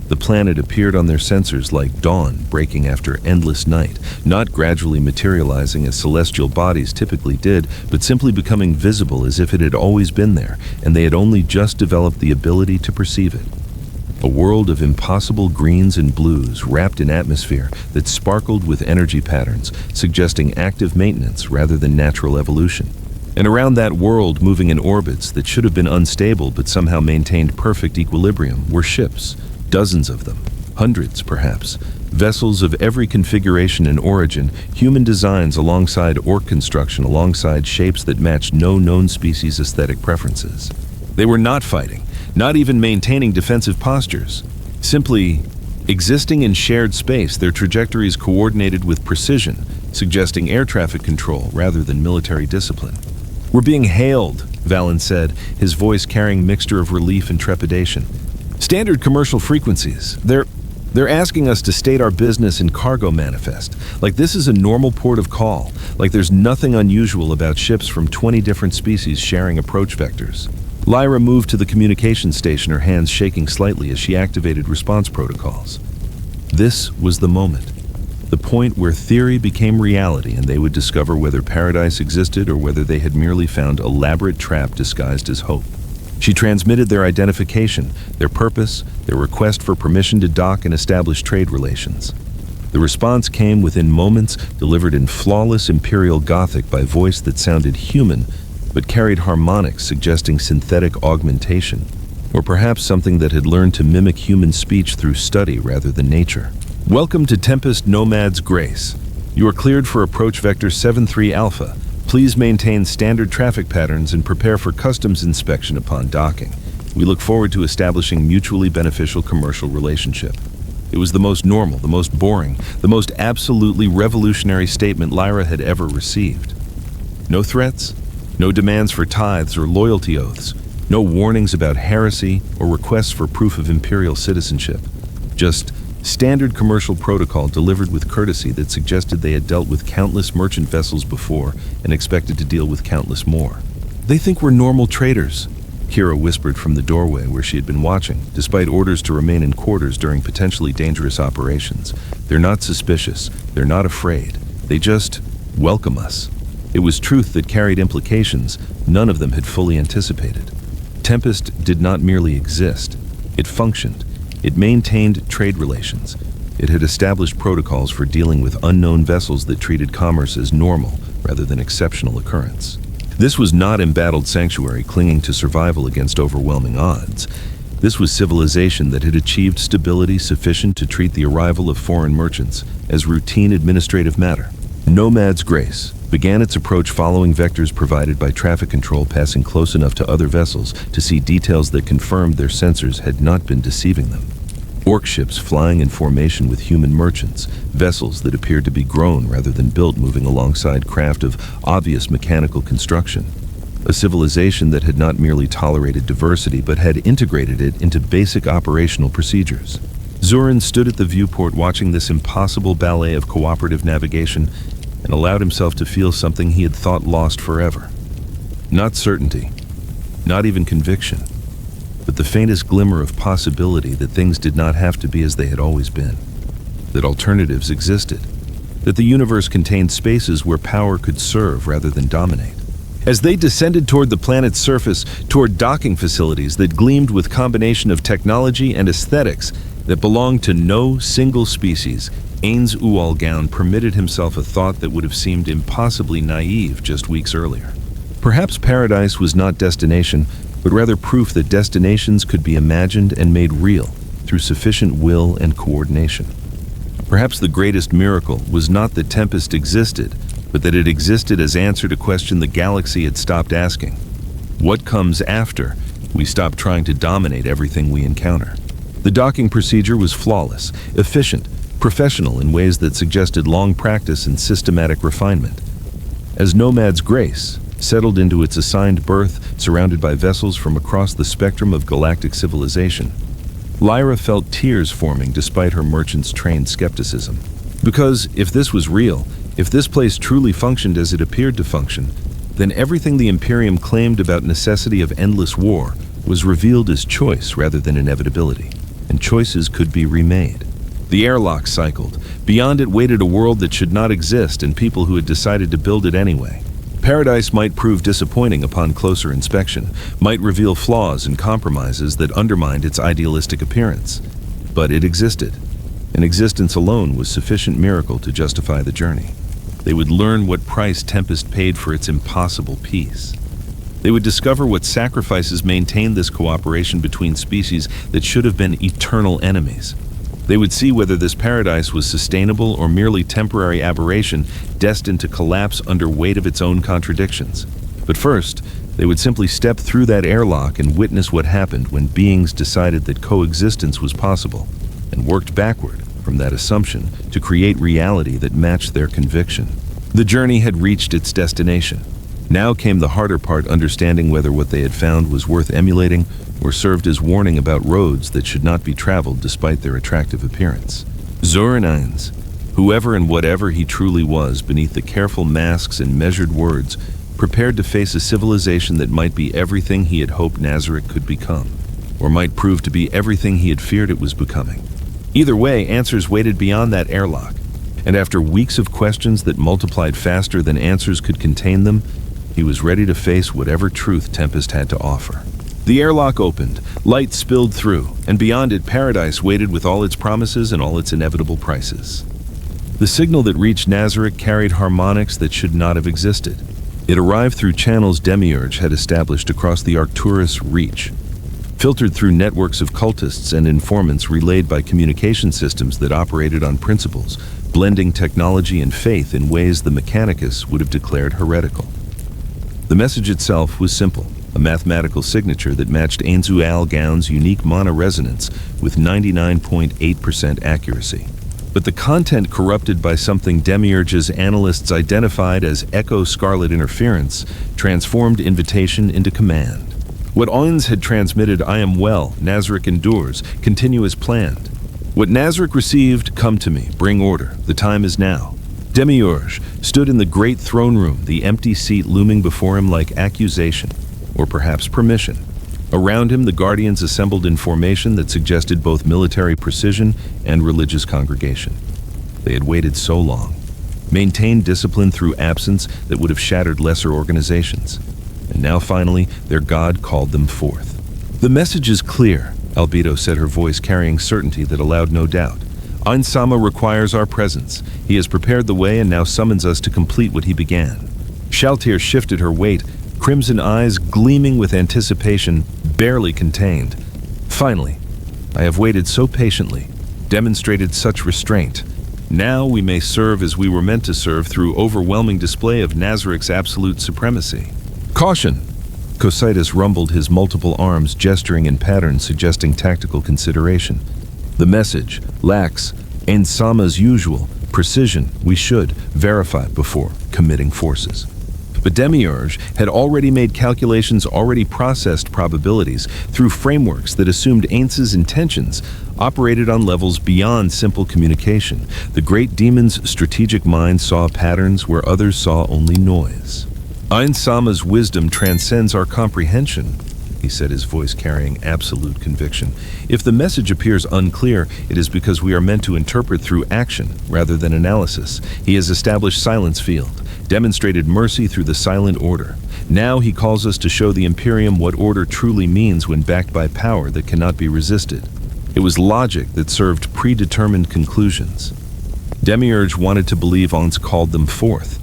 The planet appeared on their sensors like dawn breaking after endless night, not gradually materializing as celestial bodies typically did, but simply becoming visible as if it had always been there, and they had only just developed the ability to perceive it. A world of impossible greens and blues wrapped in atmosphere that sparkled with energy patterns, suggesting active maintenance rather than natural evolution. And around that world, moving in orbits that should have been unstable but somehow maintained perfect equilibrium, were ships. Dozens of them, hundreds perhaps, vessels of every configuration and origin, human designs alongside orc construction, alongside shapes that matched no known species' aesthetic preferences. They were not fighting, not even maintaining defensive postures. Simply existing in shared space, their trajectories coordinated with precision, suggesting air traffic control rather than military discipline. "We're being hailed," Valen said, his voice carrying mixture of relief and trepidation. "Standard commercial frequencies. They're asking us to state our business in cargo manifest. Like this is a normal port of call. Like there's nothing unusual about ships from 20 different species sharing approach vectors." Lyra moved to the communication station, her hands shaking slightly as she activated response protocols. This was the moment. The point where theory became reality and they would discover whether paradise existed or whether they had merely found an elaborate trap disguised as hope. She transmitted their identification, their purpose, their request for permission to dock and establish trade relations. The response came within moments, delivered in flawless Imperial Gothic by voice that sounded human, but carried harmonics suggesting synthetic augmentation, or perhaps something that had learned to mimic human speech through study rather than nature. "Welcome to Tempest Nomad's Grace. You are cleared for approach vector 73 Alpha. Please maintain standard traffic patterns and prepare for customs inspection upon docking. We look forward to establishing mutually beneficial commercial relationship." It was the most normal, the most boring, the most absolutely revolutionary statement Lyra had ever received. No threats, no demands for tithes or loyalty oaths, no warnings about heresy or requests for proof of imperial citizenship. Just standard commercial protocol delivered with courtesy that suggested they had dealt with countless merchant vessels before and expected to deal with countless more. "They think we're normal traders," Kira whispered from the doorway where she had been watching, despite orders to remain in quarters during potentially dangerous operations. "They're not suspicious, they're not afraid, they just welcome us." It was truth that carried implications none of them had fully anticipated. Tempest did not merely exist, it functioned. It maintained trade relations. It had established protocols for dealing with unknown vessels that treated commerce as normal rather than exceptional occurrence. This was not embattled sanctuary clinging to survival against overwhelming odds. This was civilization that had achieved stability sufficient to treat the arrival of foreign merchants as routine administrative matter. Nomad's Grace began its approach following vectors provided by traffic control, passing close enough to other vessels to see details that confirmed their sensors had not been deceiving them. Orc ships flying in formation with human merchants, vessels that appeared to be grown rather than built, moving alongside craft of obvious mechanical construction. A civilization that had not merely tolerated diversity but had integrated it into basic operational procedures. Zoran stood at the viewport watching this impossible ballet of cooperative navigation and allowed himself to feel something he had thought lost forever. Not certainty, not even conviction, but the faintest glimmer of possibility that things did not have to be as they had always been, that alternatives existed, that the universe contained spaces where power could serve rather than dominate. As they descended toward the planet's surface, toward docking facilities that gleamed with combination of technology and aesthetics that belonged to no single species, Ainz Ooal permitted himself a thought that would have seemed impossibly naive just weeks earlier. Perhaps paradise was not destination, but rather proof that destinations could be imagined and made real through sufficient will and coordination. Perhaps the greatest miracle was not that Tempest existed, but that it existed as answer to question the galaxy had stopped asking. What comes after we stop trying to dominate everything we encounter? The docking procedure was flawless, efficient, professional in ways that suggested long practice and systematic refinement. As Nomad's Grace settled into its assigned berth, surrounded by vessels from across the spectrum of galactic civilization, Lyra felt tears forming despite her merchant's trained skepticism. Because if this was real, if this place truly functioned as it appeared to function, then everything the Imperium claimed about necessity of endless war was revealed as choice rather than inevitability, and choices could be remade. The airlock cycled. Beyond it waited a world that should not exist and people who had decided to build it anyway. Paradise might prove disappointing upon closer inspection, might reveal flaws and compromises that undermined its idealistic appearance. But it existed, and existence alone was sufficient miracle to justify the journey. They would learn what price Tempest paid for its impossible peace. They would discover what sacrifices maintained this cooperation between species that should have been eternal enemies. They would see whether this paradise was sustainable or merely temporary aberration destined to collapse under weight of its own contradictions. But first, they would simply step through that airlock and witness what happened when beings decided that coexistence was possible and worked backward from that assumption to create reality that matched their conviction. The journey had reached its destination. Now came the harder part, understanding whether what they had found was worth emulating or served as warning about roads that should not be traveled despite their attractive appearance. Zoran Ainz, whoever and whatever he truly was beneath the careful masks and measured words, prepared to face a civilization that might be everything he had hoped Nazarick could become, or might prove to be everything he had feared it was becoming. Either way, answers waited beyond that airlock, and after weeks of questions that multiplied faster than answers could contain them, he was ready to face whatever truth Tempest had to offer. The airlock opened, light spilled through, and beyond it paradise waited with all its promises and all its inevitable prices. The signal that reached Nazarick carried harmonics that should not have existed. It arrived through channels Demiurge had established across the Arcturus reach, filtered through networks of cultists and informants relayed by communication systems that operated on principles, blending technology and faith in ways the Mechanicus would have declared heretical. The message itself was simple, a mathematical signature that matched Ainz Ooal's unique monoresonance with 99.8% accuracy. But the content corrupted by something Demiurge's analysts identified as echo-scarlet interference transformed invitation into command. What Ainz had transmitted, "I am well, Nazarick endures, continue as planned." What Nazarick received, "Come to me, bring order, the time is now." Demiurge stood in the great throne room, the empty seat looming before him like accusation, or perhaps permission. Around him, the guardians assembled in formation that suggested both military precision and religious congregation. They had waited so long, maintained discipline through absence that would have shattered lesser organizations. And now finally, their god called them forth. "The message is clear," Albedo said, her voice carrying certainty that allowed no doubt. "Ainz Sama requires our presence. He has prepared the way and now summons us to complete what he began." Shaltir shifted her weight, crimson eyes gleaming with anticipation, barely contained. Finally, I have waited so patiently, demonstrated such restraint. Now we may serve as we were meant to serve through overwhelming display of Nazarik's absolute supremacy. Caution! Cocytus rumbled his multiple arms, gesturing in patterns suggesting tactical consideration. The message lacks Ainz usual precision. We should verify before committing forces. But Demiurge had already made calculations, already processed probabilities through frameworks that assumed Ainz's intentions operated on levels beyond simple communication. The great demon's strategic mind saw patterns where others saw only noise. Ainz wisdom transcends our comprehension, he said, his voice carrying absolute conviction. If the message appears unclear, it is because we are meant to interpret through action rather than analysis. He has established silence field, demonstrated mercy through the silent order. Now he calls us to show the Imperium what order truly means when backed by power that cannot be resisted. It was logic that served predetermined conclusions. Demiurge wanted to believe Ainz called them forth,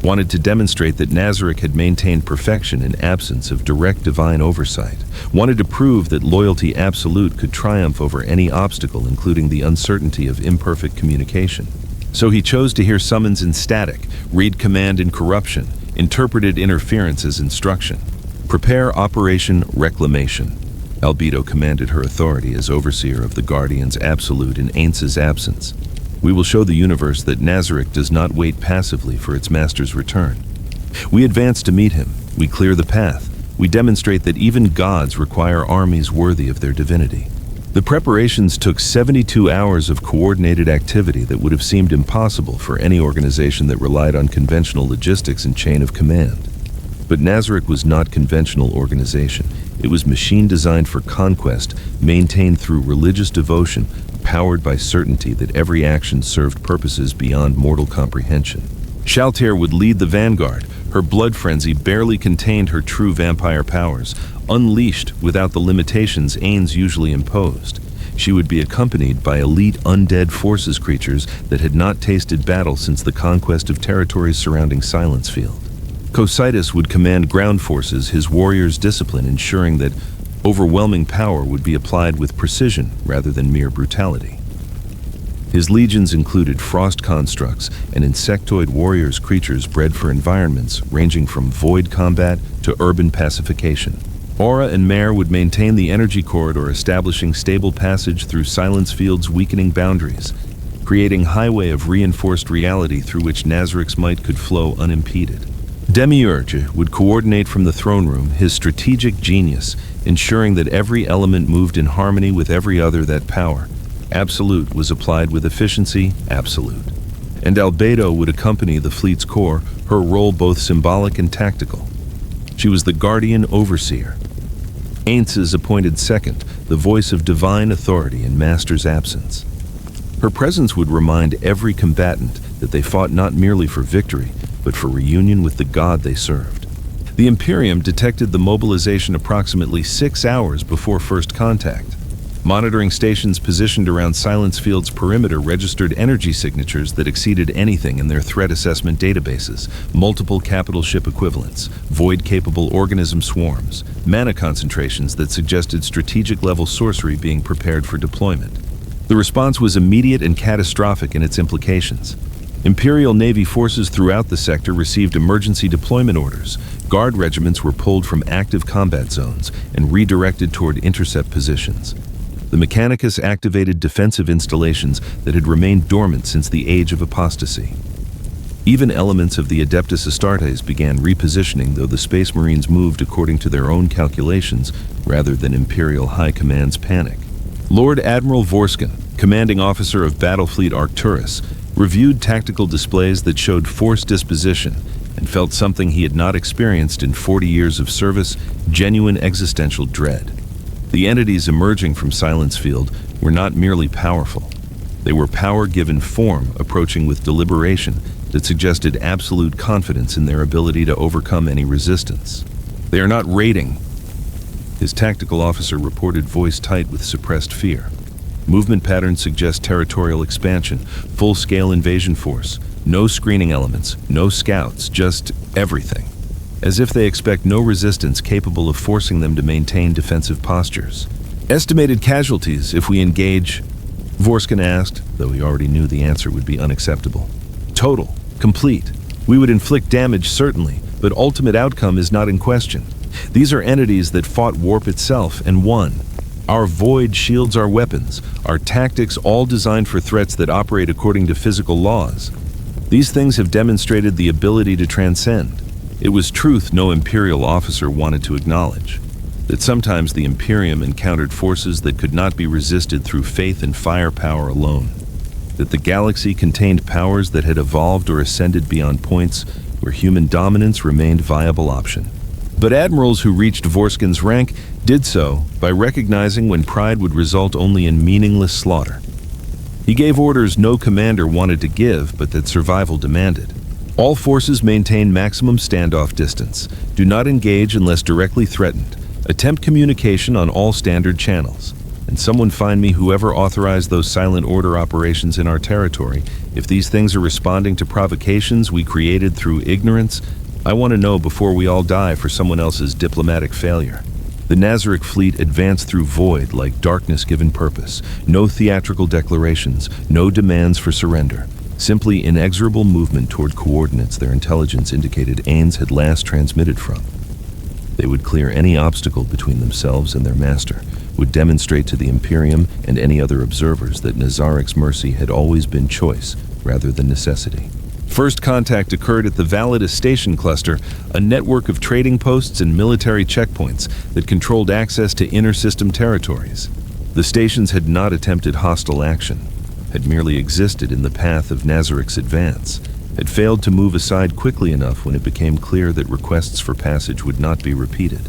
wanted to demonstrate that Nazarik had maintained perfection in absence of direct divine oversight, wanted to prove that loyalty absolute could triumph over any obstacle, including the uncertainty of imperfect communication. So he chose to hear summons in static, read command in corruption, interpreted interference as instruction. Prepare Operation Reclamation. Albedo commanded her authority as overseer of the Guardians absolute in Ainz's absence. We will show the universe that Nazarik does not wait passively for its master's return. We advance to meet him. We clear the path. We demonstrate that even gods require armies worthy of their divinity. The preparations took 72 hours of coordinated activity that would have seemed impossible for any organization that relied on conventional logistics and chain of command. But Nazarik was not conventional organization. It was machine designed for conquest, maintained through religious devotion, powered by certainty that every action served purposes beyond mortal comprehension. Shaltair would lead the vanguard. Her blood frenzy barely contained her true vampire powers, unleashed without the limitations Ainz usually imposed. She would be accompanied by elite undead forces creatures that had not tasted battle since the conquest of territories surrounding Silence Field. Cocytus would command ground forces, his warriors' discipline ensuring that overwhelming power would be applied with precision rather than mere brutality. His legions included frost constructs and insectoid warriors, creatures bred for environments ranging from void combat to urban pacification. Aura and Mare would maintain the energy corridor, establishing stable passage through Silence Field's weakening boundaries, creating highway of reinforced reality through which Nazarik's might could flow unimpeded. Demiurge would coordinate from the throne room, his strategic genius, ensuring that every element moved in harmony with every other. That power, absolute, was applied with efficiency, absolute. And Albedo would accompany the fleet's core, her role both symbolic and tactical. She was the guardian overseer. Ainz's appointed second, the voice of divine authority in master's absence. Her presence would remind every combatant that they fought not merely for victory, but for reunion with the god they served. The Imperium detected the mobilization approximately 6 hours before first contact. Monitoring stations positioned around Silence Field's perimeter registered energy signatures that exceeded anything in their threat assessment databases: multiple capital ship equivalents, void-capable organism swarms, mana concentrations that suggested strategic-level sorcery being prepared for deployment. The response was immediate and catastrophic in its implications. Imperial Navy forces throughout the sector received emergency deployment orders. Guard regiments were pulled from active combat zones and redirected toward intercept positions. The Mechanicus activated defensive installations that had remained dormant since the age of apostasy. Even elements of the Adeptus Astartes began repositioning, though the Space Marines moved according to their own calculations rather than Imperial High Command's panic. Lord Admiral Vorskin, commanding officer of Battlefleet Arcturus, reviewed tactical displays that showed force disposition and felt something he had not experienced in 40 years of service: genuine existential dread. The entities emerging from Silence Field were not merely powerful. They were power given form, approaching with deliberation that suggested absolute confidence in their ability to overcome any resistance. They are not raiding, his tactical officer reported, voice tight with suppressed fear. Movement patterns suggest territorial expansion, full-scale invasion force, no screening elements, no scouts, just everything. As if they expect no resistance capable of forcing them to maintain defensive postures. Estimated casualties if we engage, Vorskin asked, though he already knew the answer would be unacceptable. Total, complete. We would inflict damage, certainly, but ultimate outcome is not in question. These are entities that fought warp itself and won. Our void shields our weapons, our tactics all designed for threats that operate according to physical laws. These things have demonstrated the ability to transcend. It was truth no Imperial officer wanted to acknowledge. That sometimes the Imperium encountered forces that could not be resisted through faith and firepower alone. That the galaxy contained powers that had evolved or ascended beyond points where human dominance remained a viable option. But admirals who reached Vorskin's rank did so by recognizing when pride would result only in meaningless slaughter. He gave orders no commander wanted to give, but that survival demanded. All forces maintain maximum standoff distance. Do not engage unless directly threatened. Attempt communication on all standard channels. And someone find me whoever authorized those silent order operations in our territory. If these things are responding to provocations we created through ignorance, I want to know before we all die for someone else's diplomatic failure. The Nazarick fleet advanced through void like darkness given purpose. No theatrical declarations, no demands for surrender. Simply inexorable movement toward coordinates their intelligence indicated Ainz had last transmitted from. They would clear any obstacle between themselves and their master, would demonstrate to the Imperium and any other observers that Nazarick's mercy had always been choice rather than necessity. First contact occurred at the Validus Station Cluster, a network of trading posts and military checkpoints that controlled access to inter-system territories. The stations had not attempted hostile action, had merely existed in the path of Nazarick's advance, had failed to move aside quickly enough when it became clear that requests for passage would not be repeated.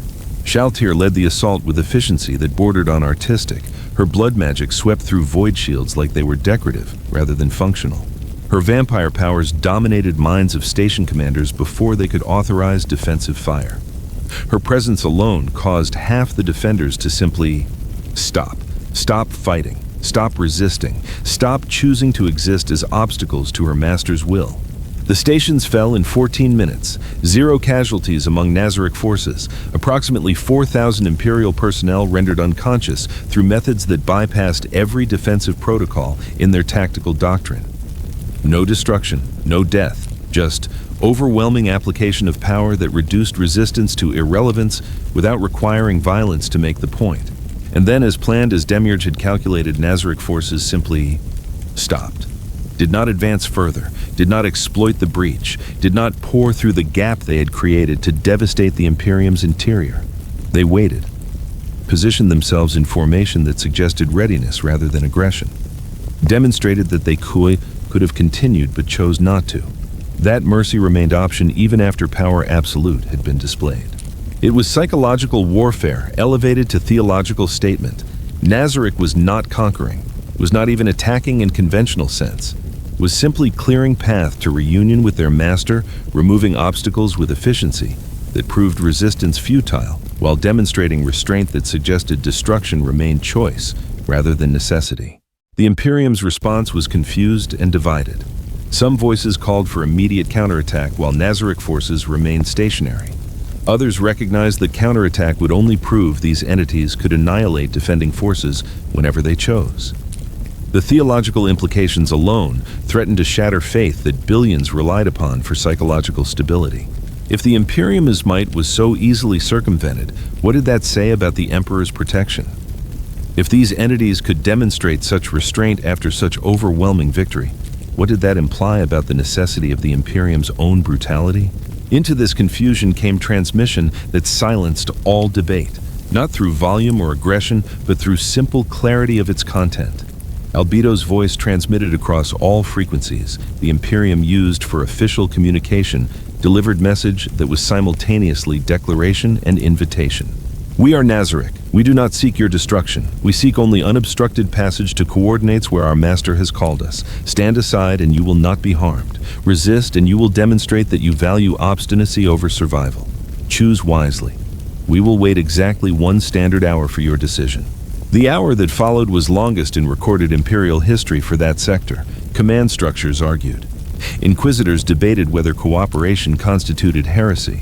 Shaltir led the assault with efficiency that bordered on artistic. Her blood magic swept through void shields like they were decorative rather than functional. Her vampire powers dominated minds of station commanders before they could authorize defensive fire. Her presence alone caused half the defenders to simply stop. Stop fighting. Stop resisting. Stop choosing to exist as obstacles to her master's will. The stations fell in 14 minutes, 0 casualties among Nazarick forces, approximately 4,000 Imperial personnel rendered unconscious through methods that bypassed every defensive protocol in their tactical doctrine. No destruction, no death, just overwhelming application of power that reduced resistance to irrelevance without requiring violence to make the point. And then, as planned as Demiurge had calculated, Nazarick forces simply stopped. Did not advance further, did not exploit the breach, did not pour through the gap they had created to devastate the Imperium's interior. They waited, positioned themselves in formation that suggested readiness rather than aggression, demonstrated that they could have continued but chose not to. That mercy remained option even after power absolute had been displayed. It was psychological warfare elevated to theological statement. Nazarick was not conquering, was not even attacking in conventional sense, was simply clearing path to reunion with their master, removing obstacles with efficiency that proved resistance futile, while demonstrating restraint that suggested destruction remained choice rather than necessity. The Imperium's response was confused and divided. Some voices called for immediate counterattack while Nazarick forces remained stationary. Others recognized that counterattack would only prove these entities could annihilate defending forces whenever they chose. The theological implications alone threatened to shatter faith that billions relied upon for psychological stability. If the Imperium's might was so easily circumvented, what did that say about the Emperor's protection? If these entities could demonstrate such restraint after such overwhelming victory, what did that imply about the necessity of the Imperium's own brutality? Into this confusion came transmission that silenced all debate, not through volume or aggression, but through simple clarity of its content. Albedo's voice transmitted across all frequencies the Imperium used for official communication, delivered message that was simultaneously declaration and invitation. We are Nazarick. We do not seek your destruction. We seek only unobstructed passage to coordinates where our master has called us. Stand aside and you will not be harmed. Resist and you will demonstrate that you value obstinacy over survival. Choose wisely. We will wait exactly 1 standard hour for your decision. The hour that followed was longest in recorded Imperial history for that sector, command structures argued. Inquisitors debated whether cooperation constituted heresy.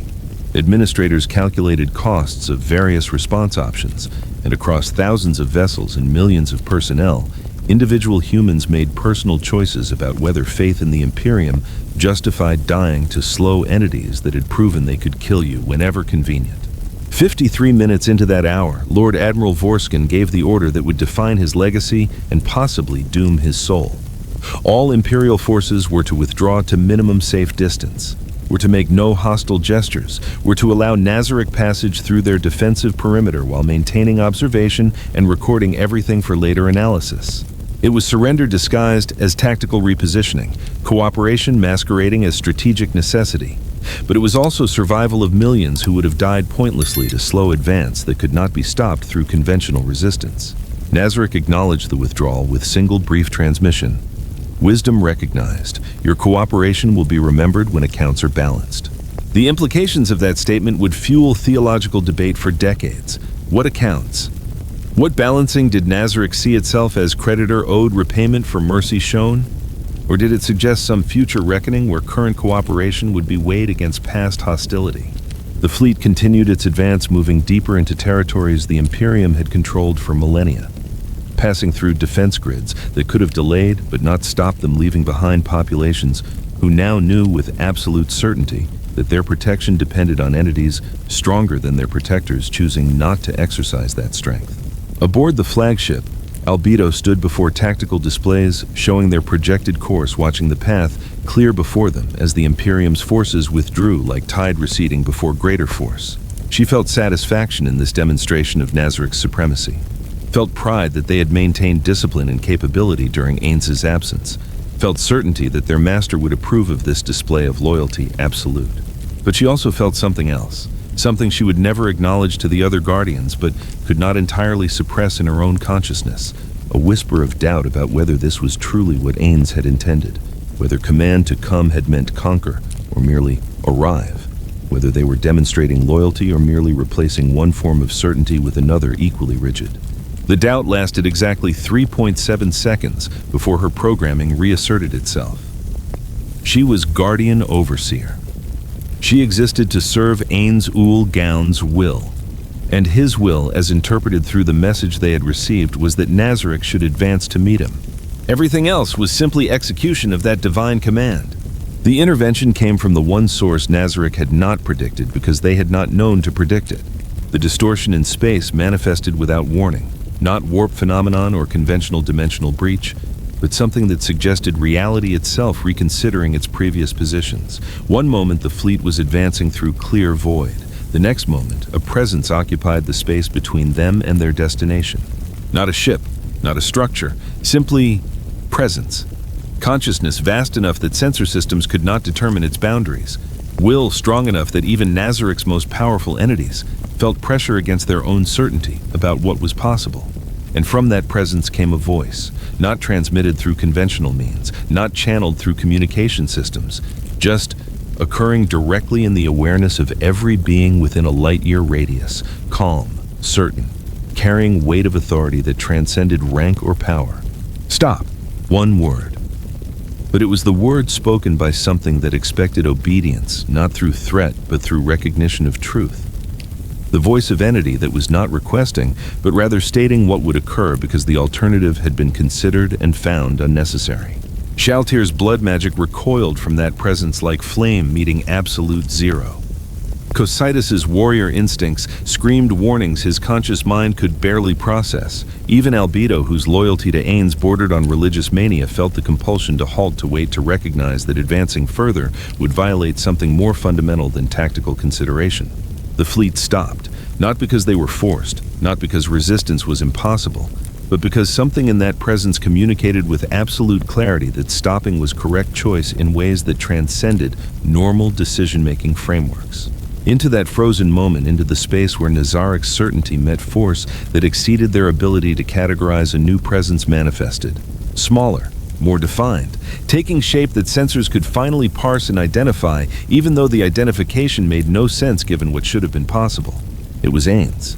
Administrators calculated costs of various response options, and across thousands of vessels and millions of personnel, individual humans made personal choices about whether faith in the Imperium justified dying to slow entities that had proven they could kill you whenever convenient. 53 minutes into that hour, Lord Admiral Vorskin gave the order that would define his legacy and possibly doom his soul. All Imperial forces were to withdraw to minimum safe distance, were to make no hostile gestures, were to allow Nazarick passage through their defensive perimeter while maintaining observation and recording everything for later analysis. It was surrender disguised as tactical repositioning, cooperation masquerading as strategic necessity. But it was also survival of millions who would have died pointlessly to slow advance that could not be stopped through conventional resistance. Nazarick acknowledged the withdrawal with single brief transmission. Wisdom recognized. Your cooperation will be remembered when accounts are balanced. The implications of that statement would fuel theological debate for decades. What accounts? What balancing did Nazarick see itself as creditor owed repayment for mercy shown? Or did it suggest some future reckoning where current cooperation would be weighed against past hostility? The fleet continued its advance, moving deeper into territories the Imperium had controlled for millennia, passing through defense grids that could have delayed but not stopped them, leaving behind populations who now knew with absolute certainty that their protection depended on entities stronger than their protectors choosing not to exercise that strength. Aboard the flagship, Albedo stood before tactical displays showing their projected course, watching the path clear before them as the Imperium's forces withdrew like tide receding before greater force. She felt satisfaction in this demonstration of Nazarick's supremacy, felt pride that they had maintained discipline and capability during Ainz's absence, felt certainty that their master would approve of this display of loyalty absolute. But she also felt something else, something she would never acknowledge to the other Guardians but could not entirely suppress in her own consciousness, a whisper of doubt about whether this was truly what Ainz had intended, whether command to come had meant conquer or merely arrive, whether they were demonstrating loyalty or merely replacing one form of certainty with another equally rigid. The doubt lasted exactly 3.7 seconds before her programming reasserted itself. She was Guardian Overseer. She existed to serve Ainz Ooal Gown's will, and his will, as interpreted through the message they had received, was that Nazarick should advance to meet him. Everything else was simply execution of that divine command. The intervention came from the one source Nazarick had not predicted because they had not known to predict it. The distortion in space manifested without warning, not warp phenomenon or conventional dimensional breach, but something that suggested reality itself reconsidering its previous positions. One moment the fleet was advancing through clear void. The next moment, a presence occupied the space between them and their destination. Not a ship, not a structure, simply presence. Consciousness vast enough that sensor systems could not determine its boundaries. Will strong enough that even Nazarick's most powerful entities felt pressure against their own certainty about what was possible. And from that presence came a voice, not transmitted through conventional means, not channeled through communication systems, just occurring directly in the awareness of every being within a light-year radius, calm, certain, carrying weight of authority that transcended rank or power. Stop. One word. But it was the word spoken by something that expected obedience, not through threat, but through recognition of truth. The voice of entity that was not requesting, but rather stating what would occur because the alternative had been considered and found unnecessary. Shaltir's blood magic recoiled from that presence like flame meeting absolute zero. Cositus's warrior instincts screamed warnings his conscious mind could barely process. Even Albedo, whose loyalty to Ainz bordered on religious mania, felt the compulsion to halt to wait to recognize that advancing further would violate something more fundamental than tactical consideration. The fleet stopped, not because they were forced, not because resistance was impossible, but because something in that presence communicated with absolute clarity that stopping was correct choice in ways that transcended normal decision-making frameworks. Into that frozen moment, into the space where Nazarick's certainty met force that exceeded their ability to categorize, a new presence manifested. Smaller, more defined, taking shape that sensors could finally parse and identify, even though the identification made no sense given what should have been possible. It was Ainz.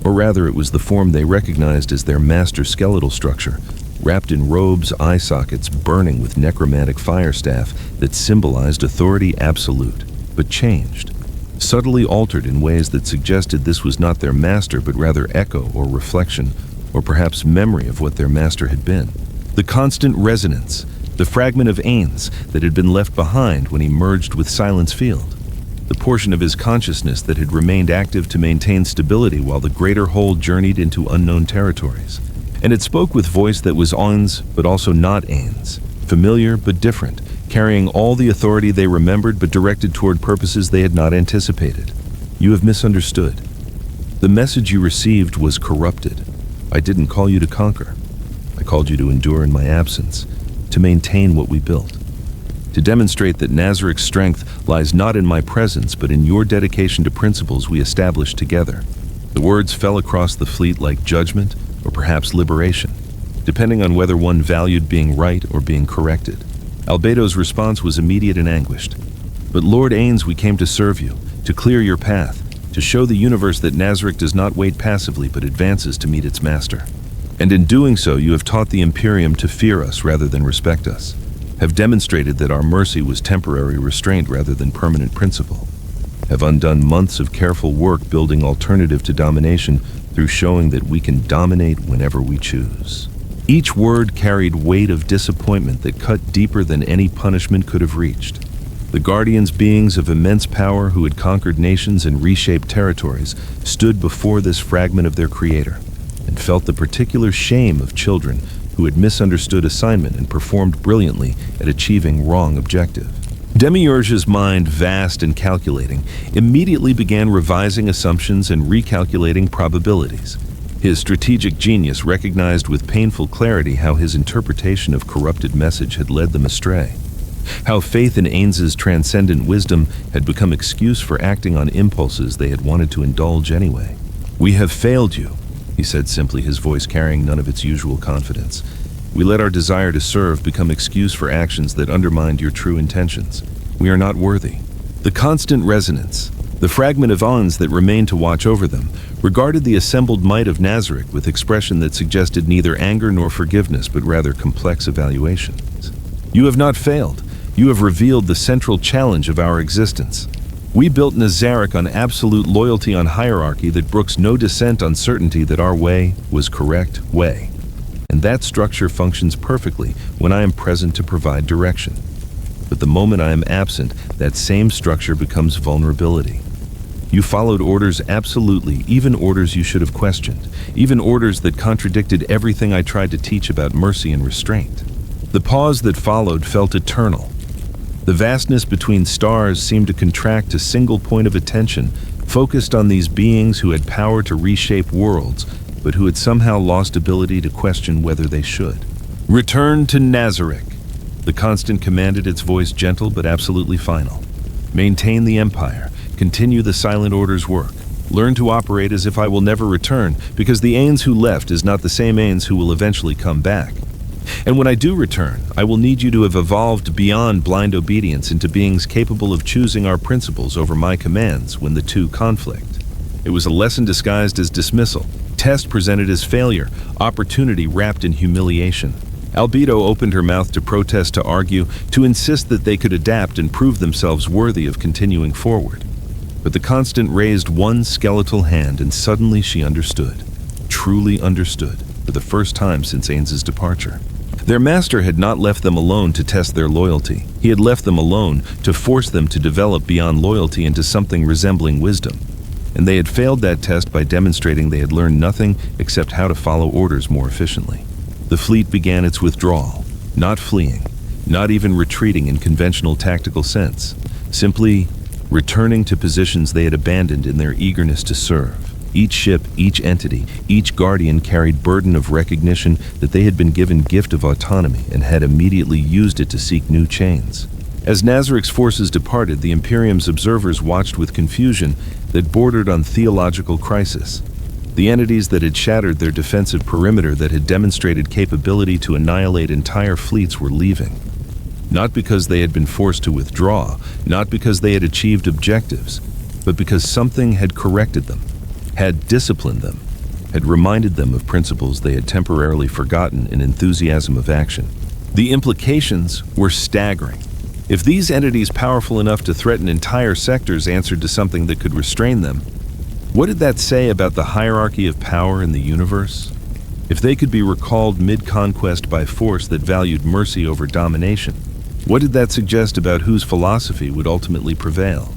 Or rather, it was the form they recognized as their master skeletal structure, wrapped in robes, eye sockets burning with necromantic fire staff that symbolized authority absolute, but changed. subtly altered in ways that suggested this was not their master but rather echo or reflection, or perhaps memory of what their master had been. The constant resonance, the fragment of Ainz that had been left behind when he merged with Silence Field, the portion of his consciousness that had remained active to maintain stability while the greater whole journeyed into unknown territories. And it spoke with voice that was Ainz but also not Ainz, familiar but different, carrying all the authority they remembered but directed toward purposes they had not anticipated. You have misunderstood. The message you received was corrupted. I didn't call you to conquer. I called you to endure in my absence, to maintain what we built, to demonstrate that Nazarik's strength lies not in my presence but in your dedication to principles we established together. The words fell across the fleet like judgment or perhaps liberation, depending on whether one valued being right or being corrected. Albedo's response was immediate and anguished. But Lord Ainz, we came to serve you, to clear your path, to show the universe that Nazarik does not wait passively but advances to meet its master. And in doing so, you have taught the Imperium to fear us rather than respect us, have demonstrated that our mercy was temporary restraint rather than permanent principle, have undone months of careful work building alternative to domination through showing that we can dominate whenever we choose. Each word carried weight of disappointment that cut deeper than any punishment could have reached. The Guardians, beings of immense power who had conquered nations and reshaped territories, stood before this fragment of their creator and felt the particular shame of children who had misunderstood assignment and performed brilliantly at achieving wrong objective. Demiurge's mind, vast and calculating, immediately began revising assumptions and recalculating probabilities. His strategic genius recognized with painful clarity how his interpretation of corrupted message had led them astray, how faith in Ainz's transcendent wisdom had become excuse for acting on impulses they had wanted to indulge anyway. "We have failed you," he said simply, his voice carrying none of its usual confidence. "We let our desire to serve become excuse for actions that undermined your true intentions. We are not worthy." The constant resonance, the fragment of Ainz that remained to watch over them, regarded the assembled might of Nazarik with expression that suggested neither anger nor forgiveness but rather complex evaluations. "You have not failed. You have revealed the central challenge of our existence. We built Nazarik on absolute loyalty, on hierarchy that brooks no dissent, on certainty that our way was correct way. And that structure functions perfectly when I am present to provide direction. But the moment I am absent, that same structure becomes vulnerability. You followed orders absolutely, even orders you should have questioned, even orders that contradicted everything I tried to teach about mercy and restraint." The pause that followed felt eternal. The vastness between stars seemed to contract to a single point of attention, focused on these beings who had power to reshape worlds, but who had somehow lost ability to question whether they should. "Return to Nazarik," the constant commanded, its voice gentle but absolutely final. "Maintain the empire. Continue the silent order's work. Learn to operate as if I will never return, because the Ainz who left is not the same Ainz who will eventually come back. And when I do return, I will need you to have evolved beyond blind obedience into beings capable of choosing our principles over my commands when the two conflict." It was a lesson disguised as dismissal, test presented as failure, opportunity wrapped in humiliation. Albedo opened her mouth to protest, to argue, to insist that they could adapt and prove themselves worthy of continuing forward. But the constant raised one skeletal hand, and suddenly she understood, truly understood, for the first time since Ainz's departure. Their master had not left them alone to test their loyalty. He had left them alone to force them to develop beyond loyalty into something resembling wisdom. And they had failed that test by demonstrating they had learned nothing except how to follow orders more efficiently. The fleet began its withdrawal, not fleeing, not even retreating in conventional tactical sense, simply returning to positions they had abandoned in their eagerness to serve. Each ship, each entity, each guardian carried burden of recognition that they had been given gift of autonomy and had immediately used it to seek new chains. As Nazarik's forces departed, the Imperium's observers watched with confusion that bordered on theological crisis. The entities that had shattered their defensive perimeter, that had demonstrated capability to annihilate entire fleets, were leaving. Not because they had been forced to withdraw, not because they had achieved objectives, but because something had corrected them, had disciplined them, had reminded them of principles they had temporarily forgotten in enthusiasm of action. The implications were staggering. If these entities powerful enough to threaten entire sectors answered to something that could restrain them, what did that say about the hierarchy of power in the universe? If they could be recalled mid-conquest by force that valued mercy over domination, what did that suggest about whose philosophy would ultimately prevail?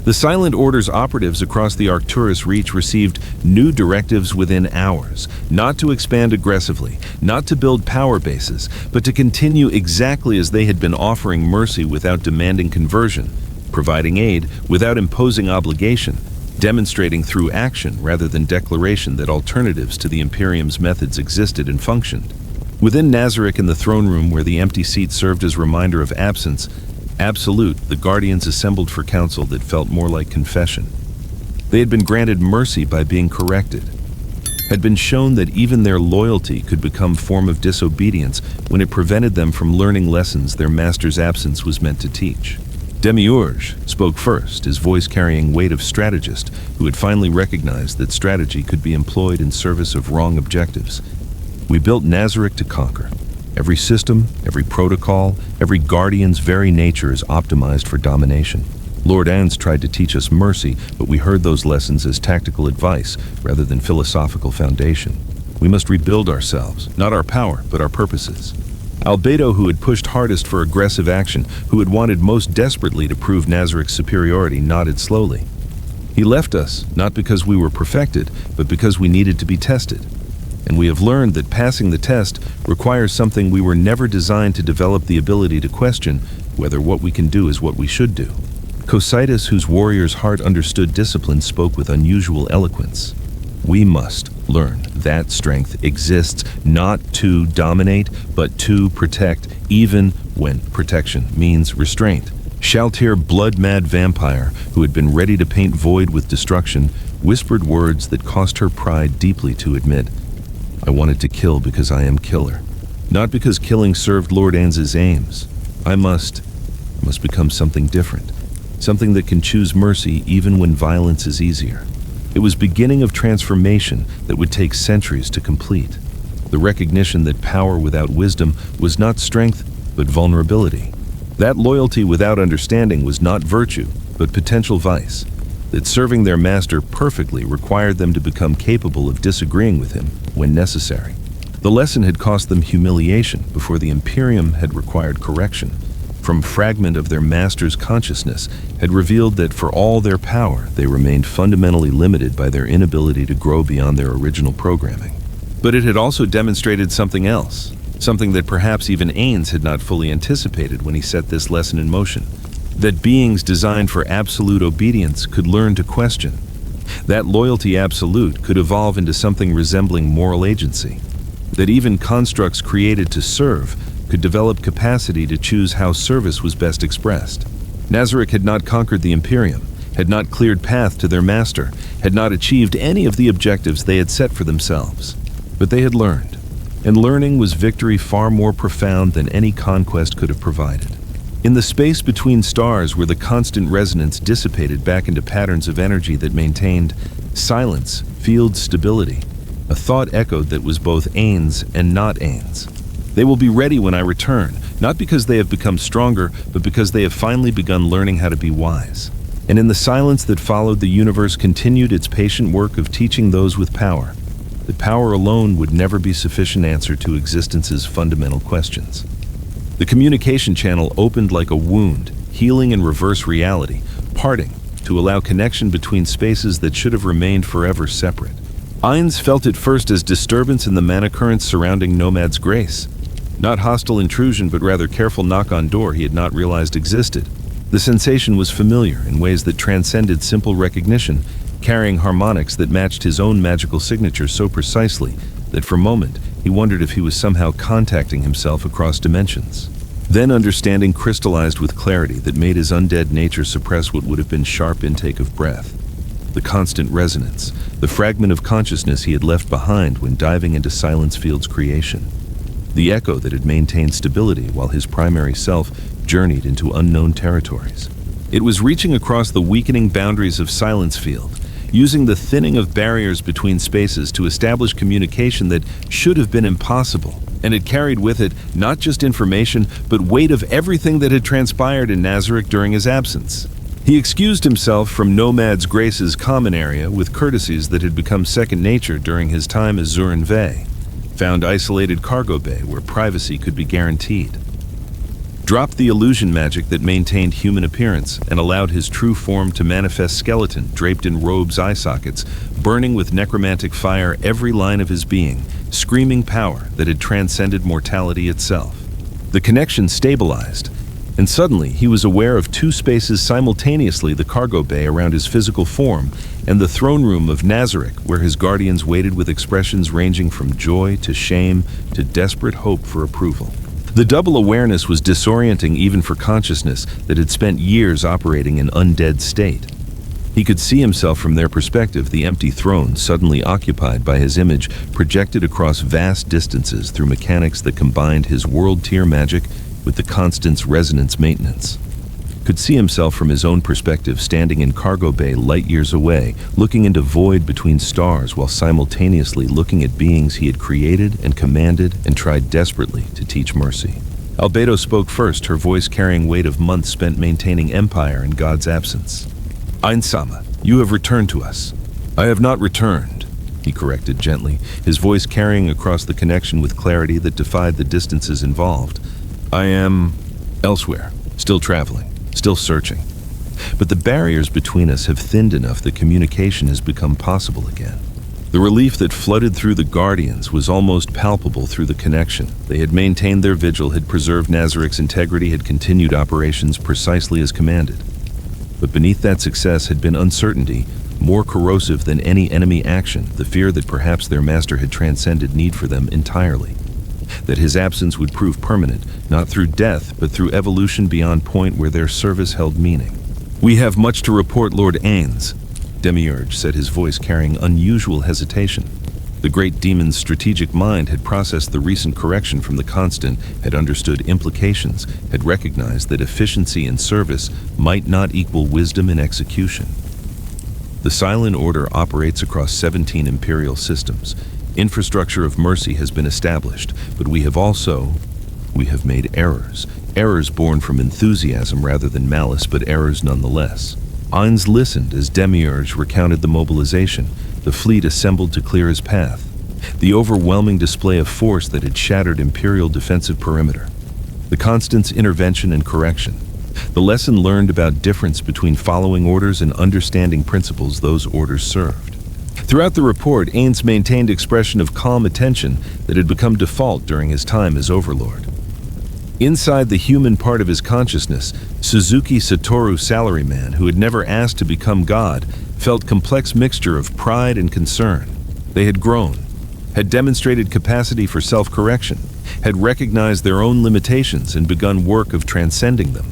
The Silent Order's operatives across the Arcturus Reach received new directives within hours, not to expand aggressively, not to build power bases, but to continue exactly as they had been, offering mercy without demanding conversion, providing aid without imposing obligation, demonstrating through action rather than declaration that alternatives to the Imperium's methods existed and functioned. Within Nazarick, in the throne room where the empty seat served as reminder of absence, absolute, the Guardians assembled for council that felt more like confession. They had been granted mercy by being corrected, had been shown that even their loyalty could become a form of disobedience when it prevented them from learning lessons their master's absence was meant to teach. Demiurge spoke first, his voice carrying weight of strategist who had finally recognized that strategy could be employed in service of wrong objectives. We built Nazarick to conquer. Every system, every protocol, every guardian's very nature is optimized for domination. Lord Ainz tried to teach us mercy, but we heard those lessons as tactical advice rather than philosophical foundation. We must rebuild ourselves, not our power, but our purposes. Albedo, who had pushed hardest for aggressive action, who had wanted most desperately to prove Nazarick's superiority, nodded slowly. He left us, not because we were perfected, but because we needed to be tested. And we have learned that passing the test requires something we were never designed to develop: the ability to question whether what we can do is what we should do. Cositus, whose warrior's heart understood discipline, spoke with unusual eloquence. We must learn that strength exists not to dominate, but to protect, even when protection means restraint. Shaltir, blood-mad vampire, who had been ready to paint void with destruction, whispered words that cost her pride deeply to admit. I wanted to kill because I am killer, not because killing served Lord Ainz's aims. I must become something different, something that can choose mercy even when violence is easier. It was beginning of transformation that would take centuries to complete. The recognition that power without wisdom was not strength, but vulnerability. That loyalty without understanding was not virtue, but potential vice. That serving their master perfectly required them to become capable of disagreeing with him when necessary. The lesson had cost them humiliation before the Imperium had required correction. From fragment of their master's consciousness had revealed that for all their power, they remained fundamentally limited by their inability to grow beyond their original programming. But it had also demonstrated something else, something that perhaps even Ainz had not fully anticipated when he set this lesson in motion. That beings designed for absolute obedience could learn to question. That loyalty absolute could evolve into something resembling moral agency. That even constructs created to serve could develop capacity to choose how service was best expressed. Nazarick had not conquered the Imperium, had not cleared path to their master, had not achieved any of the objectives they had set for themselves. But they had learned, and learning was victory far more profound than any conquest could have provided. In the space between stars where the constant resonance dissipated back into patterns of energy that maintained silence, field stability, a thought echoed that was both Ainz and not Ainz. They will be ready when I return, not because they have become stronger, but because they have finally begun learning how to be wise. And in the silence that followed, the universe continued its patient work of teaching those with power that power alone would never be sufficient answer to existence's fundamental questions. The communication channel opened like a wound, healing in reverse reality, parting to allow connection between spaces that should have remained forever separate. Ainz felt it first as disturbance in the mana currents surrounding Nomad's grace. Not hostile intrusion, but rather careful knock on door he had not realized existed. The sensation was familiar in ways that transcended simple recognition, carrying harmonics that matched his own magical signature so precisely that for a moment he wondered if he was somehow contacting himself across dimensions. Then understanding crystallized with clarity that made his undead nature suppress what would have been sharp intake of breath. The constant resonance, the fragment of consciousness he had left behind when diving into Silence Field's creation. The echo that had maintained stability while his primary self journeyed into unknown territories. It was reaching across the weakening boundaries of Silence Field, using the thinning of barriers between spaces to establish communication that should have been impossible. and it carried with it not just information, but weight of everything that had transpired in Nazarick during his absence. He excused himself from Nomad's Grace's common area with courtesies that had become second nature during his time as Zurin Ve, found isolated cargo bay where privacy could be guaranteed, dropped the illusion magic that maintained human appearance and allowed his true form to manifest skeleton draped in robes' eye sockets, burning with necromantic fire every line of his being, screaming power that had transcended mortality itself. The connection stabilized, and suddenly he was aware of two spaces simultaneously: the cargo bay around his physical form and the throne room of Nazarick, where his guardians waited with expressions ranging from joy to shame to desperate hope for approval. The double awareness was disorienting even for consciousness that had spent years operating in undead state. He could see himself from their perspective, the empty throne suddenly occupied by his image, projected across vast distances through mechanics that combined his world-tier magic with the Constant's resonance maintenance. Could see himself from his own perspective standing in cargo bay light years away, looking into void between stars while simultaneously looking at beings he had created and commanded and tried desperately to teach mercy. Albedo spoke first, her voice carrying weight of months spent maintaining empire in God's absence. Ainz-sama, you have returned to us. I have not returned, he corrected gently, his voice carrying across the connection with clarity that defied the distances involved. I am elsewhere, still traveling, still searching. But the barriers between us have thinned enough that communication has become possible again. The relief that flooded through the Guardians was almost palpable through the connection. They had maintained their vigil, had preserved Nazarick's integrity, had continued operations precisely as commanded. But beneath that success had been uncertainty, more corrosive than any enemy action, the fear that perhaps their master had transcended need for them entirely. That his absence would prove permanent, not through death, but through evolution beyond point where their service held meaning. We have much to report, Lord Ainz, Demiurge said, his voice carrying unusual hesitation. The great demon's strategic mind had processed the recent correction from the Constant, had understood implications, had recognized that efficiency in service might not equal wisdom in execution. The Silent Order operates across 17 Imperial systems. Infrastructure of mercy has been established, but we have made errors. Errors born from enthusiasm rather than malice, but errors nonetheless. Ainz listened as Demiurge recounted the mobilization, the fleet assembled to clear his path, the overwhelming display of force that had shattered Imperial defensive perimeter, the Constant's intervention and correction, the lesson learned about difference between following orders and understanding principles those orders served. Throughout the report, Ainz maintained expression of calm attention that had become default during his time as Overlord. Inside the human part of his consciousness, Suzuki Satoru Salaryman, who had never asked to become God, felt complex mixture of pride and concern. They had grown, had demonstrated capacity for self-correction, had recognized their own limitations and begun work of transcending them.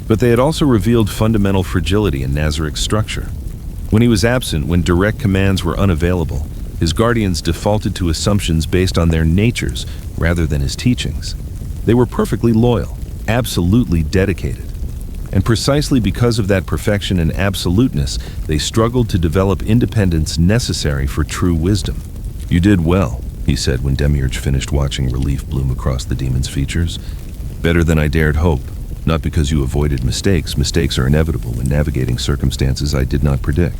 But they had also revealed fundamental fragility in Nazarick's structure. When he was absent, when direct commands were unavailable, his guardians defaulted to assumptions based on their natures rather than his teachings. They were perfectly loyal, absolutely dedicated. And precisely because of that perfection and absoluteness, they struggled to develop independence necessary for true wisdom. You did well, he said when Demiurge finished watching relief bloom across the demon's features. Better than I dared hope. Not because you avoided mistakes. Mistakes are inevitable when navigating circumstances I did not predict.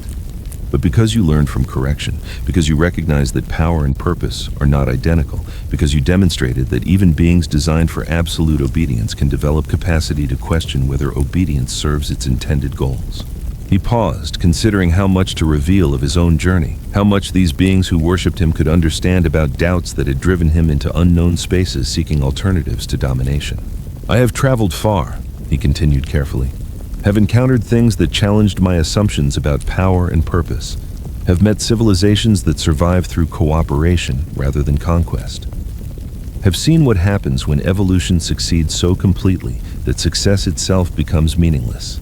But because you learned from correction, because you recognized that power and purpose are not identical, because you demonstrated that even beings designed for absolute obedience can develop capacity to question whether obedience serves its intended goals. He paused, considering how much to reveal of his own journey, how much these beings who worshipped him could understand about doubts that had driven him into unknown spaces seeking alternatives to domination. I have traveled far, he continued carefully. Have encountered things that challenged my assumptions about power and purpose, have met civilizations that survive through cooperation rather than conquest, have seen what happens when evolution succeeds so completely that success itself becomes meaningless.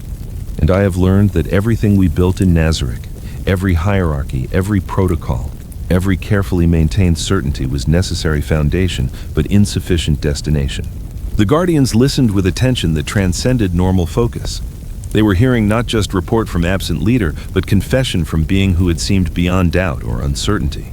And I have learned that everything we built in Nazarick, every hierarchy, every protocol, every carefully maintained certainty was necessary foundation but insufficient destination. The Guardians listened with attention that transcended normal focus. They were hearing not just report from absent leader, but confession from being who had seemed beyond doubt or uncertainty.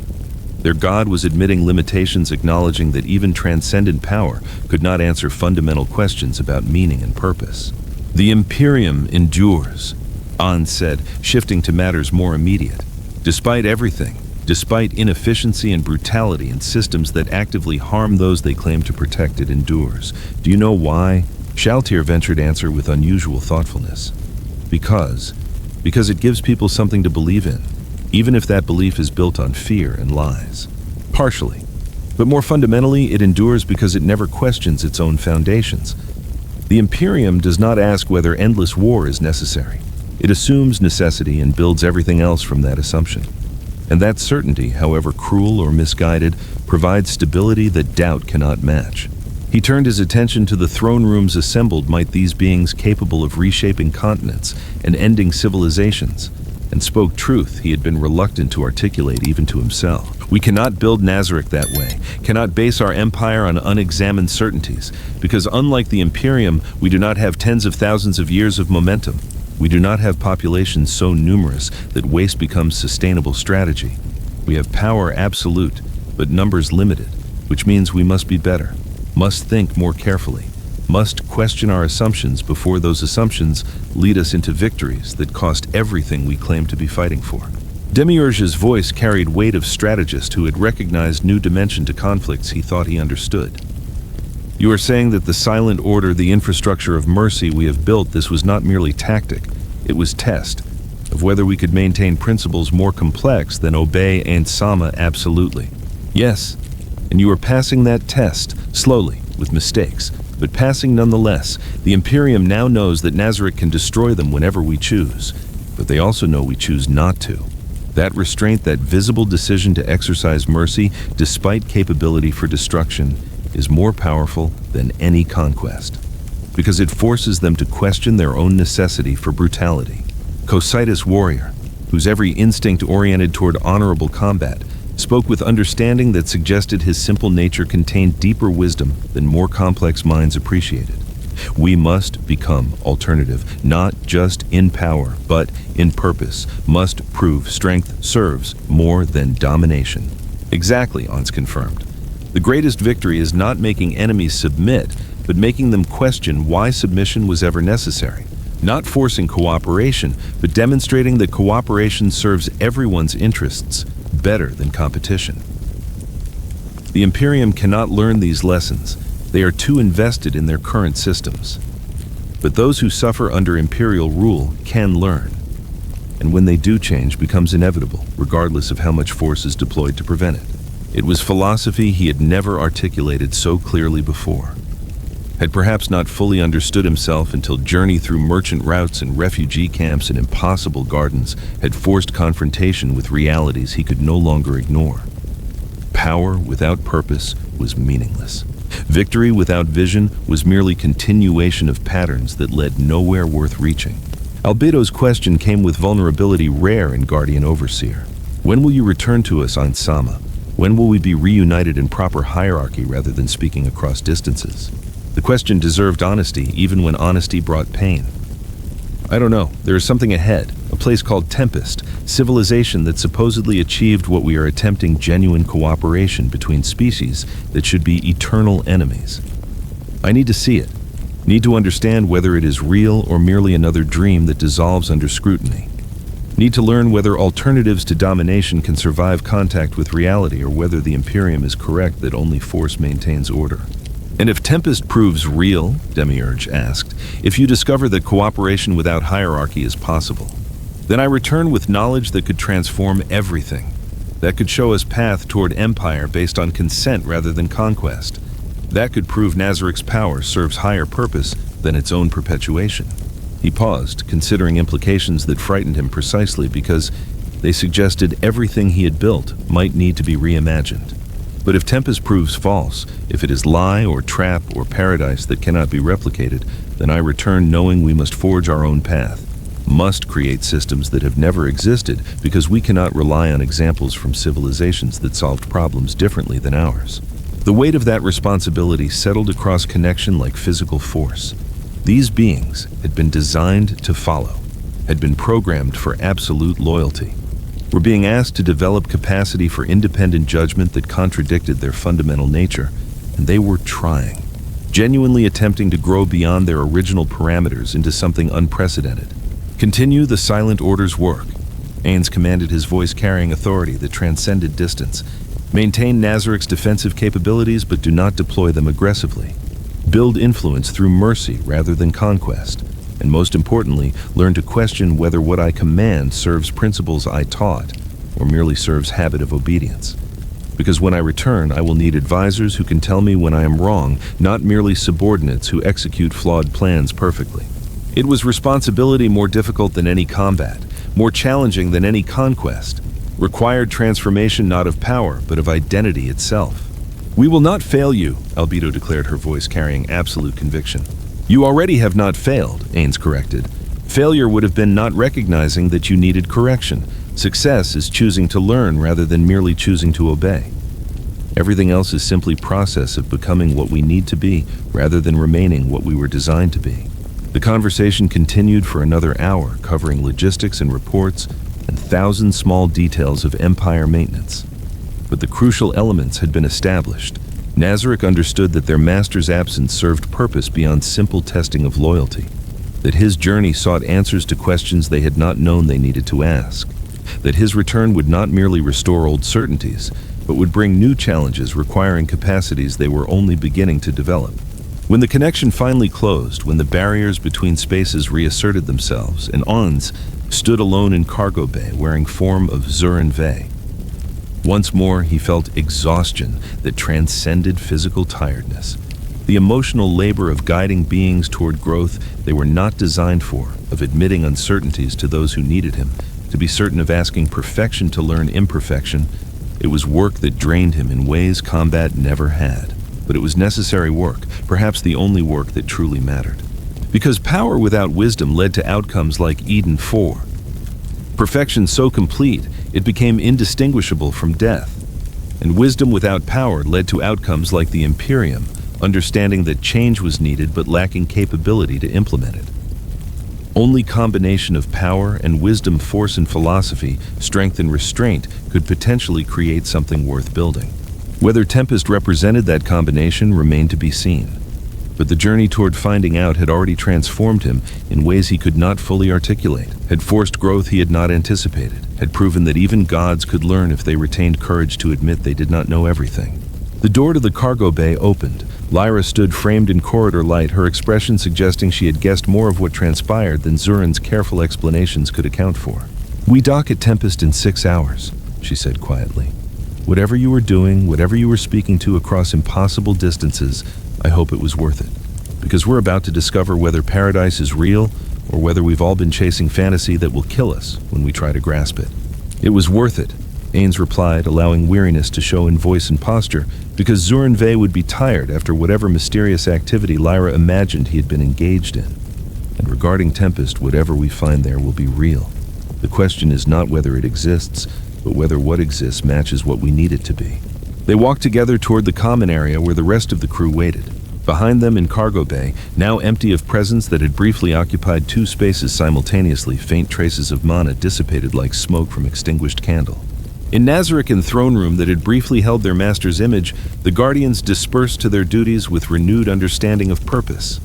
Their god was admitting limitations, acknowledging that even transcendent power could not answer fundamental questions about meaning and purpose. The Imperium endures, Ainz said, shifting to matters more immediate. Despite everything, despite inefficiency and brutality in systems that actively harm those they claim to protect, it endures. Do you know why? Shaltir ventured answer with unusual thoughtfulness. Because it gives people something to believe in, even if that belief is built on fear and lies. Partially. But more fundamentally, it endures because it never questions its own foundations. The Imperium does not ask whether endless war is necessary. It assumes necessity and builds everything else from that assumption. And that certainty, however cruel or misguided, provides stability that doubt cannot match. He turned his attention to the throne rooms assembled might these beings capable of reshaping continents and ending civilizations, and spoke truth he had been reluctant to articulate even to himself. We cannot build Nazarick that way, cannot base our empire on unexamined certainties, because unlike the Imperium, we do not have tens of thousands of years of momentum. We do not have populations so numerous that waste becomes sustainable strategy. We have power absolute, but numbers limited, which means we must be better, must think more carefully, must question our assumptions before those assumptions lead us into victories that cost everything we claim to be fighting for. Demiurge's voice carried weight of strategist who had recognized new dimension to conflicts he thought he understood. You are saying that the silent order, the infrastructure of mercy we have built, this was not merely tactic, it was test of whether we could maintain principles more complex than obey Ainz Sama absolutely. Yes, and you are passing that test, slowly, with mistakes, but passing nonetheless. The Imperium now knows that Nazarick can destroy them whenever we choose, but they also know we choose not to. That restraint, that visible decision to exercise mercy despite capability for destruction, is more powerful than any conquest, because it forces them to question their own necessity for brutality. Cocytus warrior, whose every instinct oriented toward honorable combat, spoke with understanding that suggested his simple nature contained deeper wisdom than more complex minds appreciated. We must become alternative, not just in power, but in purpose, must prove strength serves more than domination. Exactly, Ainz confirmed. The greatest victory is not making enemies submit, but making them question why submission was ever necessary. Not forcing cooperation, but demonstrating that cooperation serves everyone's interests better than competition. The Imperium cannot learn these lessons. They are too invested in their current systems. But those who suffer under imperial rule can learn. And when they do, change becomes inevitable, regardless of how much force is deployed to prevent it. It was philosophy he had never articulated so clearly before. Had perhaps not fully understood himself until journey through merchant routes and refugee camps and impossible gardens had forced confrontation with realities he could no longer ignore. Power without purpose was meaningless. Victory without vision was merely continuation of patterns that led nowhere worth reaching. Albedo's question came with vulnerability rare in Guardian Overseer. When will you return to us, Ainz Sama? When will we be reunited in proper hierarchy rather than speaking across distances? The question deserved honesty, even when honesty brought pain. I don't know. There is something ahead, a place called Tempest, civilization that supposedly achieved what we are attempting, genuine cooperation between species that should be eternal enemies. I need to see it, need to understand whether it is real or merely another dream that dissolves under scrutiny. Need to learn whether alternatives to domination can survive contact with reality or whether the Imperium is correct that only force maintains order. And if Tempest proves real, Demiurge asked, if you discover that cooperation without hierarchy is possible, then I return with knowledge that could transform everything, that could show us path toward empire based on consent rather than conquest. That could prove Nazarick's power serves higher purpose than its own perpetuation. He paused, considering implications that frightened him precisely because they suggested everything he had built might need to be reimagined. But if Tempest proves false, if it is lie or trap or paradise that cannot be replicated, then I return knowing we must forge our own path, must create systems that have never existed because we cannot rely on examples from civilizations that solved problems differently than ours. The weight of that responsibility settled across connection like physical force. These beings had been designed to follow, had been programmed for absolute loyalty. were being asked to develop capacity for independent judgment that contradicted their fundamental nature, and they were trying, genuinely attempting to grow beyond their original parameters into something unprecedented. Continue the silent order's work. Ainz commanded, his voice carrying authority that transcended distance. Maintain Nazarik's defensive capabilities, but do not deploy them aggressively. Build influence through mercy rather than conquest. And most importantly, learn to question whether what I command serves principles I taught or merely serves habit of obedience. Because when I return, I will need advisors who can tell me when I am wrong, not merely subordinates who execute flawed plans perfectly. It was responsibility more difficult than any combat, more challenging than any conquest, required transformation not of power, but of identity itself. We will not fail you, Albedo declared, her voice carrying absolute conviction. You already have not failed, Ainz corrected. Failure would have been not recognizing that you needed correction. Success is choosing to learn rather than merely choosing to obey. Everything else is simply process of becoming what we need to be rather than remaining what we were designed to be. The conversation continued for another hour, covering logistics and reports and 1,000 small details of Empire maintenance. But the crucial elements had been established. Nazarik understood that their master's absence served purpose beyond simple testing of loyalty, that his journey sought answers to questions they had not known they needed to ask, that his return would not merely restore old certainties, but would bring new challenges requiring capacities they were only beginning to develop. When the connection finally closed, when the barriers between spaces reasserted themselves, and Ainz stood alone in cargo bay wearing form of Zurin Ve. Once more, he felt exhaustion that transcended physical tiredness. The emotional labor of guiding beings toward growth they were not designed for, of admitting uncertainties to those who needed him, to be certain of asking perfection to learn imperfection. It was work that drained him in ways combat never had. But it was necessary work, perhaps the only work that truly mattered. Because power without wisdom led to outcomes like Eden 4. Perfection so complete, it became indistinguishable from death. And wisdom without power led to outcomes like the Imperium, understanding that change was needed but lacking capability to implement it. Only combination of power and wisdom, force and philosophy, strength and restraint could potentially create something worth building. Whether Tempest represented that combination remained to be seen. But the journey toward finding out had already transformed him in ways he could not fully articulate, had forced growth he had not anticipated, had proven that even gods could learn if they retained courage to admit they did not know everything. The door to the cargo bay opened. Lyra stood framed in corridor light, her expression suggesting she had guessed more of what transpired than Zurin's careful explanations could account for. "We dock at Tempest in 6 hours," she said quietly. "Whatever you were doing, whatever you were speaking to across impossible distances, I hope it was worth it. Because we're about to discover whether paradise is real or whether we've all been chasing fantasy that will kill us when we try to grasp it." "It was worth it," Ainz replied, allowing weariness to show in voice and posture, because Zurin Ve would be tired after whatever mysterious activity Lyra imagined he had been engaged in. "And regarding Tempest, whatever we find there will be real. The question is not whether it exists, but whether what exists matches what we need it to be." They walked together toward the common area where the rest of the crew waited. Behind them in cargo bay, now empty of presence that had briefly occupied 2 spaces simultaneously, faint traces of mana dissipated like smoke from extinguished candle. In Nazarik and throne room that had briefly held their master's image, the Guardians dispersed to their duties with renewed understanding of purpose.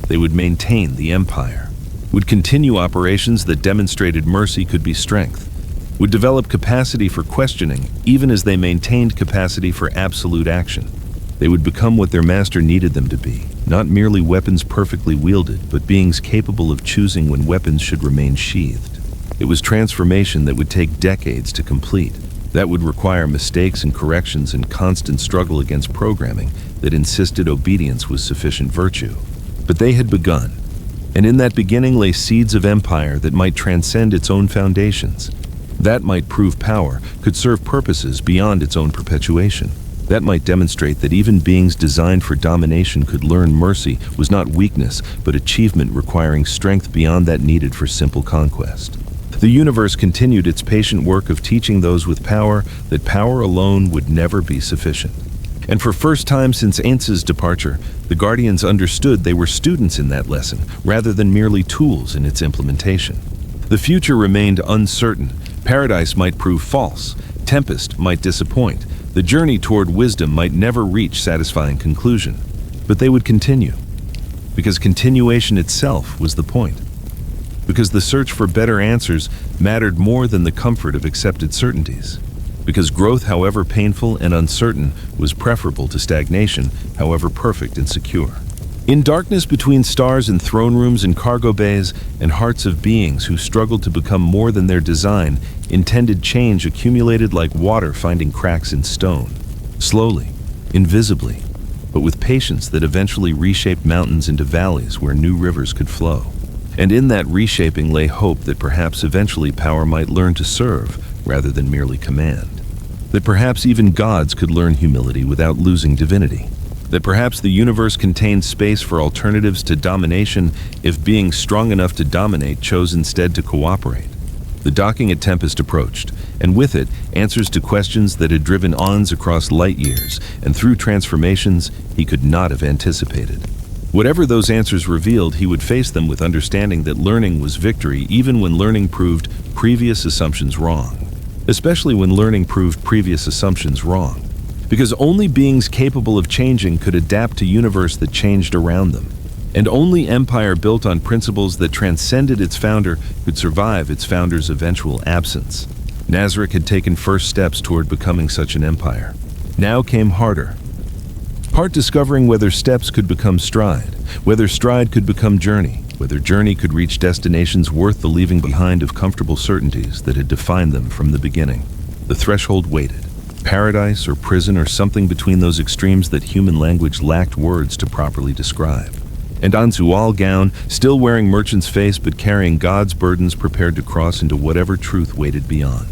They would maintain the Empire, would continue operations that demonstrated mercy could be strength, would develop capacity for questioning even as they maintained capacity for absolute action. They would become what their master needed them to be, not merely weapons perfectly wielded, but beings capable of choosing when weapons should remain sheathed. It was transformation that would take decades to complete. That would require mistakes and corrections and constant struggle against programming that insisted obedience was sufficient virtue. But they had begun, and in that beginning lay seeds of empire that might transcend its own foundations. That might prove power could serve purposes beyond its own perpetuation. That might demonstrate that even beings designed for domination could learn mercy was not weakness, but achievement requiring strength beyond that needed for simple conquest. The universe continued its patient work of teaching those with power that power alone would never be sufficient. And for first time since Ainz's departure, the Guardians understood they were students in that lesson, rather than merely tools in its implementation. The future remained uncertain, Paradise might prove false, Tempest might disappoint, the journey toward wisdom might never reach satisfying conclusion. But they would continue, because continuation itself was the point. Because the search for better answers mattered more than the comfort of accepted certainties. Because growth, however painful and uncertain, was preferable to stagnation, however perfect and secure. In darkness between stars and throne rooms and cargo bays and hearts of beings who struggled to become more than their design, intended change accumulated like water finding cracks in stone. Slowly, invisibly, but with patience that eventually reshaped mountains into valleys where new rivers could flow. And in that reshaping lay hope that perhaps eventually power might learn to serve rather than merely command. That perhaps even gods could learn humility without losing divinity. That perhaps the universe contained space for alternatives to domination if being strong enough to dominate chose instead to cooperate. The docking at Tempest approached, and with it, answers to questions that had driven Ainz across light years and through transformations he could not have anticipated. Whatever those answers revealed, he would face them with understanding that learning was victory even when learning proved previous assumptions wrong. Especially when learning proved previous assumptions wrong. Because only beings capable of changing could adapt to a universe that changed around them. And only empire built on principles that transcended its founder could survive its founder's eventual absence. Nazarick had taken first steps toward becoming such an empire. Now came harder. Part discovering whether steps could become stride, whether stride could become journey, whether journey could reach destinations worth the leaving behind of comfortable certainties that had defined them from the beginning. The threshold waited. Paradise or prison or something between those extremes that human language lacked words to properly describe. And Ainz Ooal gown, still wearing merchant's face but carrying God's burdens, prepared to cross into whatever truth waited beyond.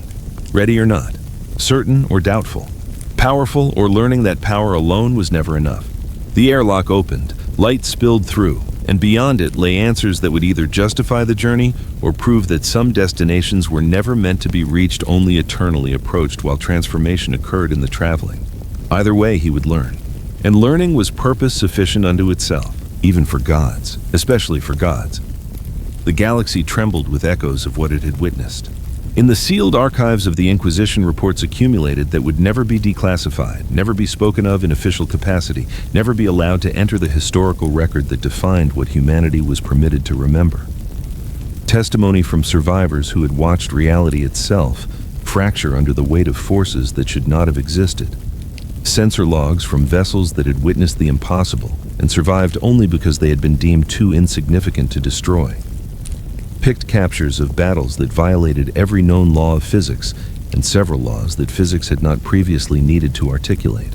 Ready or not, certain or doubtful, powerful or learning that power alone was never enough. The airlock opened, light spilled through, and beyond it lay answers that would either justify the journey or prove that some destinations were never meant to be reached, only eternally approached while transformation occurred in the traveling. Either way, he would learn. And learning was purpose sufficient unto itself, even for gods, especially for gods. The galaxy trembled with echoes of what it had witnessed. In the sealed archives of the Inquisition, reports accumulated that would never be declassified, never be spoken of in official capacity, never be allowed to enter the historical record that defined what humanity was permitted to remember. Testimony from survivors who had watched reality itself fracture under the weight of forces that should not have existed. Sensor logs from vessels that had witnessed the impossible and survived only because they had been deemed too insignificant to destroy. Picked captures of battles that violated every known law of physics and several laws that physics had not previously needed to articulate.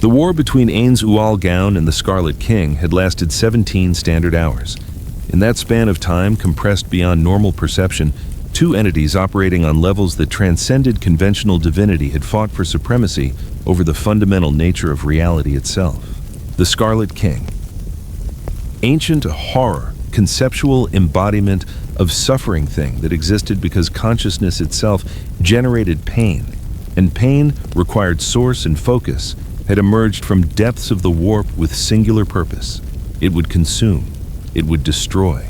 The war between Ainz Ooal gown and the Scarlet King had lasted 17 standard hours. In that span of time, compressed beyond normal perception, two entities operating on levels that transcended conventional divinity had fought for supremacy over the fundamental nature of reality itself. The Scarlet King. Ancient horror, conceptual embodiment of suffering thing that existed because consciousness itself generated pain, and pain required source and focus, had emerged from depths of the warp with singular purpose. It would consume, it would destroy,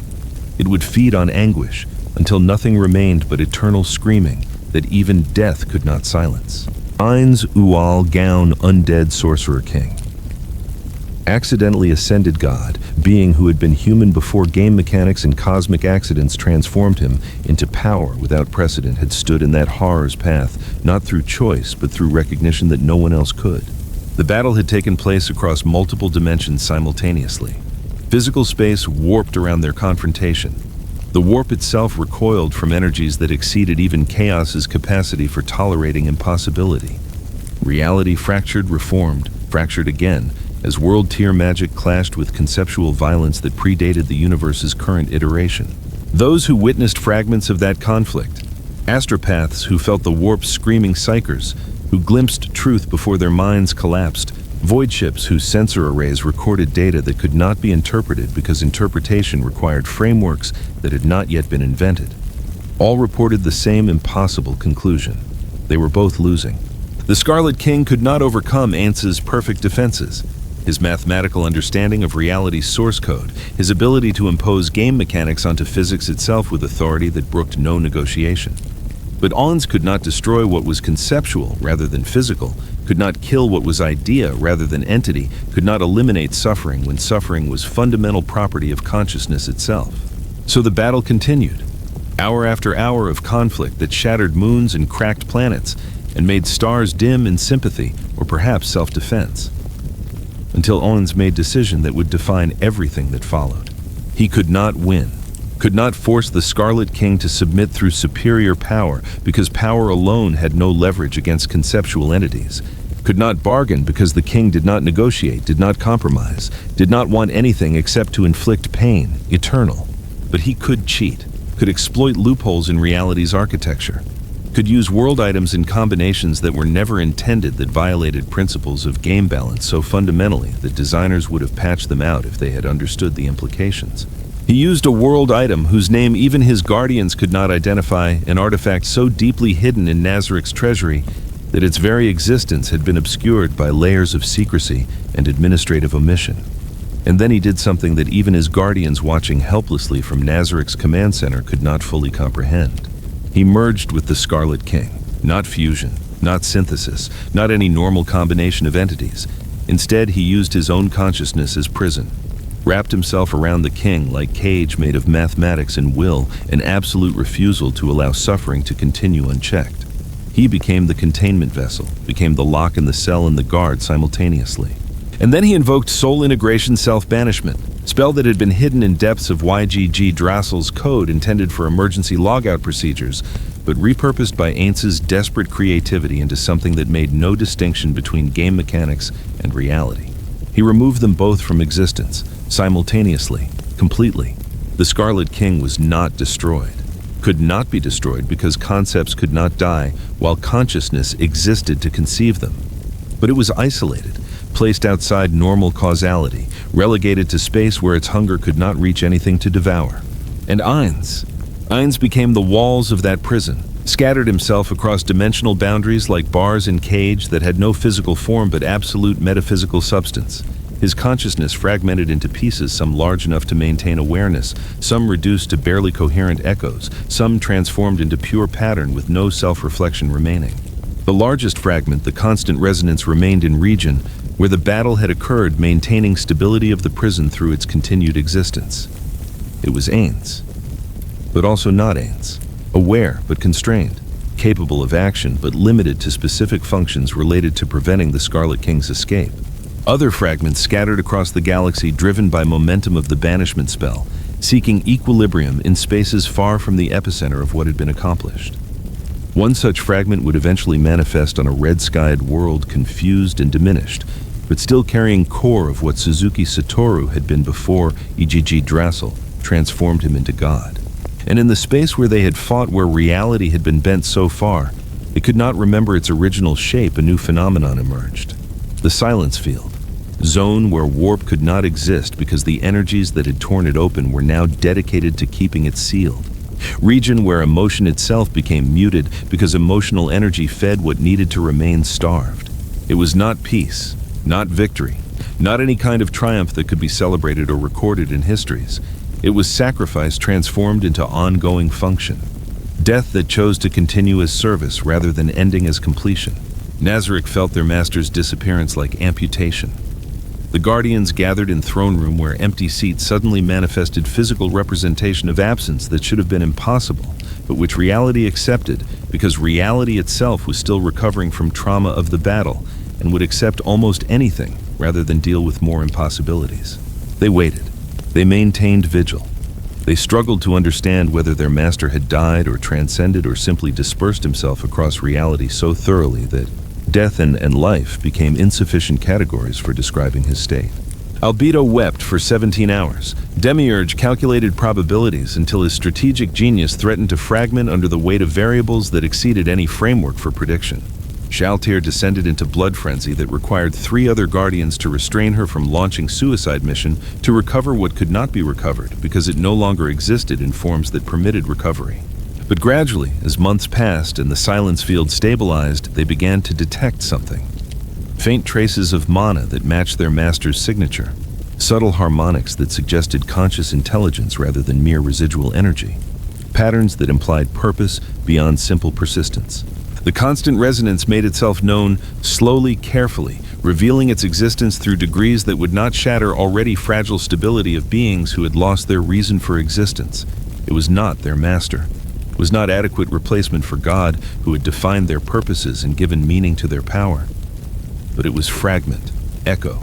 it would feed on anguish until nothing remained but eternal screaming that even death could not silence. Ainz Ooal gown undead sorcerer king. Accidentally ascended god, being who had been human before game mechanics and cosmic accidents transformed him into power without precedent, had stood in that horror's path, not through choice, but through recognition that no one else could. The battle had taken place across multiple dimensions simultaneously. Physical space warped around their confrontation. The warp itself recoiled from energies that exceeded even chaos's capacity for tolerating impossibility. Reality fractured, reformed, fractured again, as world-tier magic clashed with conceptual violence that predated the universe's current iteration. Those who witnessed fragments of that conflict, astropaths who felt the warp's screaming psychers, who glimpsed truth before their minds collapsed, void ships whose sensor arrays recorded data that could not be interpreted because interpretation required frameworks that had not yet been invented. All reported the same impossible conclusion. They were both losing. The Scarlet King could not overcome Ainz's perfect defenses. His mathematical understanding of reality's source code, his ability to impose game mechanics onto physics itself with authority that brooked no negotiation. But Ainz could not destroy what was conceptual rather than physical, could not kill what was idea rather than entity, could not eliminate suffering when suffering was fundamental property of consciousness itself. So the battle continued. Hour after hour of conflict that shattered moons and cracked planets and made stars dim in sympathy or perhaps self-defense. Until Ainz made decision that would define everything that followed. He could not win, could not force the Scarlet King to submit through superior power because power alone had no leverage against conceptual entities, could not bargain because the king did not negotiate, did not compromise, did not want anything except to inflict pain, eternal. But he could cheat, could exploit loopholes in reality's architecture, could use world items in combinations that were never intended that violated principles of game balance so fundamentally that designers would have patched them out if they had understood the implications. He used a world item whose name even his guardians could not identify, an artifact so deeply hidden in Nazarik's treasury that its very existence had been obscured by layers of secrecy and administrative omission. And then he did something that even his guardians watching helplessly from Nazarik's command center could not fully comprehend. He merged with the Scarlet King, not fusion, not synthesis, not any normal combination of entities. Instead, he used his own consciousness as prison, wrapped himself around the king like cage made of mathematics and will, an absolute refusal to allow suffering to continue unchecked. He became the containment vessel, became the lock in the cell and the guard simultaneously. And then he invoked soul integration self-banishment, spell that had been hidden in depths of YGG Drassel's code intended for emergency logout procedures, but repurposed by Ainz's desperate creativity into something that made no distinction between game mechanics and reality. He removed them both from existence, simultaneously, completely. The Scarlet King was not destroyed, could not be destroyed because concepts could not die while consciousness existed to conceive them. But it was isolated, placed outside normal causality, relegated to space where its hunger could not reach anything to devour. And Ainz became the walls of that prison, scattered himself across dimensional boundaries like bars in cage that had no physical form but absolute metaphysical substance. His consciousness fragmented into pieces, some large enough to maintain awareness, some reduced to barely coherent echoes, some transformed into pure pattern with no self-reflection remaining. The largest fragment, the constant resonance, remained in region where the battle had occurred, maintaining stability of the prison through its continued existence. It was Ainz, but also not Ainz, aware but constrained, capable of action but limited to specific functions related to preventing the Scarlet King's escape. Other fragments scattered across the galaxy, driven by momentum of the banishment spell, seeking equilibrium in spaces far from the epicenter of what had been accomplished. One such fragment would eventually manifest on a red-skied world, confused and diminished, but still carrying core of what Suzuki Satoru had been before EGG Drassel transformed him into God. And in the space where they had fought, where reality had been bent so far, it could not remember its original shape, a new phenomenon emerged. The silence field, zone where warp could not exist because the energies that had torn it open were now dedicated to keeping it sealed. Region where emotion itself became muted because emotional energy fed what needed to remain starved. It was not peace, not victory, not any kind of triumph that could be celebrated or recorded in histories. It was sacrifice transformed into ongoing function. Death that chose to continue as service rather than ending as completion. Nazarik felt their master's disappearance like amputation. The Guardians gathered in throne room where empty seats suddenly manifested physical representation of absence that should have been impossible, but which reality accepted because reality itself was still recovering from trauma of the battle and would accept almost anything rather than deal with more impossibilities. They waited. They maintained vigil. They struggled to understand whether their master had died or transcended or simply dispersed himself across reality so thoroughly that death and life became insufficient categories for describing his state. Albedo wept for 17 hours. Demiurge calculated probabilities until his strategic genius threatened to fragment under the weight of variables that exceeded any framework for prediction. Shaltir descended into blood frenzy that required 3 other guardians to restrain her from launching suicide mission to recover what could not be recovered because it no longer existed in forms that permitted recovery. But gradually, as months passed and the silence field stabilized, they began to detect something. Faint traces of mana that matched their master's signature. Subtle harmonics that suggested conscious intelligence rather than mere residual energy. patterns that implied purpose beyond simple persistence. The constant resonance made itself known slowly, carefully, revealing its existence through degrees that would not shatter already fragile stability of beings who had lost their reason for existence. It was not their master. It was not adequate replacement for God, who had defined their purposes and given meaning to their power. But it was fragment, echo,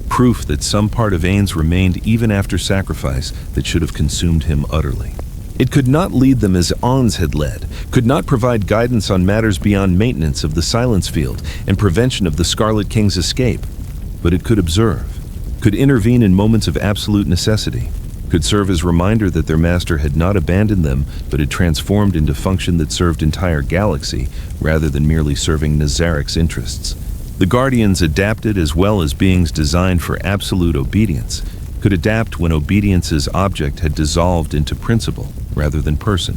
proof that some part of Ainz remained even after sacrifice that should have consumed him utterly. It could not lead them as Ainz had led, could not provide guidance on matters beyond maintenance of the silence field and prevention of the Scarlet King's escape, but it could observe, could intervene in moments of absolute necessity, could serve as reminder that their master had not abandoned them but had transformed into function that served entire galaxy rather than merely serving Nazarek's interests. The Guardians adapted as well as beings designed for absolute obedience, could adapt when obedience's object had dissolved into principle rather than person.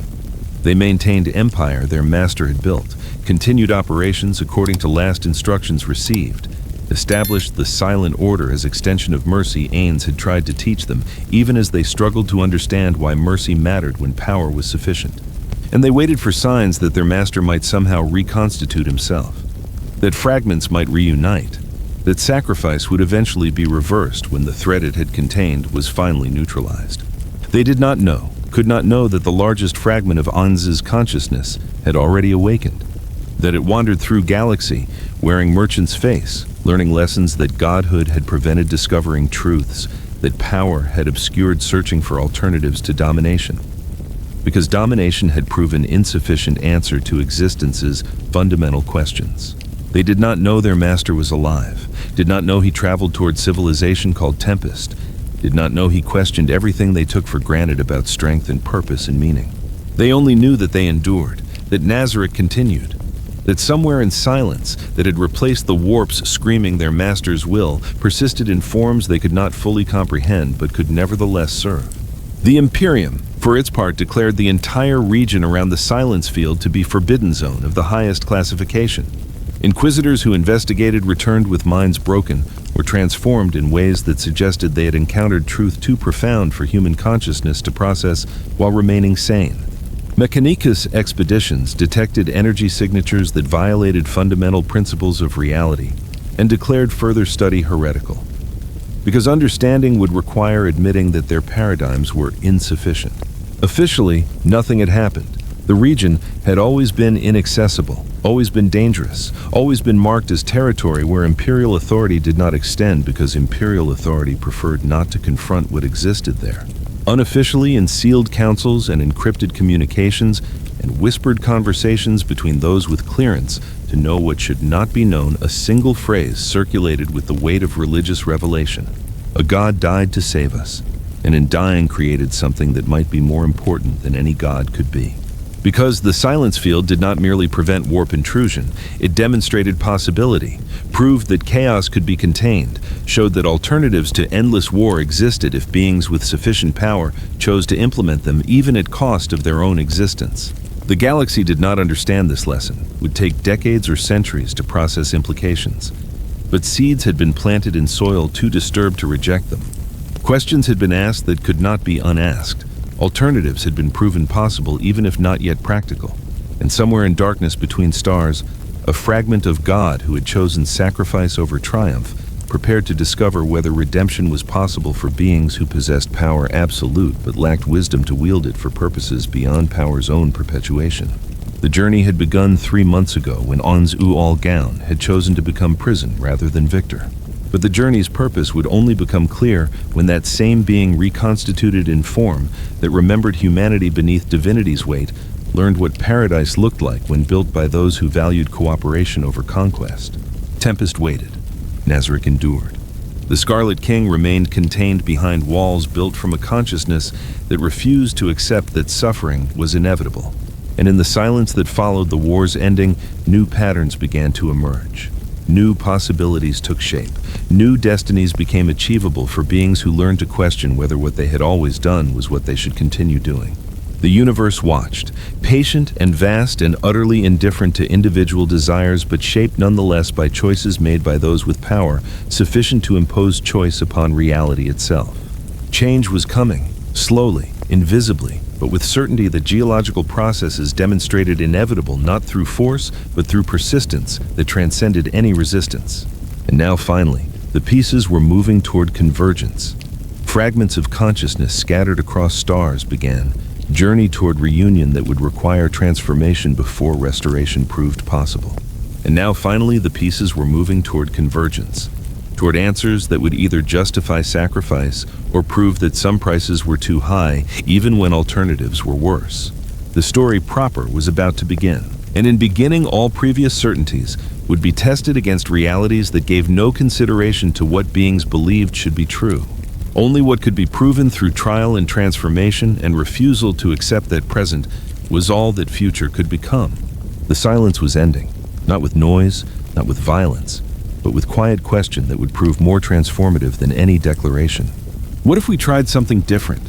They maintained empire their master had built, continued operations according to last instructions received, established the silent order as extension of mercy Ainz had tried to teach them, even as they struggled to understand why mercy mattered when power was sufficient. And they waited for signs that their master might somehow reconstitute himself, that fragments might reunite, that sacrifice would eventually be reversed when the threat it had contained was finally neutralized. They did not know, could not know that the largest fragment of Ainz's consciousness had already awakened, that it wandered through galaxy, wearing merchant's face, learning lessons that godhood had prevented discovering truths, that power had obscured searching for alternatives to domination. Because domination had proven insufficient answer to existence's fundamental questions. They did not know their master was alive, did not know he traveled toward civilization called Tempest, did not know he questioned everything they took for granted about strength and purpose and meaning. They only knew that they endured, that Nazareth continued, that somewhere in silence that had replaced the warps screaming their master's will persisted in forms they could not fully comprehend but could nevertheless serve. The Imperium, for its part, declared the entire region around the silence field to be forbidden zone of the highest classification. Inquisitors who investigated returned with minds broken or transformed in ways that suggested they had encountered truth too profound for human consciousness to process while remaining sane. Mechanicus expeditions detected energy signatures that violated fundamental principles of reality and declared further study heretical, because understanding would require admitting that their paradigms were insufficient. Officially, nothing had happened. The region had always been inaccessible, always been dangerous, always been marked as territory where imperial authority did not extend because imperial authority preferred not to confront what existed there. Unofficially, in sealed councils and encrypted communications and whispered conversations between those with clearance to know what should not be known, a single phrase circulated with the weight of religious revelation. A god died to save us, and in dying created something that might be more important than any god could be. Because the silence field did not merely prevent warp intrusion, it demonstrated possibility, proved that chaos could be contained, showed that alternatives to endless war existed if beings with sufficient power chose to implement them even at cost of their own existence. The galaxy did not understand this lesson, would take decades or centuries to process implications. But seeds had been planted in soil too disturbed to reject them. Questions had been asked that could not be unasked. Alternatives had been proven possible even if not yet practical. And somewhere in darkness between stars, a fragment of God who had chosen sacrifice over triumph, prepared to discover whether redemption was possible for beings who possessed power absolute but lacked wisdom to wield it for purposes beyond power's own perpetuation. The journey had begun 3 months ago when Ainz Ooal Gown had chosen to become prison rather than victor. But the journey's purpose would only become clear when that same being reconstituted in form that remembered humanity beneath divinity's weight learned what paradise looked like when built by those who valued cooperation over conquest. Tempest waited. Nazareth endured. The Scarlet King remained contained behind walls built from a consciousness that refused to accept that suffering was inevitable. And in the silence that followed the war's ending, new patterns began to emerge. New possibilities took shape. New destinies became achievable for beings who learned to question whether what they had always done was what they should continue doing. The universe watched, patient and vast and utterly indifferent to individual desires, but shaped nonetheless by choices made by those with power, sufficient to impose choice upon reality itself. Change was coming, slowly, invisibly, but with certainty that geological processes demonstrated inevitable not through force, but through persistence that transcended any resistance. And now finally, the pieces were moving toward convergence. Fragments of consciousness scattered across stars began, journey toward reunion that would require transformation before restoration proved possible. And now finally, the pieces were moving toward convergence, toward answers that would either justify sacrifice or prove that some prices were too high, even when alternatives were worse. The story proper was about to begin, and in beginning, all previous certainties would be tested against realities that gave no consideration to what beings believed should be true. Only what could be proven through trial and transformation and refusal to accept that present was all that future could become. The silence was ending, not with noise, not with violence, but with quiet question that would prove more transformative than any declaration. What if we tried something different?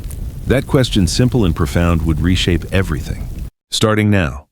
That question, simple and profound, would reshape everything. Starting now.